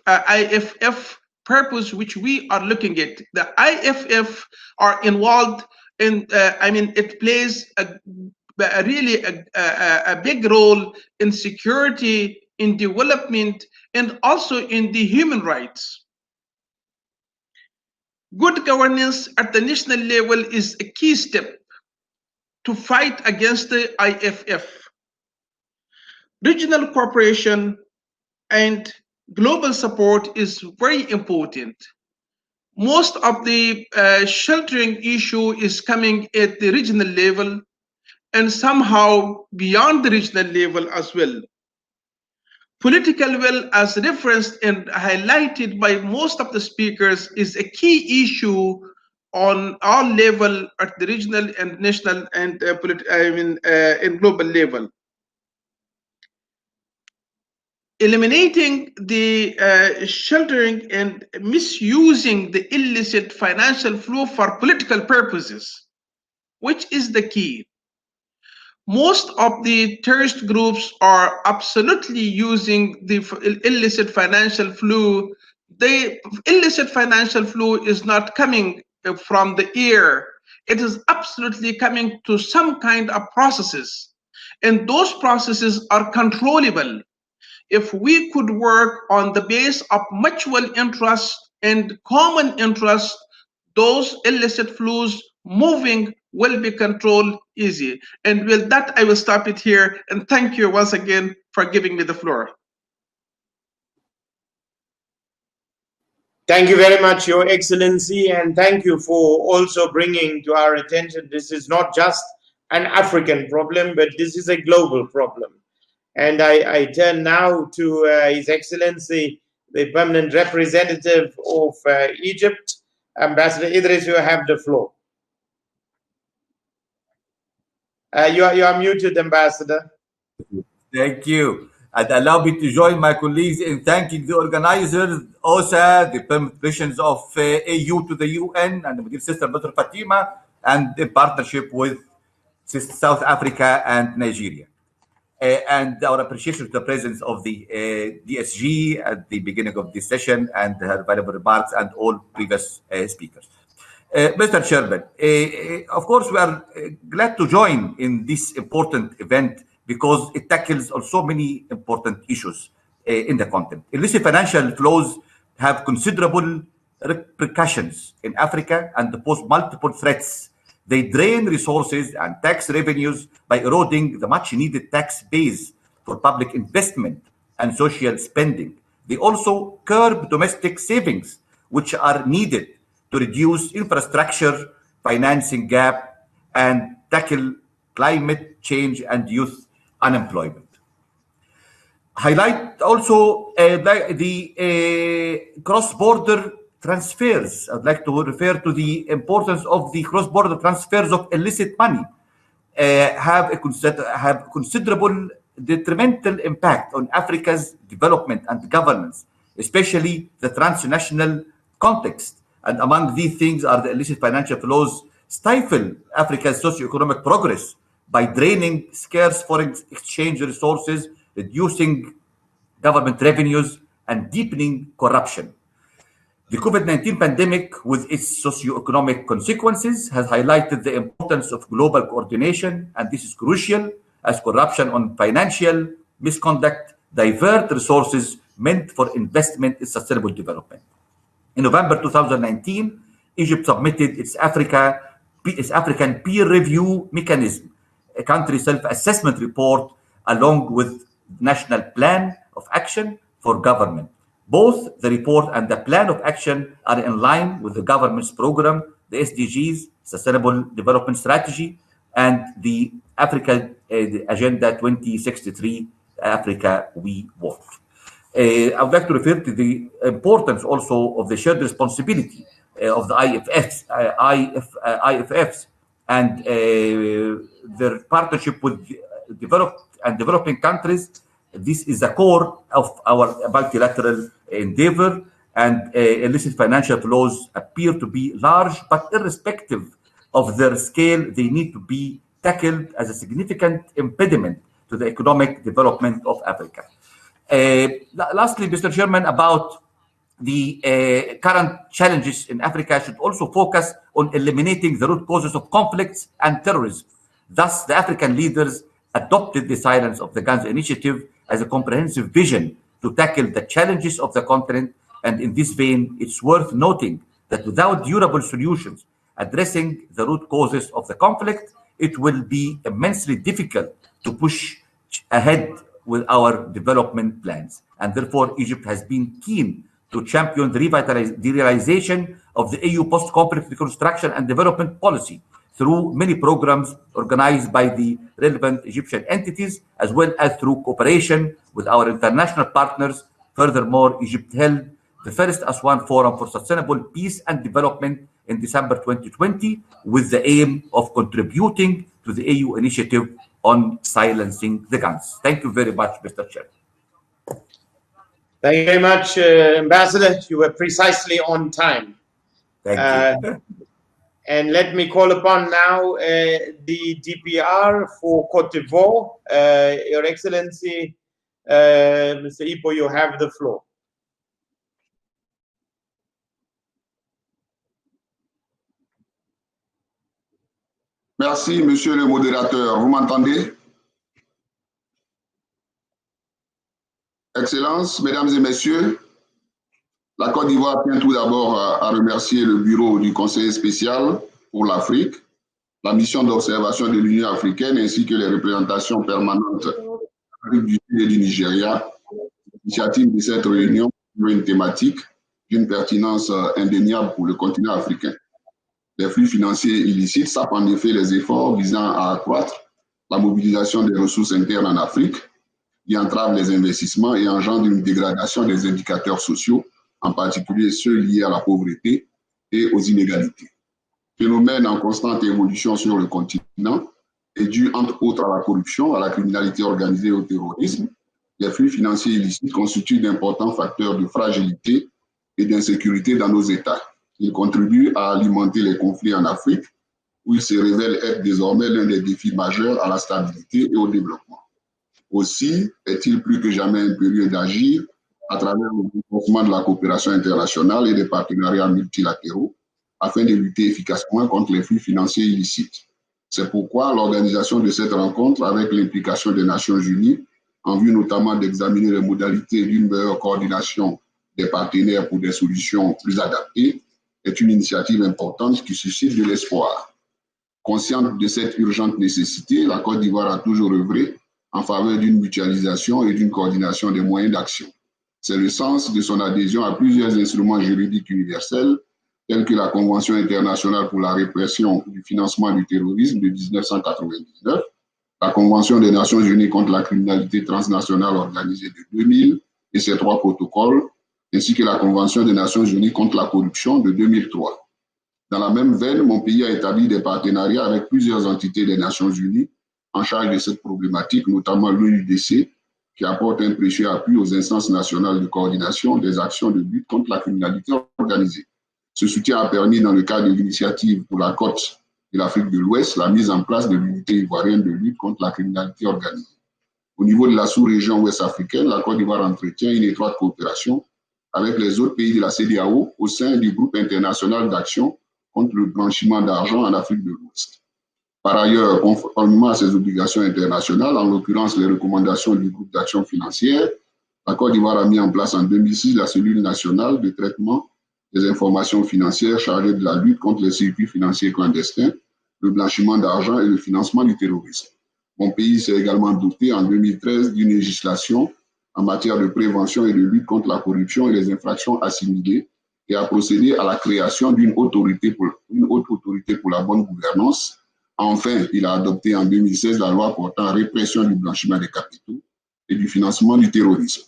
[SPEAKER 20] purpose which we are looking at. The IFF are involved in, it plays a big role in security, in development, and also in the human rights. Good governance at the national level is a key step to fight against the IFF. Regional cooperation and global support is very important. Most of the sheltering issue is coming at the regional level and somehow beyond the regional level as well. Political will, as referenced and highlighted by most of the speakers, is a key issue on all level at the regional and national and in global level. Eliminating the sheltering and misusing the illicit financial flow for political purposes, which is the key. Most of the terrorist groups are absolutely using the illicit financial flow. The illicit financial flow is not coming from the air. It is absolutely coming to some kind of processes, and those processes are controllable. If we could work on the base of mutual interest and common interest, those illicit flows moving will be controlled easy. And with that, I will stop it here. And thank you once again for giving me the floor.
[SPEAKER 1] Thank you very much, Your Excellency, and thank you for also bringing to our attention this is not just an African problem, but this is a global problem. And I turn now to His Excellency, the Permanent Representative of Egypt, Ambassador Idris. You have the floor. You are muted, Ambassador.
[SPEAKER 21] Thank you. And allow me to join my colleagues in thanking the organizers, OSA, the permissions of AU to the UN, and the Sister Dr. Fatima, and the partnership with South Africa and Nigeria. And our appreciation to the presence of the DSG at the beginning of this session and her valuable remarks and all previous speakers. Mr. Chairman, of course, we are glad to join in this important event because it tackles also many important issues in the content. Illicit financial flows have considerable repercussions in Africa and pose multiple threats. They drain resources and tax revenues by eroding the much-needed tax base for public investment and social spending. They also curb domestic savings, which are needed to reduce infrastructure financing gap and tackle climate change and youth unemployment. Highlight also the cross-border transfers. I'd like to refer to the importance of the cross-border transfers of illicit money. Have considerable detrimental impact on Africa's development and governance, especially the transnational context. And among these things are the illicit financial flows stifle Africa's socioeconomic progress by draining scarce foreign exchange resources, reducing government revenues, and deepening corruption. The COVID-19 pandemic, with its socioeconomic consequences, has highlighted the importance of global coordination, and this is crucial as corruption and financial misconduct divert resources meant for investment in sustainable development. In November 2019, Egypt submitted its African peer review mechanism, a country self-assessment report, along with National Plan of Action for Government. Both the report and the plan of action are in line with the government's program, the SDGs, Sustainable Development Strategy, and the Africa Agenda 2063, Africa We Want. I would like to refer to the importance also of the shared responsibility of the IFFs and their partnership with developing countries. This is the core of our multilateral endeavor, and illicit financial flows appear to be large, but irrespective of their scale, they need to be tackled as a significant impediment to the economic development of Africa. Lastly, Mr. Chairman, about the current challenges in Africa should also focus on eliminating the root causes of conflicts and terrorism. Thus, the African leaders adopted the Silence of the Guns initiative as a comprehensive vision to tackle the challenges of the continent. And in this vein, it's worth noting that without durable solutions addressing the root causes of the conflict, it will be immensely difficult to push ahead with our development plans. And therefore, Egypt has been keen to champion the realization of the EU post-conflict reconstruction and development policy through many programs organized by the relevant Egyptian entities, as well as through cooperation with our international partners. Furthermore, Egypt held the first Aswan Forum for Sustainable Peace and Development in December 2020, with the aim of contributing to the EU initiative on silencing the guns. Thank you very much, Mr. Chair.
[SPEAKER 1] Thank you very much, Ambassador. You were precisely on time.
[SPEAKER 21] Thank you.
[SPEAKER 1] And let me call upon now the DPR for Côte d'Ivoire. Your Excellency, Mr. Ipo, you have the floor.
[SPEAKER 3] Merci, monsieur le modérateur. Vous m'entendez? Excellences, mesdames et messieurs, la Côte d'Ivoire tient tout d'abord à remercier le bureau du Conseil spécial pour l'Afrique, la mission d'observation de l'Union africaine ainsi que les représentations permanentes de l'Afrique du Sud et du Nigeria. L'initiative de cette réunion est une thématique d'une pertinence indéniable pour le continent africain. Les flux financiers illicites sapent en effet les efforts visant à accroître la mobilisation des ressources internes en Afrique, qui entravent les investissements et engendrent une dégradation des indicateurs sociaux, en particulier ceux liés à la pauvreté et aux inégalités. Phénomène en constante évolution sur le continent est dû entre autres à la corruption, à la criminalité organisée et au terrorisme. Les flux financiers illicites constituent d'importants facteurs de fragilité et d'insécurité dans nos États. Ils contribuent à alimenter les conflits en Afrique, où ils se révèlent être désormais l'un des défis majeurs à la stabilité et au développement. Aussi est-il plus que jamais impérieux d'agir à travers le renforcement de la coopération internationale et des partenariats multilatéraux afin de lutter efficacement contre les flux financiers illicites. C'est pourquoi l'organisation de cette rencontre, avec l'implication des Nations Unies, en vue notamment d'examiner les modalités d'une meilleure coordination des partenaires pour des solutions plus adaptées, est une initiative importante qui suscite de l'espoir. Consciente de cette urgente nécessité, la Côte d'Ivoire a toujours œuvré en faveur d'une mutualisation et d'une coordination des moyens d'action. C'est le sens de son adhésion à plusieurs instruments juridiques universels telles que la Convention internationale pour la répression du financement du terrorisme de 1999, la Convention des Nations Unies contre la criminalité transnationale organisée de 2000 et ses 3 protocoles, ainsi que la Convention des Nations Unies contre la corruption de 2003. Dans la même veine, mon pays a établi des partenariats avec plusieurs entités des Nations Unies en charge de cette problématique, notamment l'ONUDC, qui apporte un précieux appui aux instances nationales de coordination des actions de lutte contre la criminalité organisée. Ce soutien a permis, dans le cadre de l'initiative pour la côte de l'Afrique de l'Ouest, la mise en place de l'unité ivoirienne de lutte contre la criminalité organisée. Au niveau de la sous-région ouest-africaine, la Côte d'Ivoire entretient une étroite coopération avec les autres pays de la CEDEAO au sein du groupe international d'action contre le blanchiment d'argent en Afrique de l'Ouest. Par ailleurs, conformément à ses obligations internationales, en l'occurrence les recommandations du groupe d'action financière, la Côte d'Ivoire a mis en place en 2006 la cellule nationale de traitement des informations financières chargée de la lutte contre les circuits financiers clandestins, le blanchiment d'argent et le financement du terrorisme. Mon pays s'est également doté en 2013 d'une législation en matière de prévention et de lutte contre la corruption et les infractions assimilées et a procédé à la création d'une haute autorité pour la bonne gouvernance. Enfin, il a adopté en 2016 la loi portant répression du blanchiment des capitaux et du financement du terrorisme.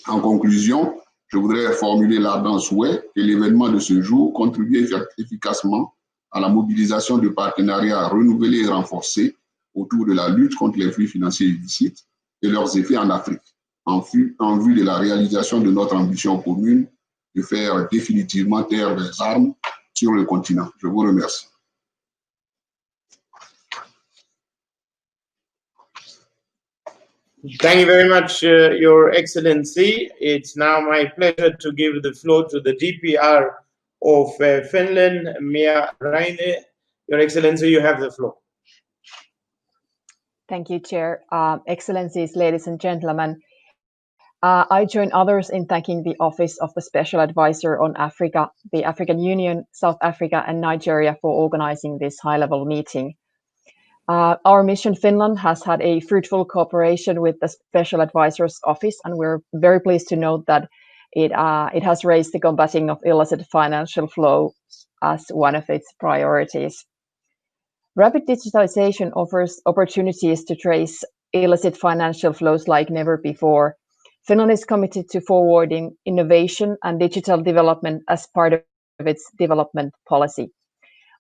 [SPEAKER 3] En conclusion, je voudrais formuler l'ardent souhait que l'événement de ce jour contribue efficacement à la mobilisation de partenariats renouvelés et renforcés autour de la lutte contre les flux financiers illicites et leurs effets en Afrique, en vue de la réalisation de notre ambition commune de faire définitivement taire les armes sur le continent. Je vous remercie.
[SPEAKER 1] Thank you very much, Your Excellency. It's now my pleasure to give the floor to the DPR of Finland, Mia Raine. Your Excellency, you have the floor.
[SPEAKER 2] Thank you, Chair. Excellencies, ladies and gentlemen, I join others in thanking the Office of the Special Advisor on Africa, the African Union, South Africa, and Nigeria for organizing this high-level meeting. Our mission Finland has had a fruitful cooperation with the Special Advisor's Office, and we're very pleased to note that it has raised the combating of illicit financial flow as one of its priorities. Rapid digitalization offers opportunities to trace illicit financial flows like never before. Finland is committed to forwarding innovation and digital development as part of its development policy.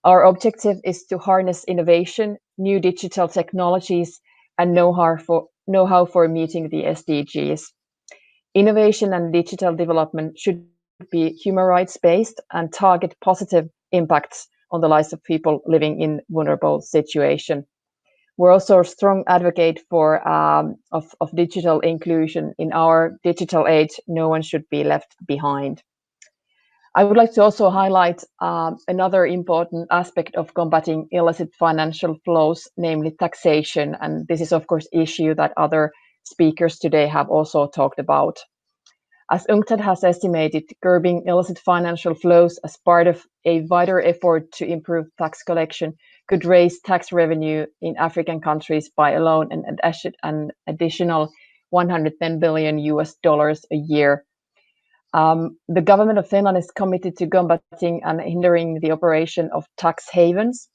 [SPEAKER 2] Our objective is to harness innovation, new digital technologies, and know-how for meeting the SDGs. Innovation and digital development should be human rights-based and target positive impacts on the lives of people living in vulnerable situations. We're also a strong advocate of digital inclusion. In our digital age, no one should be left behind. I would like to also highlight another important aspect of combating illicit financial flows, namely taxation. And this is, of course, an issue that other speakers today have also talked about. As UNCTAD has estimated, curbing illicit financial flows as part of a wider effort to improve tax collection could raise tax revenue in African countries by alone an additional $110 billion a year. The government of Finland is committed to combating and hindering the operation of tax havens.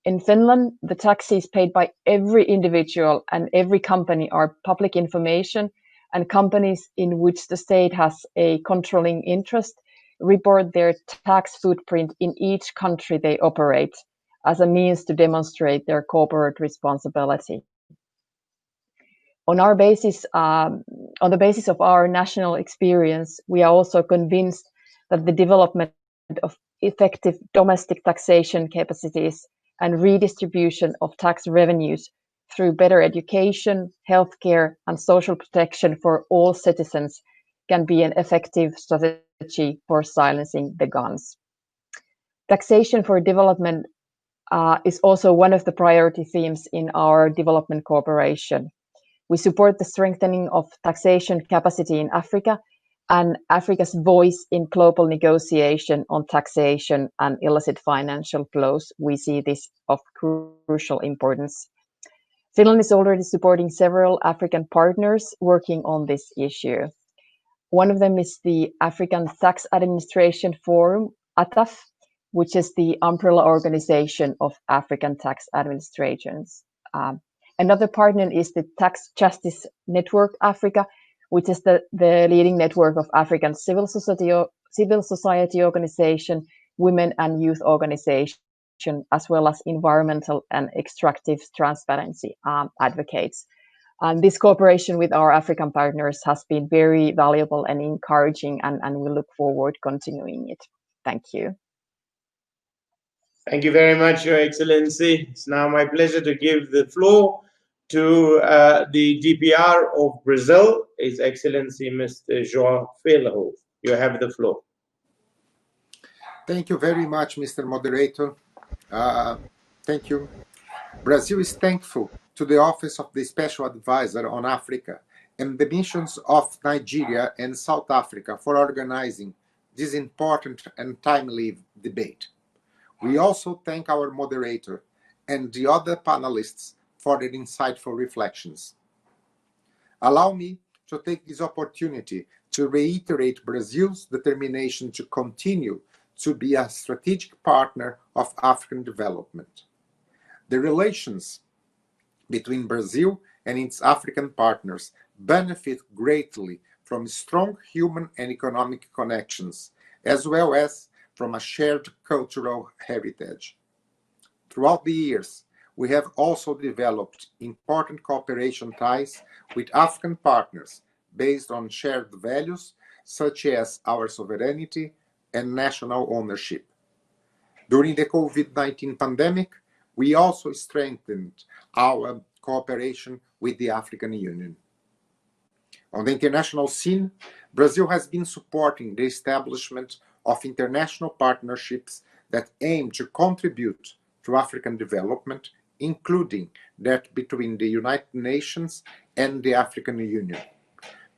[SPEAKER 2] In Finland, the taxes paid by every individual and every company are public information, and companies in which the state has a controlling interest report their tax footprint in each country they operate as a means to demonstrate their corporate responsibility. On the basis of our national experience, we are also convinced that the development of effective domestic taxation capacities and redistribution of tax revenues through better education, healthcare, and social protection for all citizens can be an effective strategy for silencing the guns. Taxation for development is also one of the priority themes in our development cooperation. We support the strengthening of taxation capacity in Africa and Africa's voice in global negotiation on taxation and illicit financial flows. We see this of crucial importance. Finland is already supporting several African partners working on this issue. One of them is the African Tax Administration Forum, ATAF, which is the umbrella organization of African tax administrations. Another partner is the Tax Justice Network Africa, which is the leading network of African civil society organization, women and youth organization, as well as environmental and extractive transparency advocates. And this cooperation with our African partners has been very valuable and encouraging, and we look forward continuing it. Thank you.
[SPEAKER 1] Thank you very much, Your Excellency. It's now my pleasure to give the floor to the DPR of Brazil, His Excellency Mr. João Filho. You have the floor.
[SPEAKER 4] Thank you very much, Mr. Moderator. Thank you. Brazil is thankful to the Office of the Special Advisor on Africa and the missions of Nigeria and South Africa for organizing this important and timely debate. We also thank our moderator and the other panelists for their insightful reflections. Allow me to take this opportunity to reiterate Brazil's determination to continue to be a strategic partner of African development. The relations between Brazil and its African partners benefit greatly from strong human and economic connections, as well as from a shared cultural heritage. Throughout the years, we have also developed important cooperation ties with African partners based on shared values such as our sovereignty and national ownership. During the COVID-19 pandemic, we also strengthened our cooperation with the African Union. On the international scene, Brazil has been supporting the establishment of international partnerships that aim to contribute to African development, including that between the United Nations and the African Union.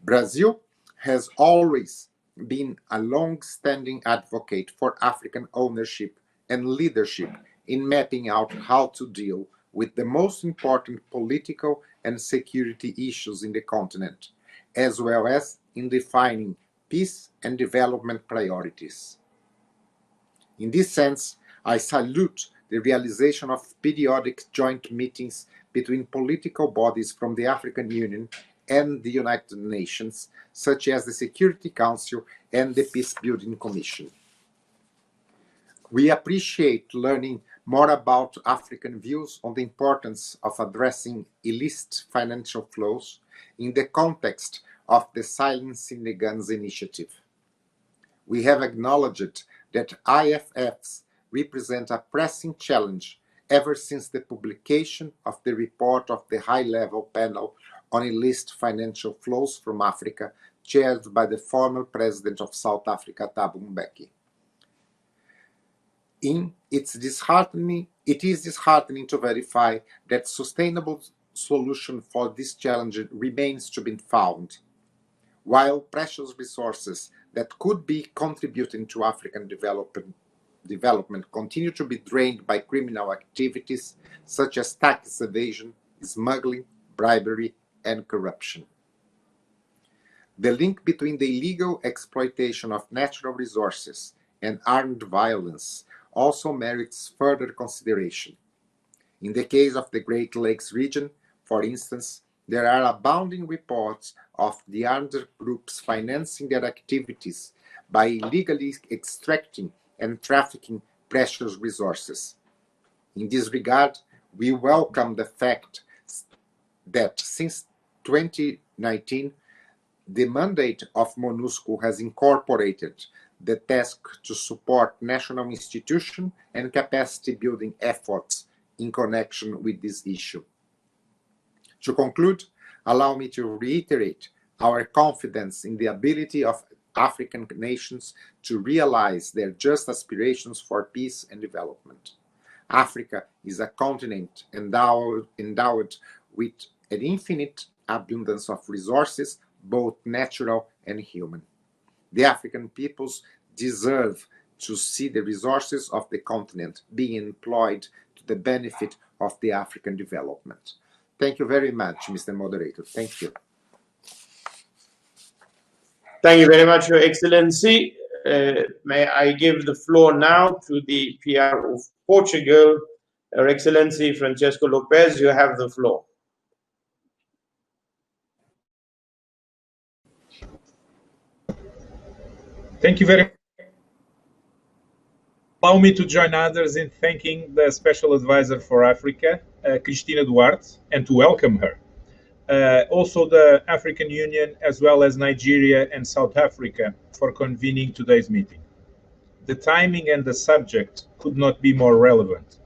[SPEAKER 4] Brazil has always been a long-standing advocate for African ownership and leadership in mapping out how to deal with the most important political and security issues in the continent, as well as in defining peace and development priorities. In this sense, I salute the realization of periodic joint meetings between political bodies from the African Union and the United Nations, such as the Security Council and the Peacebuilding Commission. We appreciate learning more about African views on the importance of addressing illicit financial flows in the context of the Silencing the Guns initiative. We have acknowledged that IFFs represent a pressing challenge ever since the publication of the report of the high-level panel on illicit financial flows from Africa, chaired by the former president of South Africa, Thabo Mbeki. It is disheartening to verify that sustainable solution for this challenge remains to be found. While precious resources that could be contributing to African development continue to be drained by criminal activities such as tax evasion, smuggling, bribery, and corruption. The link between the illegal exploitation of natural resources and armed violence also merits further consideration. In the case of the Great Lakes region, for instance, there are abounding reports of the armed groups financing their activities by illegally extracting and trafficking precious resources. In this regard, we welcome the fact that since 2019, the mandate of MONUSCO has incorporated the task to support national institution and capacity building efforts in connection with this issue. To conclude, allow me to reiterate our confidence in the ability of African nations to realize their just aspirations for peace and development. Africa is a continent endowed with an infinite abundance of resources, both natural and human. The African peoples deserve to see the resources of the continent being employed to the benefit of the African development. Thank you very much, Mr. Moderator. Thank you.
[SPEAKER 1] Thank you very much, Your Excellency. may I give the floor now to the PR of Portugal, Her Excellency Francisco Lopez. You have the floor.
[SPEAKER 5] Thank you very much. Allow me to join others in thanking the Special Advisor for Africa, Cristina Duarte, and to welcome her. Also the African Union, as well as Nigeria and South Africa, for convening today's meeting. The timing and the subject could not be more relevant.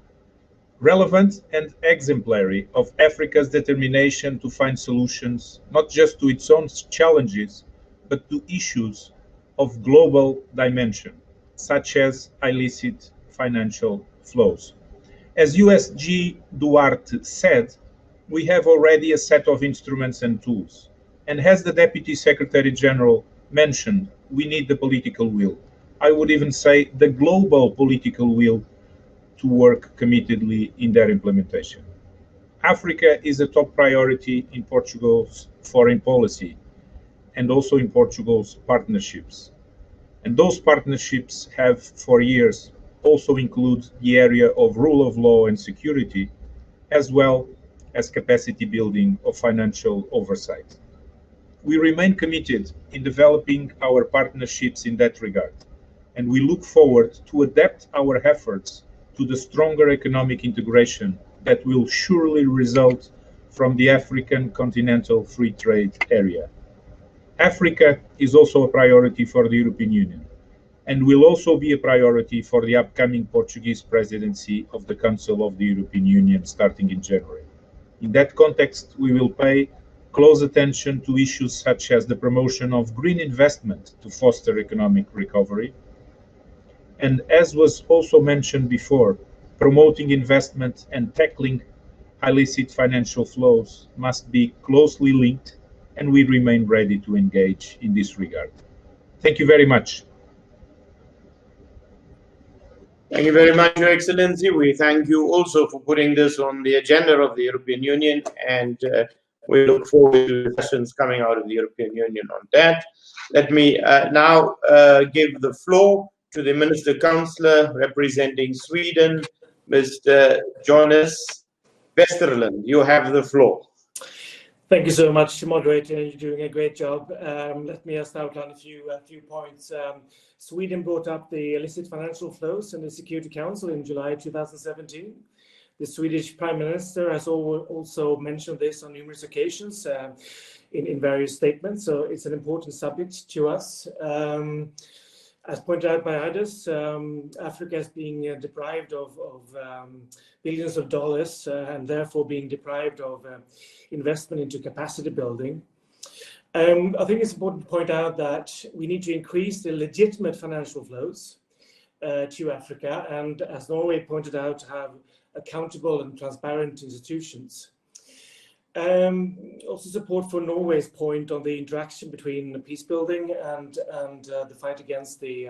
[SPEAKER 5] Relevant and exemplary of Africa's determination to find solutions, not just to its own challenges, but to issues of global dimension, such as illicit financial flows. As USG Duarte said, we have already a set of instruments and tools. And as the Deputy Secretary General mentioned, we need the political will. I would even say the global political will to work committedly in their implementation. Africa is a top priority in Portugal's foreign policy and also in Portugal's partnerships. And those partnerships have for years also include the area of rule of law and security, as well as capacity building of financial oversight. We remain committed in developing our partnerships in that regard, and we look forward to adapt our efforts to the stronger economic integration that will surely result from the African Continental Free Trade Area. Africa is also a priority for the European Union, and will also be a priority for the upcoming Portuguese presidency of the Council of the European Union starting in January. In that context, we will pay close attention to issues such as the promotion of green investment to foster economic recovery, and as was also mentioned before, promoting investment and tackling illicit financial flows must be closely linked, and we remain ready to engage in this regard. Thank you very much.
[SPEAKER 1] Thank you very much, Your Excellency. We thank you also for putting this on the agenda of the European Union, and we look forward to discussions coming out of the European Union on that. Let me now give the floor to the Minister Councillor representing Sweden, Mr. Jonas Westerlund. You have the floor.
[SPEAKER 22] Thank you so much, moderator. You're doing a great job. Let me just outline a few points. Sweden brought up the illicit financial flows in the Security Council in July 2017. The Swedish Prime Minister has also mentioned this on numerous occasions in various statements, so it's an important subject to us. As pointed out by others, Africa is being deprived of billions of dollars and therefore being deprived of investment into capacity building. I think it's important to point out that we need to increase the legitimate financial flows to Africa, and as Norway pointed out, have accountable and transparent institutions. Also support for Norway's point on the interaction between peace building and the fight against the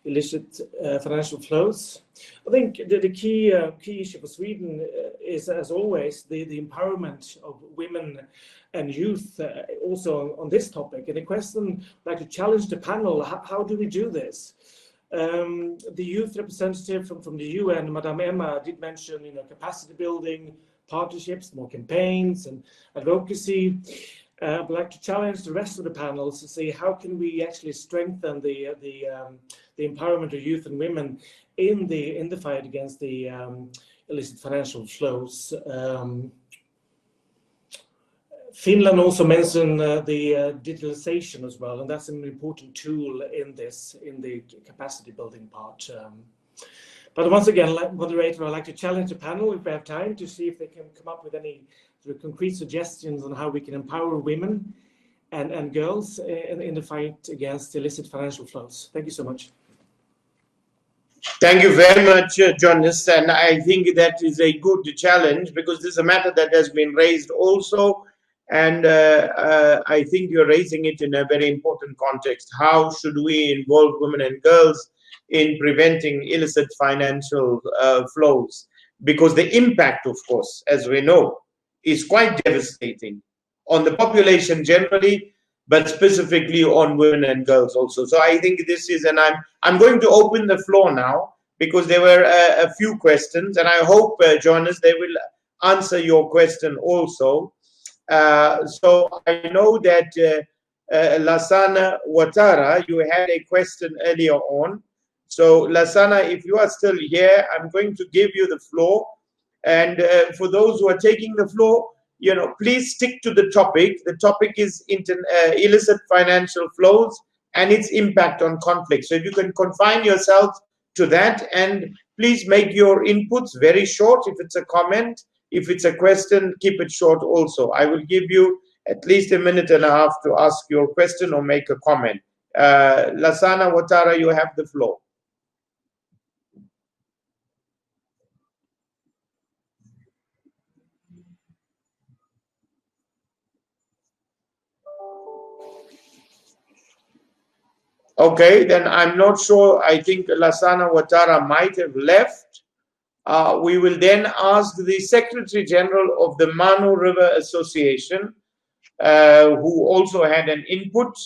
[SPEAKER 22] illicit financial flows. I think the key issue for Sweden is, as always, the empowerment of women and youth also on this topic. And the question, I'd like to challenge the panel, how do we do this? The youth representative from the UN, Madame Emma, did mention capacity building, partnerships, more campaigns and advocacy. I'd like to challenge the rest of the panels to see how can we actually strengthen the empowerment of youth and women in the fight against the illicit financial flows. Finland also mentioned the digitalization as well, and that's an important tool in the capacity building part. But once again, moderator, I'd like to challenge the panel, if we have time, to see if they can come up with any sort of concrete suggestions on how we can empower women and girls in the fight against illicit financial flows. Thank you so much.
[SPEAKER 1] Thank you very much, Jonas. And I think that is a good challenge, because this is a matter that has been raised also. And I think you're raising it in a very important context. How should we involve women and girls in preventing illicit financial flows? Because the impact, of course, as we know, is quite devastating on the population generally, but specifically on women and girls also. So I think this is, and I'm going to open the floor now because there were a few questions, and I hope, Jonas, they will answer your question also. So I know that Lasana Ouattara, you had a question earlier on. So Lasana, if you are still here, I'm going to give you the floor. And for those who are taking the floor, you know, please stick to the topic. The topic is illicit financial flows and its impact on conflict. So if you can confine yourself to that, and please make your inputs very short. If it's a comment, if it's a question, keep it short also. I will give you at least a minute and a half to ask your question or make a comment. Lasana Ouattara, you have the floor. Okay, then I'm not sure. I think Lasana Ouattara might have left. We will then ask the Secretary General of the Manu River Association, who also had an input.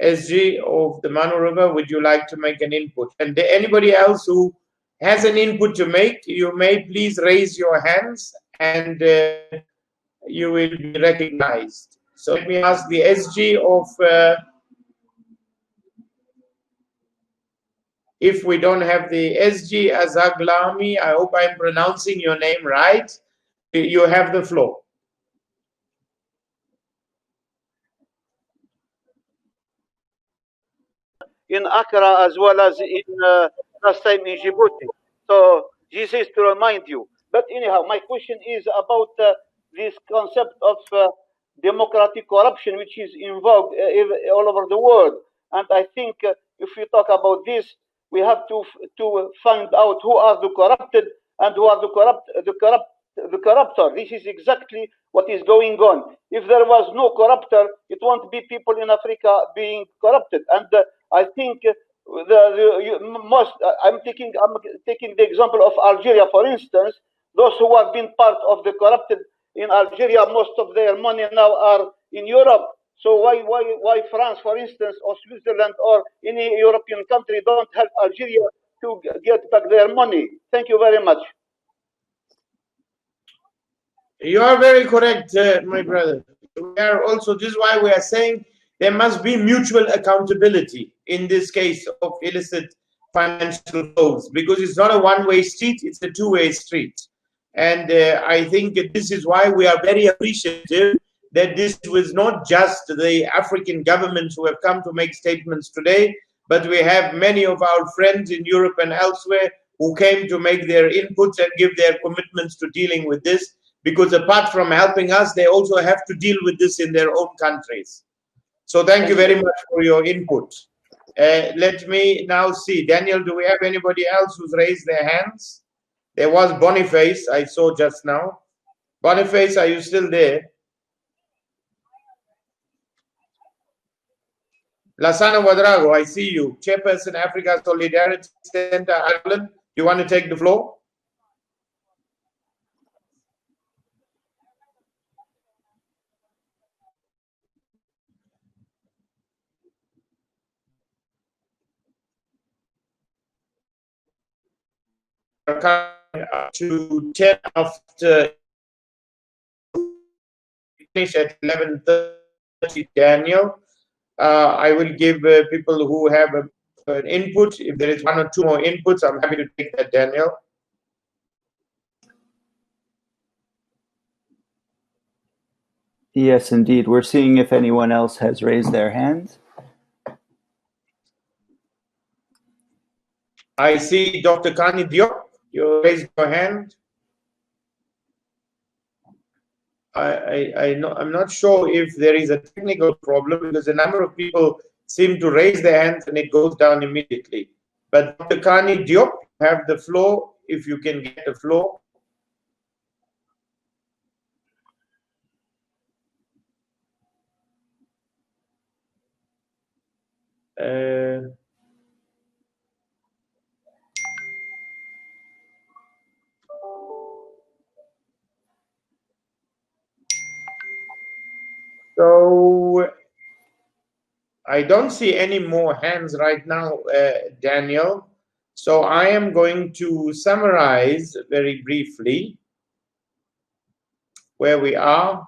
[SPEAKER 1] SG of the Manu River, would you like to make an input? And anybody else who has an input to make, you may please raise your hands and you will be recognized. So let me ask the SG of, if we don't have the SG Azaglami, I hope I'm pronouncing your name right. You have the floor.
[SPEAKER 6] In Accra as well as in last time in Djibouti. So this is to remind you. But anyhow, my question is about this concept of democratic corruption, which is involved all over the world. And I think if we talk about this, we have to find out who are the corrupted and who are the corruptor. This is exactly what is going on. If there was no corruptor, it won't be people in Africa being corrupted. And I think I'm taking the example of Algeria, for instance. Those who have been part of the corrupted in Algeria, most of their money now are in Europe. So why France, for instance, or Switzerland, or any European country don't help Algeria to get back their money? Thank you very much.
[SPEAKER 1] You are very correct, my brother. We are also, this is why we are saying there must be mutual accountability in this case of illicit financial flows, because it's not a one-way street, it's a two-way street. And I think this is why we are very appreciative that this was not just the African governments who have come to make statements today, but we have many of our friends in Europe and elsewhere who came to make their inputs and give their commitments to dealing with this, because apart from helping us, they also have to deal with this in their own countries. So thank you very much for your input. Let me now see. Daniel, do we have anybody else who's raised their hands? There was Boniface, I saw just now. Boniface, are you still there? Lasana Ouattara, I see you. Chairperson, Africa Solidarity Center, Ireland. You want to take the floor? To 10 after finish at 11:30, Daniel. I will give people who have an input. If there is one or two more inputs, I'm happy to take that, Daniel.
[SPEAKER 10] Yes, indeed. We're seeing if anyone else has raised their hands.
[SPEAKER 1] I see Dr. Kani Diop. You raised your hand. I'm not sure if there is a technical problem, because a number of people seem to raise their hands and it goes down immediately. But Dr. Kani Diop, have the floor if you can get the floor. So I don't see any more hands right now, Daniel. So I am going to summarize very briefly where we are.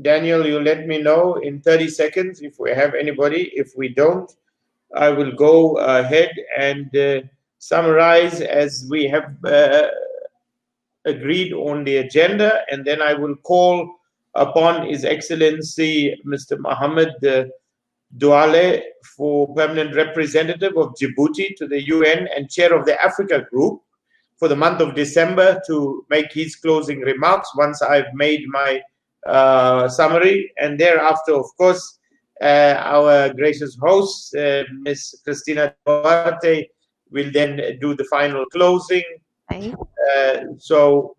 [SPEAKER 1] Daniel, you let me know in 30 seconds if we have anybody. If we don't, I will go ahead and summarize as we have agreed on the agenda, and then I will call upon His Excellency Mr. Mohammed Douale, for permanent representative of Djibouti to the UN and chair of the Africa Group for the month of December, to make his closing remarks once I've made my summary. And thereafter, of course, our gracious host, Ms. Cristina Duarte, will then do the final closing. So,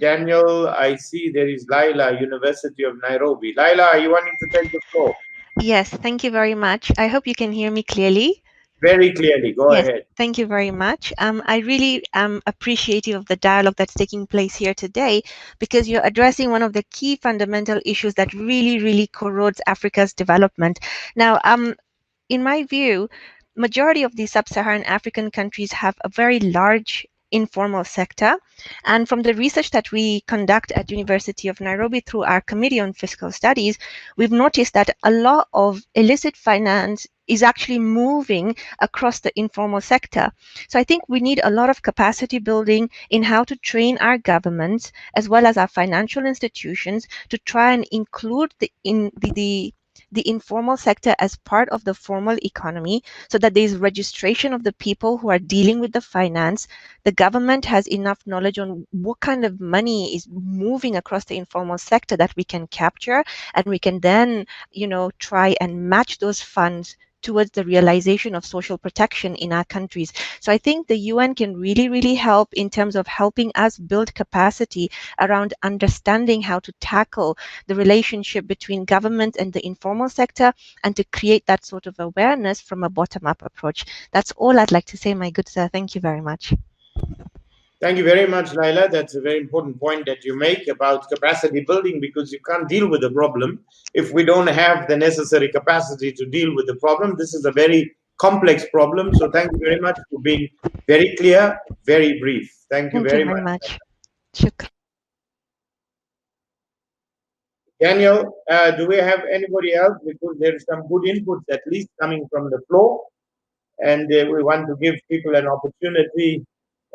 [SPEAKER 1] Daniel, I see there is Laila, University of Nairobi. Laila, are you wanting to take the floor?
[SPEAKER 7] Yes, thank you very much. I hope you can hear me clearly.
[SPEAKER 1] Very clearly. Go ahead.
[SPEAKER 7] Thank you very much. I really am appreciative of the dialogue that's taking place here today, because you're addressing one of the key fundamental issues that really corrodes Africa's development. Now, in my view, majority of the sub-Saharan African countries have a very large informal sector, and from the research that we conduct at University of Nairobi through our Committee on Fiscal Studies, we've noticed that a lot of illicit finance is actually moving across the informal sector. So I think we need a lot of capacity building in how to train our governments as well as our financial institutions to try and include the informal sector as part of the formal economy, so that there's registration of the people who are dealing with the finance. The government has enough knowledge on what kind of money is moving across the informal sector that we can capture, and we can then, try and match those funds towards the realization of social protection in our countries. So I think the UN can really help in terms of helping us build capacity around understanding how to tackle the relationship between government and the informal sector, and to create that sort of awareness from a bottom-up approach. That's all I'd like to say, my good sir. Thank you very much.
[SPEAKER 1] Thank you very much, Laila. That's a very important point that you make about capacity building, because you can't deal with the problem if we don't have the necessary capacity to deal with the problem. This is a very complex problem. So thank you very much for being very clear, very brief. Thank you very much. Daniel, do we have anybody else? Because there is some good inputs at least coming from the floor, and we want to give people an opportunity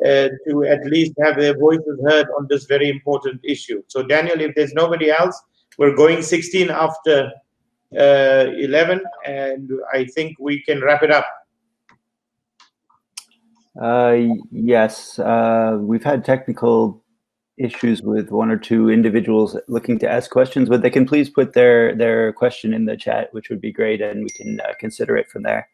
[SPEAKER 1] to at least have their voices heard on this very important issue. So Daniel, if there's nobody else, we're going 16 after 11, and I think we can wrap it up.
[SPEAKER 10] Yes, we've had technical issues with one or two individuals looking to ask questions, but they can please put their question in the chat, which would be great, and we can consider it from there.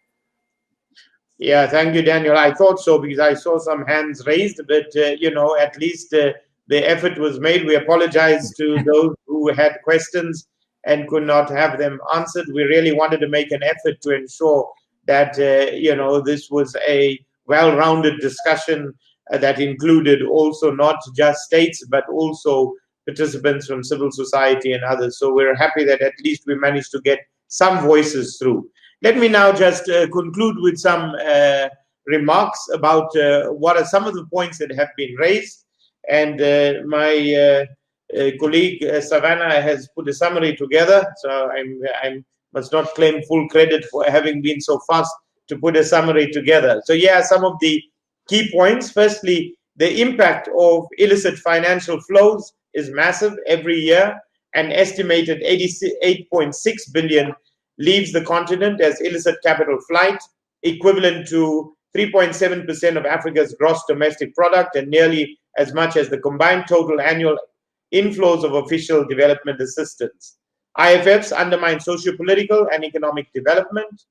[SPEAKER 1] Yeah, thank you, Daniel. I thought so, because I saw some hands raised, but at least the effort was made. We apologize to those who had questions and could not have them answered. We really wanted to make an effort to ensure that this was a well-rounded discussion that included also not just states, but also participants from civil society and others. So we're happy that at least we managed to get some voices through. Let me now just conclude with some remarks about what are some of the points that have been raised. And my colleague Savannah has put a summary together, so I must not claim full credit for having been so fast to put a summary together. So yeah, some of the key points. Firstly, the impact of illicit financial flows is massive. Every year, an estimated 8.6 billion leaves the continent as illicit capital flight, equivalent to 3.7% of Africa's gross domestic product, and nearly as much as the combined total annual inflows of official development assistance. IFFs undermine socio-political and economic development.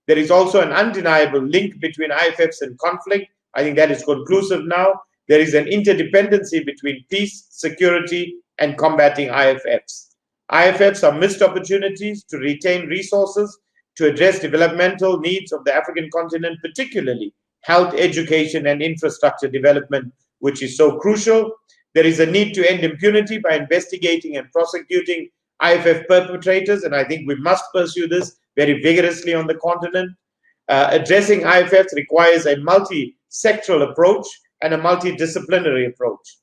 [SPEAKER 1] There is also an undeniable link between IFFs and conflict. I think that is conclusive now. There is an interdependency between peace, security, and combating IFFs. IFFs are missed opportunities to retain resources to address developmental needs of the African continent, particularly health, education, and infrastructure development, which is so crucial. There is a need to end impunity by investigating and prosecuting IFF perpetrators, and I think we must pursue this very vigorously on the continent. Addressing IFFs requires a multi-sectoral approach and a multidisciplinary approach.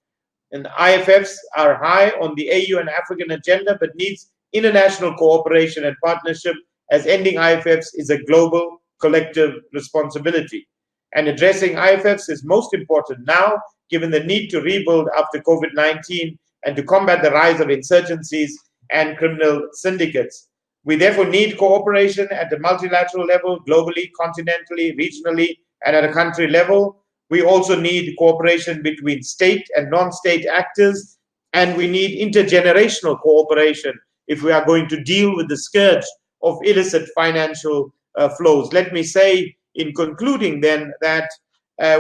[SPEAKER 1] And IFFs are high on the AU and African agenda, but needs international cooperation and partnership, as ending IFFs is a global collective responsibility. And addressing IFFs is most important now, given the need to rebuild after COVID-19 and to combat the rise of insurgencies and criminal syndicates. We therefore need cooperation at the multilateral level, globally, continentally, regionally, and at a country level. We also need cooperation between state and non-state actors, and we need intergenerational cooperation if we are going to deal with the scourge of illicit financial flows. Let me say in concluding then that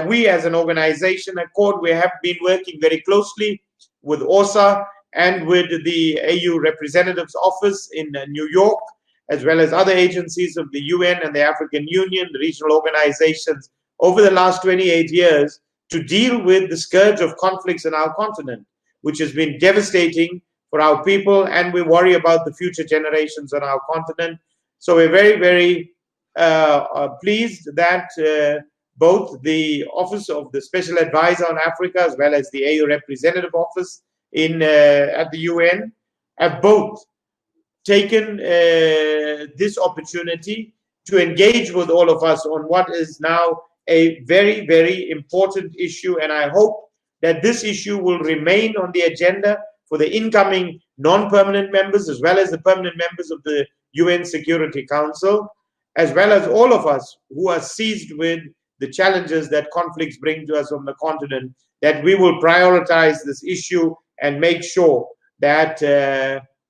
[SPEAKER 1] we as an organization, Accord, we have been working very closely with OSA and with the AU Representative's Office in New York, as well as other agencies of the UN and the African Union, the regional organizations, over the last 28 years to deal with the scourge of conflicts in our continent, which has been devastating for our people, and we worry about the future generations on our continent. So we're very, very pleased that both the Office of the Special Advisor on Africa as well as the AU Representative Office at the UN have both taken this opportunity to engage with all of us on what is now a very, very important issue. And I hope that this issue will remain on the agenda for the incoming non-permanent members, as well as the permanent members of the UN Security Council, as well as all of us who are seized with the challenges that conflicts bring to us on the continent, that we will prioritize this issue and make sure that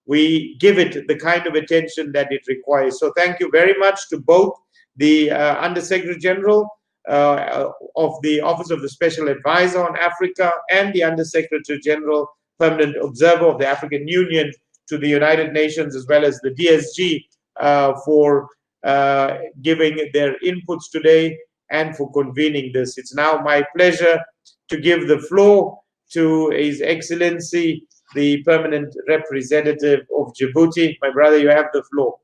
[SPEAKER 1] we give it the kind of attention that it requires. So thank you very much to both the Undersecretary General of the Office of the Special Advisor on Africa and the Undersecretary General Permanent Observer of the African Union to the United Nations, as well as the DSG for giving their inputs today and for convening this. It's now my pleasure to give the floor to His Excellency, the Permanent Representative of Djibouti. My brother, you have the floor.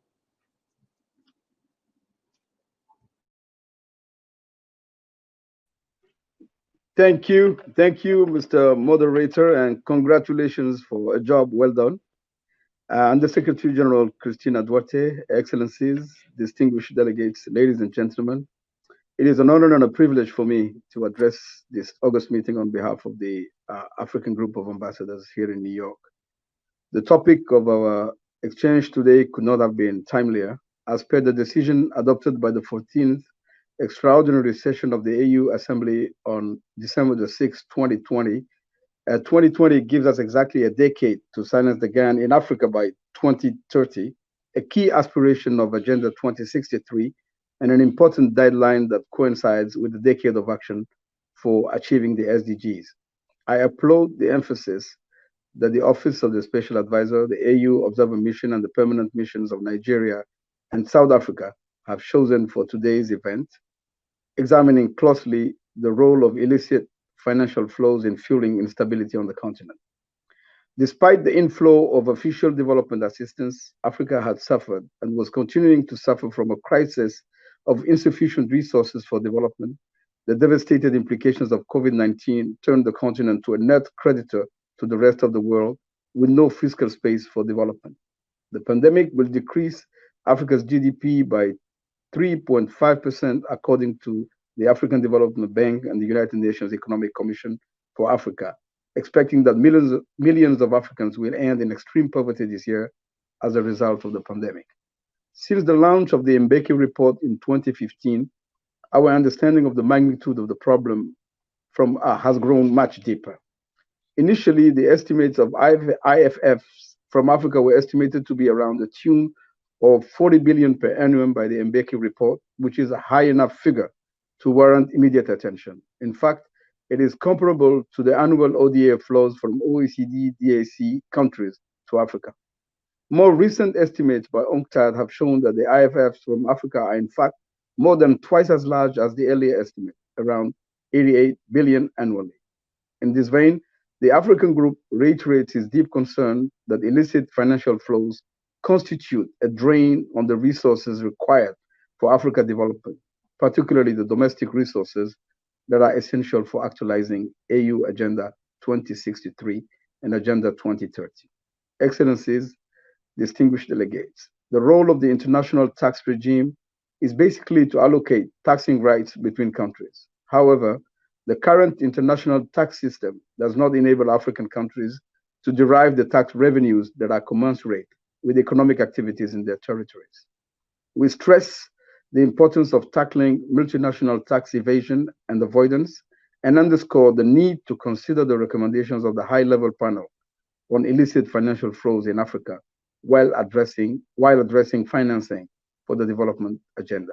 [SPEAKER 8] Thank you, Mr. Moderator, and congratulations for a job well done. Undersecretary General Cristina Duarte, Excellencies, distinguished delegates, ladies and gentlemen, it is an honor and a privilege for me to address this August meeting on behalf of the African Group of Ambassadors here in New York. The topic of our exchange today could not have been timelier, as per the decision adopted by the 14th extraordinary session of the AU Assembly on December the 6th, 2020. 2020 gives us exactly a decade to silence the gun in Africa by 2030, a key aspiration of Agenda 2063, and an important deadline that coincides with the decade of action for achieving the SDGs. I applaud the emphasis that the Office of the Special Advisor, the AU Observer Mission, and the Permanent Missions of Nigeria and South Africa have chosen for today's event, examining closely the role of illicit financial flows in fueling instability on the continent. Despite the inflow of official development assistance, Africa had suffered and was continuing to suffer from a crisis of insufficient resources for development. The devastating implications of COVID-19 turned the continent to a net creditor to the rest of the world with no fiscal space for development. The pandemic will decrease Africa's GDP by 3.5% according to the African Development Bank and the United Nations Economic Commission for Africa, expecting that millions of Africans will end in extreme poverty this year as a result of the pandemic. Since the launch of the Mbeki report in 2015, our understanding of the magnitude of the problem has grown much deeper. Initially, the estimates of IFFs from Africa were estimated to be around the tune of 40 billion per annum by the Mbeki report, which is a high enough figure to warrant immediate attention. In fact, it is comparable to the annual ODA flows from OECD DAC countries to Africa. More recent estimates by UNCTAD have shown that the IFFs from Africa are in fact more than twice as large as the earlier estimate, around 88 billion annually. In this vein, The African Group reiterates its deep concern that illicit financial flows constitute a drain on the resources required for Africa development, particularly the domestic resources that are essential for actualizing AU Agenda 2063 and Agenda 2030. Excellencies, distinguished delegates, the role of the international tax regime is basically to allocate taxing rights between countries. However, the current international tax system does not enable African countries to derive the tax revenues that are commensurate with economic activities in their territories. We stress the importance of tackling multinational tax evasion and avoidance and underscore the need to consider the recommendations of the high-level panel on illicit financial flows in Africa while addressing financing for the development agenda.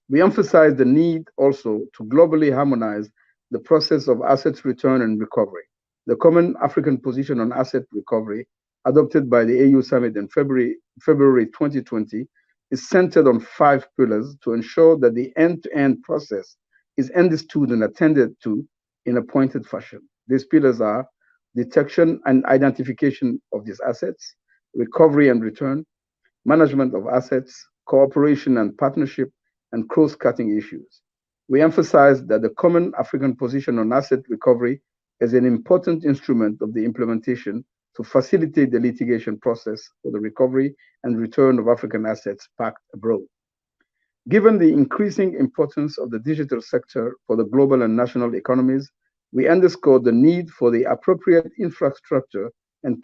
[SPEAKER 8] We emphasize the need also to globally harmonize the process of assets return and recovery. The Common African Position on Asset Recovery, adopted by the AU Summit in February 2020, is centered on 5 pillars to ensure that the end-to-end process is understood and attended to in a pointed fashion. These pillars are detection and identification of these assets, recovery and return, management of assets, cooperation and partnership, and cross-cutting issues. We emphasize that the Common African Position on Asset Recovery is an important instrument of the implementation to facilitate the litigation process for the recovery and return of African assets parked abroad. Given the increasing importance of the digital sector for the global and national economies, we underscore the need for the appropriate infrastructure and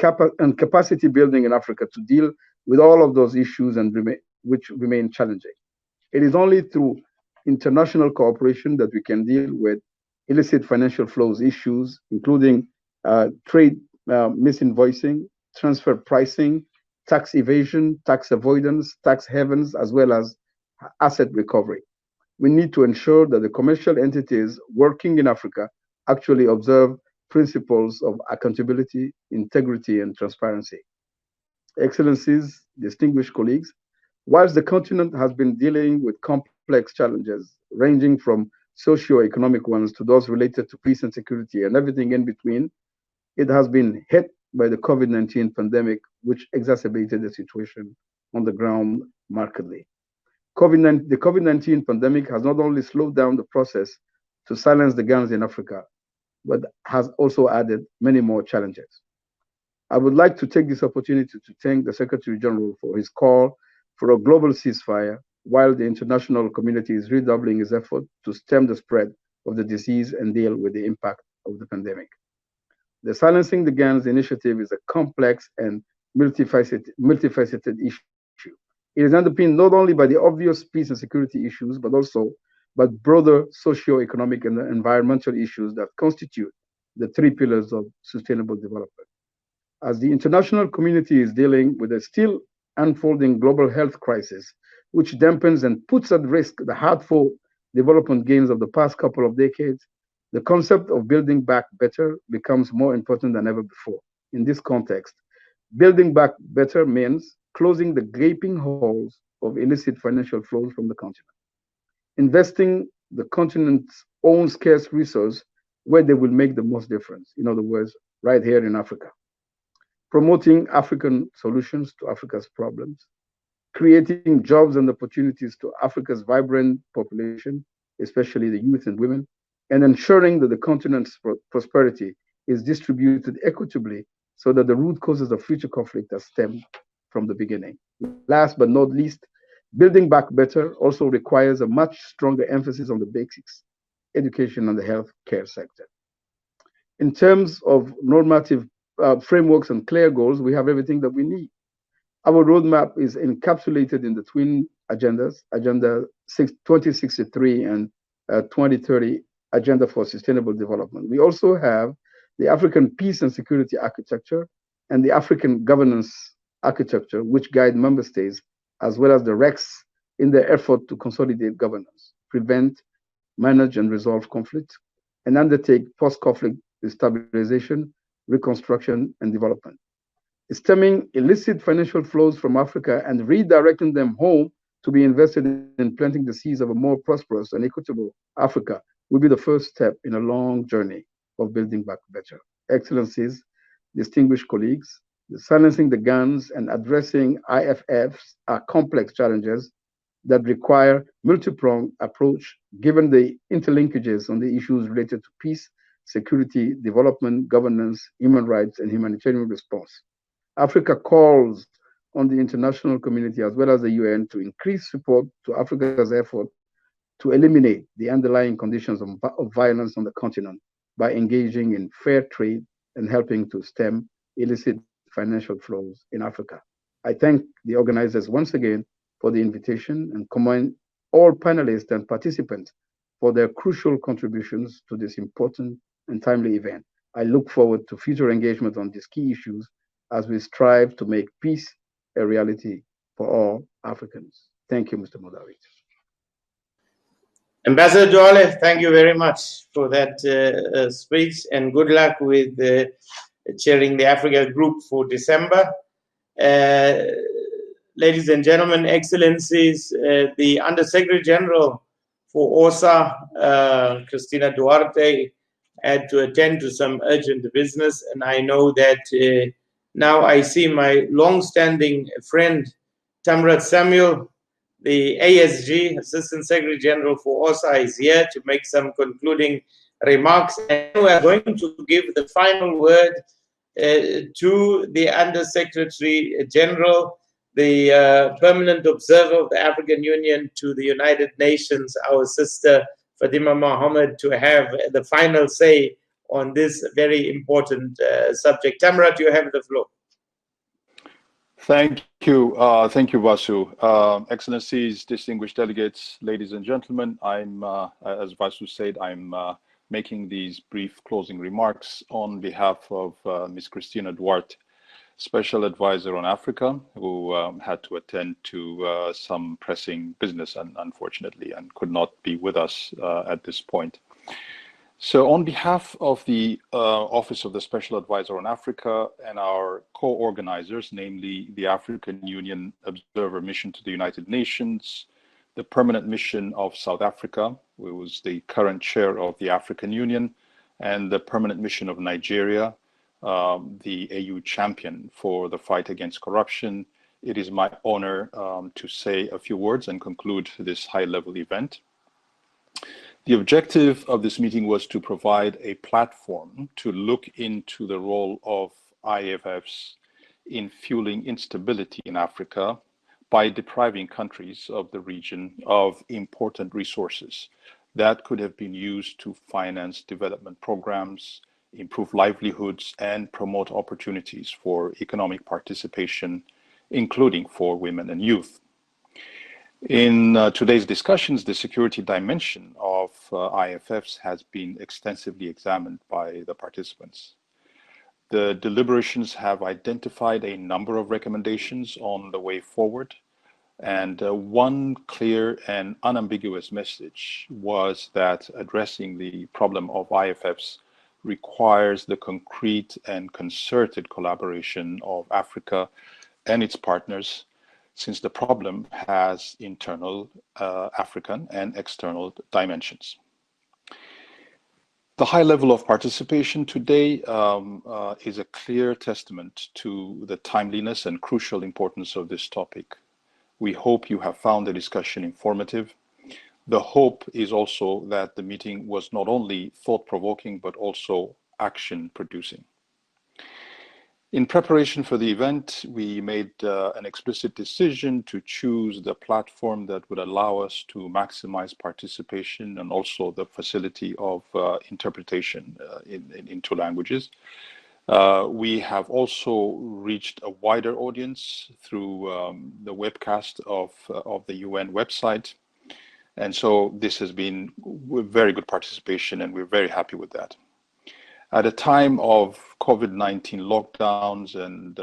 [SPEAKER 8] capacity building in Africa to deal with all of those issues which remain challenging. It is only through international cooperation that we can deal with illicit financial flows issues, including trade misinvoicing, transfer pricing, tax evasion, tax avoidance, tax havens, as well as asset recovery. We need to ensure that the commercial entities working in Africa actually observe principles of accountability, integrity, and transparency. Excellencies, distinguished colleagues, whilst the continent has been dealing with complex challenges ranging from socio-economic ones to those related to peace and security and everything in between, it has been hit by the COVID-19 pandemic, which exacerbated the situation on the ground markedly. The COVID-19 pandemic has not only slowed down the process to silence the guns in Africa, but has also added many more challenges. I would like to take this opportunity to thank the Secretary General for his call for a global ceasefire, while the international community is redoubling its effort to stem the spread of the disease and deal with the impact of the pandemic. The Silencing the Guns initiative is a complex and multifaceted issue. It is underpinned not only by the obvious peace and security issues, but also by broader socio-economic and environmental issues that constitute the 3 pillars of sustainable development. As the international community is dealing with a still unfolding global health crisis, which dampens and puts at risk the hard-fought development gains of the past couple of decades, the concept of building back better becomes more important than ever before. In this context, building back better means closing the gaping holes of illicit financial flows from the continent, investing the continent's own scarce resource where they will make the most difference, in other words, right here in Africa, promoting African solutions to Africa's problems, creating jobs and opportunities to Africa's vibrant population, especially the youth and women, and ensuring that the continent's prosperity is distributed equitably so that the root causes of future conflict are stemmed from the beginning. Last but not least, building back better also requires a much stronger emphasis on the basics, education and the health care sector. In terms of normative frameworks and clear goals, we have everything that we need. Our roadmap is encapsulated in the twin agendas, Agenda 2063 and 2030 Agenda for Sustainable Development. We also have the African Peace and Security Architecture and the African Governance Architecture, which guide member states as well as the RECs in their effort to consolidate governance, prevent, manage and resolve conflict, and undertake post-conflict stabilization, reconstruction, and development. Stemming illicit financial flows from Africa and redirecting them home to be invested in planting the seeds of a more prosperous and equitable Africa will be the first step in a long journey of building back better. Excellencies, distinguished colleagues, silencing the guns and addressing IFFs are complex challenges that require multi-pronged approach given the interlinkages on the issues related to peace, security, development, governance, human rights, and humanitarian response. Africa calls on the international community as well as the UN to increase support to Africa's effort to eliminate the underlying conditions of violence on the continent by engaging in fair trade and helping to stem illicit financial flows in Africa. I thank the organizers once again for the invitation and commend all panelists and participants for their crucial contributions to this important and timely event. I look forward to future engagement on these key issues as we strive to make peace a reality for all Africans. Thank you, Mr. Moderator.
[SPEAKER 1] Ambassador Duale, thank you very much for that speech, and good luck with chairing the Africa Group for December. Ladies and gentlemen, Excellencies, the Undersecretary General for OSA, Cristina Duarte, had to attend to some urgent business, and I know that now I see my long-standing friend, Tamrat Samuel, the ASG, Assistant Secretary General for OSA, is here to make some concluding remarks. And we are going to give the final word to the Undersecretary General, the permanent observer of the African Union to the United Nations, our sister Fatima Mohammed, to have the final say on this very important subject. Tamrat, you have the floor.
[SPEAKER 9] Thank you, Vasu. Excellencies, distinguished delegates, ladies and gentlemen, I'm, as Vasu said, I'm making these brief closing remarks on behalf of Ms. Cristina Duarte, Special Advisor on Africa, who had to attend to some pressing business, unfortunately, and could not be with us at this point. So on behalf of the Office of the Special Advisor on Africa and our co-organizers, namely the African Union Observer Mission to the United Nations, the Permanent Mission of South Africa, who was the current chair of the African Union, and the Permanent Mission of Nigeria, the AU champion for the fight against corruption, it is my honor to say a few words and conclude this high-level event. The objective of this meeting was to provide a platform to look into the role of IFFs in fueling instability in Africa by depriving countries of the region of important resources that could have been used to finance development programs, improve livelihoods, and promote opportunities for economic participation, including for women and youth. In today's discussions, the security dimension of IFFs has been extensively examined by the participants. The deliberations have identified a number of recommendations on the way forward, and one clear and unambiguous message was that addressing the problem of IFFs requires the concrete and concerted collaboration of Africa and its partners, since the problem has internal African and external dimensions. The high level of participation today is a clear testament to the timeliness and crucial importance of this topic. We hope you have found the discussion informative. The hope is also that the meeting was not only thought-provoking, but also action-producing. In preparation for the event, we made an explicit decision to choose the platform that would allow us to maximize participation and also the facility of interpretation in two languages. We have also reached a wider audience through the webcast of the UN website. And so this has been very good participation, and we're very happy with that. At a time of COVID-19 lockdowns and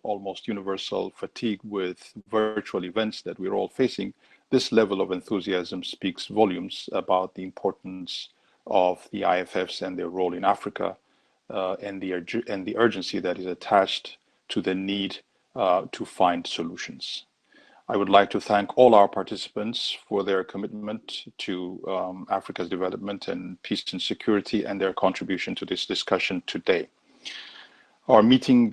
[SPEAKER 9] almost universal fatigue with virtual events that we're all facing, this level of enthusiasm speaks volumes about the importance of the IFFs and their role in Africa, and the urgency that is attached to the need to find solutions. I would like to thank all our participants for their commitment to Africa's development and peace and security, and their contribution to this discussion today. Our meeting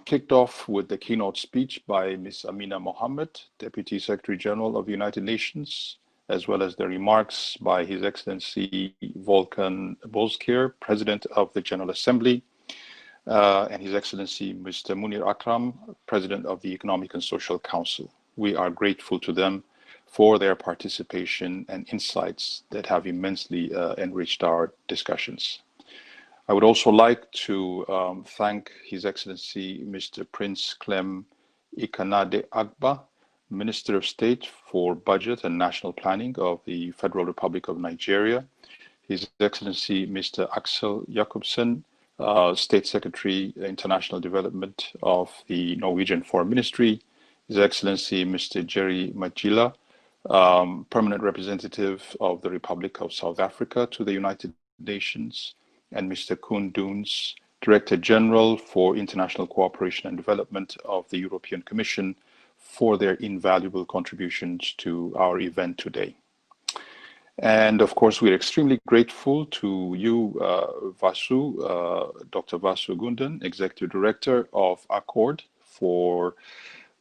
[SPEAKER 9] kicked off with the keynote speech by Ms. Amina Mohammed, Deputy Secretary General of the United Nations, as well as the remarks by His Excellency Volkan Bozkir, President of the General Assembly, and His Excellency Mr. Munir Akram, President of the Economic and Social Council. We are grateful to them for their participation and insights that have immensely enriched our discussions. I would also like to thank His Excellency Mr. Prince Clem Ikanade Agba, Minister of State for Budget and National Planning of the Federal Republic of Nigeria, His Excellency Mr. Axel Jacobson, State Secretary International Development of the Norwegian Foreign Ministry, His Excellency Mr. Jerry Majila, Permanent Representative of the Republic of South Africa to the United Nations, and Mr. Koen Doens, Director General for International Cooperation and Development of the European Commission, for their invaluable contributions to our event today. And of course, we're extremely grateful to you, Vasu, Dr. Vasu Gundan, Executive Director of Accord, for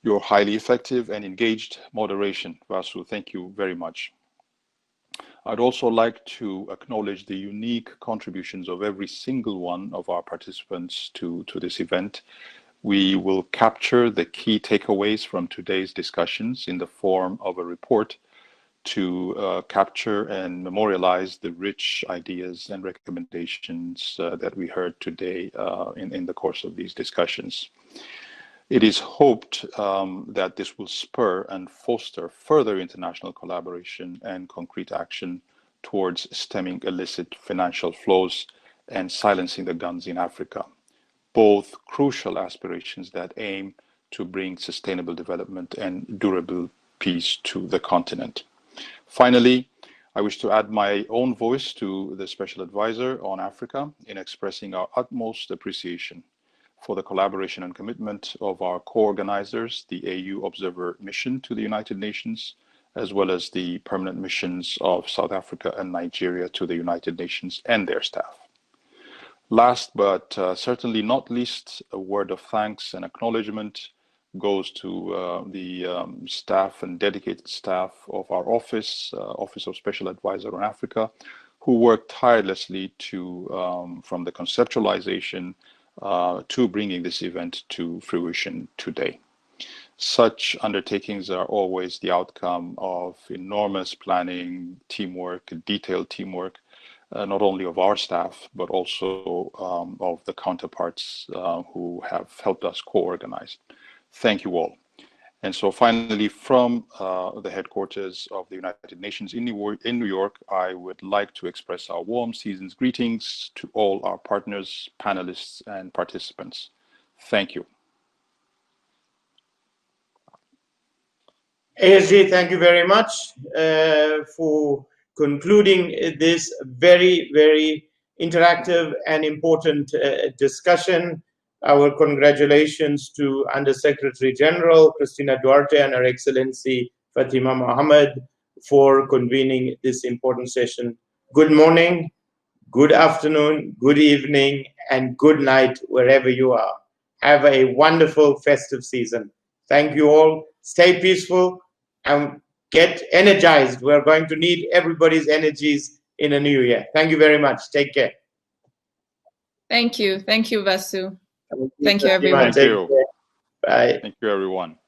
[SPEAKER 9] your highly effective and engaged moderation. Vasu, thank you very much. I'd also like to acknowledge the unique contributions of every single one of our participants to this event. We will capture the key takeaways from today's discussions in the form of a report to capture and memorialize the rich ideas and recommendations that we heard today in the course of these discussions. It is hoped that this will spur and foster further international collaboration and concrete action towards stemming illicit financial flows and silencing the guns in Africa, both crucial aspirations that aim to bring sustainable development and durable peace to the continent. Finally, I wish to add my own voice to the Special Advisor on Africa in expressing our utmost appreciation for the collaboration and commitment of our co-organizers, the AU Observer Mission to the United Nations, as well as the permanent missions of South Africa and Nigeria to the United Nations and their staff. Last but certainly not least, a word of thanks and acknowledgement goes to the staff and dedicated staff of our Office of Special Advisor on Africa, who worked tirelessly to, from the conceptualization to bringing this event to fruition today. Such undertakings are always the outcome of enormous planning, teamwork, detailed teamwork, not only of our staff, but also of the counterparts who have helped us co-organize. Thank you all. And so finally, from the headquarters of the United Nations in New York, I would like to express our warm season's greetings to all our partners, panelists, and participants. Thank you.
[SPEAKER 1] ASG, thank you very much for concluding this very, very interactive and important discussion. Our congratulations to Under-Secretary General Christina Duarte and Her Excellency Fatima Mohammed for convening this important session. Good morning, good afternoon, good evening, and good night wherever you are. Have a wonderful festive season. Thank you all. Stay peaceful and get energized. We're going to need everybody's energies in a new year. Thank you very much. Take care.
[SPEAKER 11] Thank you. Thank you, Vasu. Thank you, everyone.
[SPEAKER 9] Thank you.
[SPEAKER 1] Bye.
[SPEAKER 9] Thank you, everyone.